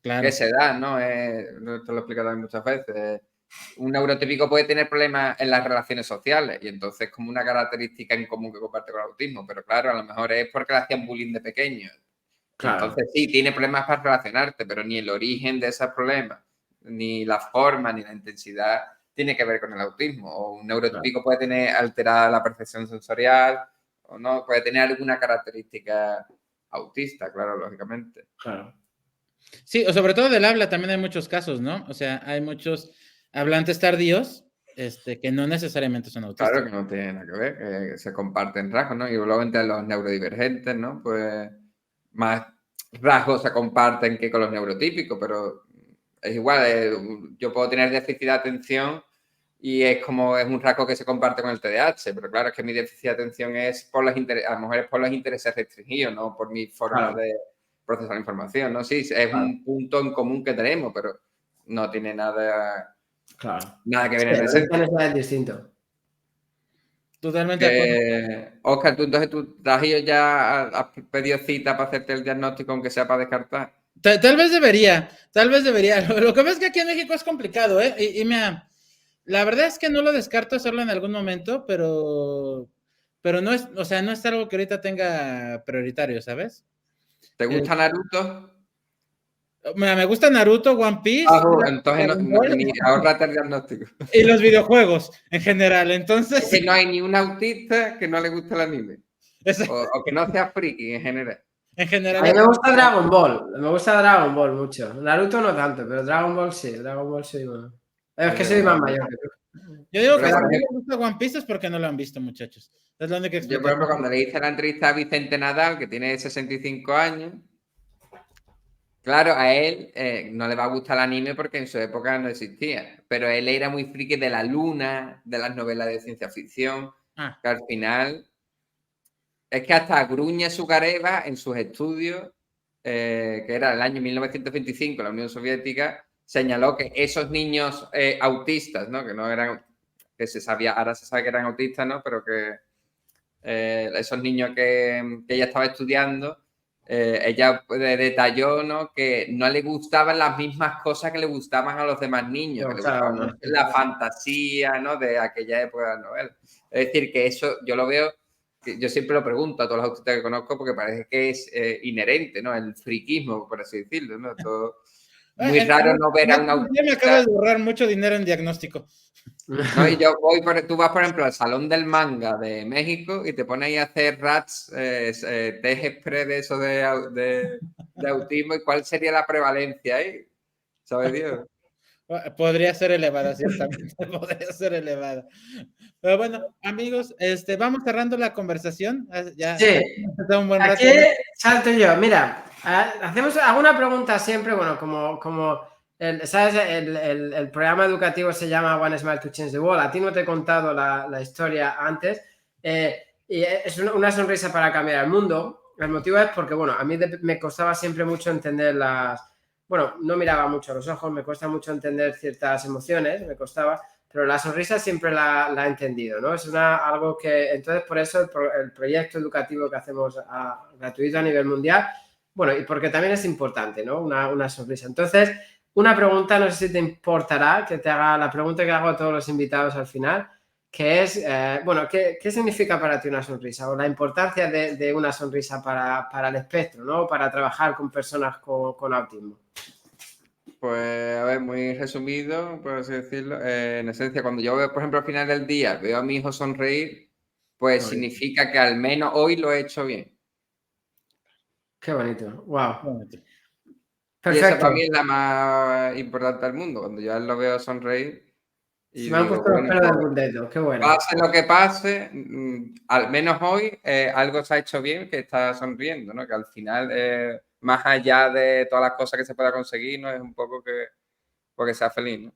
que se da, ¿no? Esto lo he explicado también muchas veces. Un neurotípico puede tener problemas en las relaciones sociales y entonces como una característica en común que comparte con el autismo, pero claro, a lo mejor es porque le hacían bullying de pequeño. Claro. Entonces sí, tiene problemas para relacionarte, pero ni el origen de esos problemas, ni la forma, ni la intensidad tiene que ver con el autismo. O un neurotípico puede tener alterada la percepción sensorial, o no, puede tener alguna característica autista, claro, lógicamente. Claro. Sí, o sobre todo del habla también hay muchos casos, ¿no? O sea, hay muchos hablantes tardíos que no necesariamente son autistas. Claro que no tiene nada que ver, que se comparten rasgos, ¿no? Y luego entre los neurodivergentes, ¿no? Pues más rasgos se comparten que con los neurotípicos, pero es igual, yo puedo tener déficit de atención y es un rasgo que se comparte con el TDAH, pero claro, es que mi déficit de atención es por a lo mejor es por los intereses restringidos, no por mi forma de procesar información, ¿no? Sí, es un punto en común que tenemos, pero no tiene nada que ver en ese. Es distinto. Totalmente de acuerdo. Oscar, entonces tú has ido ya, has pedido cita para hacerte el diagnóstico, aunque sea para descartar. Tal vez debería. Lo que pasa es que aquí en México es complicado, ¿eh? Y mira, la verdad es que no lo descarto hacerlo en algún momento, pero no es, o sea, no es algo que ahorita tenga prioritario, ¿sabes? ¿Te gusta Naruto? Mira, me gusta Naruto, One Piece, entonces ni ahorrate el diagnóstico. y los videojuegos en general, entonces... Es que no hay ni un autista que no le guste el anime. O que no sea friki en general. En general. A mí me gusta Dragon Ball. Me gusta Dragon Ball mucho. Naruto no tanto, pero Dragon Ball sí. Dragon Ball sí. Bueno. Es que soy más mayor que tú. Yo digo que si no les gusta One Piece es porque no lo han visto, muchachos. Es la única explicación. Yo, por ejemplo, cuando le hice la entrevista a Vicente Nadal, que tiene 65 años, claro, a él no le va a gustar el anime porque en su época no existía, pero él era muy friki de la luna, de las novelas de ciencia ficción, que al final es que hasta Gruña Sukareva en sus estudios, que era el año 1925, la Unión Soviética, señaló que esos niños autistas, ¿no? Que no eran, que se sabía, ahora se sabe que eran autistas, ¿no? Pero que esos niños que ella estaba estudiando, ella detalló, ¿no? Que no le gustaban las mismas cosas que le gustaban a los demás niños, que le gustaban la fantasía, ¿no? De aquella época de la novela. Es decir, que eso yo lo veo, yo siempre lo pregunto a todos los autistas que conozco porque parece que es inherente, ¿no? El friquismo, por así decirlo, ¿no? Todo, muy raro no ver a un autista. Me acabo de ahorrar mucho dinero en diagnóstico. No, y yo tú vas, por ejemplo, al Salón del Manga de México y te pones ahí a hacer rats, test express de eso de autismo y cuál sería la prevalencia ahí, ¿sabes Dios? Podría ser elevada, ciertamente, podría ser elevada. Pero bueno, amigos, vamos cerrando la conversación. Ya Sí, está un buen rato. aquí salto yo. Mira, hacemos alguna pregunta siempre, bueno, como ¿sabes? El programa educativo se llama One Smile to Change the World. A ti no te he contado la historia antes. Y es una sonrisa para cambiar el mundo. El motivo es porque, bueno, a mí me costaba siempre mucho entender bueno, no miraba mucho a los ojos, me cuesta mucho entender ciertas emociones, me costaba, pero la sonrisa siempre la he entendido, ¿no? Es algo que, entonces por eso el proyecto educativo que hacemos gratuito a nivel mundial, bueno, y porque también es importante, ¿no? Una sonrisa. Entonces, una pregunta, no sé si te importará que te haga la pregunta que hago a todos los invitados al final, que es, bueno, ¿qué significa para ti una sonrisa? O la importancia de una sonrisa para el espectro, ¿no? Para trabajar con personas con autismo. Pues, a ver, muy resumido, por así decirlo. En esencia, cuando yo veo, por ejemplo, al final del día, veo a mi hijo sonreír, pues significa que al menos hoy lo he hecho bien. Qué bonito, wow. Bonito. Perfecto. Y esa para mí es la más importante del mundo, cuando yo a él lo veo sonreír y Se me han digo, puesto los bueno, pelos de pues, punteto, qué bueno. pase lo que pase, al menos hoy algo se ha hecho bien que está sonriendo, ¿no? Que al final, más allá de todas las cosas que se pueda conseguir, ¿no? Es un poco porque sea feliz, ¿no?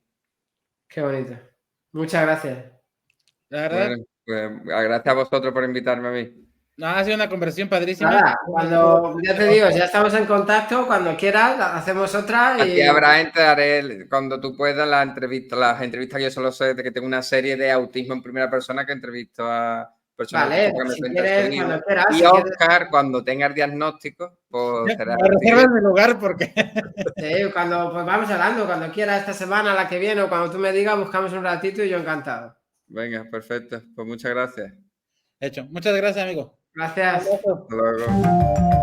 Qué bonito. Muchas gracias. La verdad, Bueno, pues gracias a vosotros por invitarme a mí. no, ha sido una conversación padrísima. Nada, ya te digo, ya estamos en contacto, cuando quieras, hacemos otra Aquí y... habrá gente, haré cuando tú puedas las entrevistas que yo solo sé de que tengo una serie de autismo en primera persona que entrevisto a personas Vale, autistas que me si cuentan su quieres, vida. cuando quieras, Y si quieres... Oscar, cuando tenga el diagnóstico, pues será Me reservas mi lugar porque... Sí, cuando pues vamos hablando, cuando quieras, esta semana, la que viene, o cuando tú me digas, buscamos un ratito y yo encantado. Venga, perfecto. Pues muchas gracias. Hecho. Muchas gracias, amigo. Un Gracias. abrazo. Hasta luego.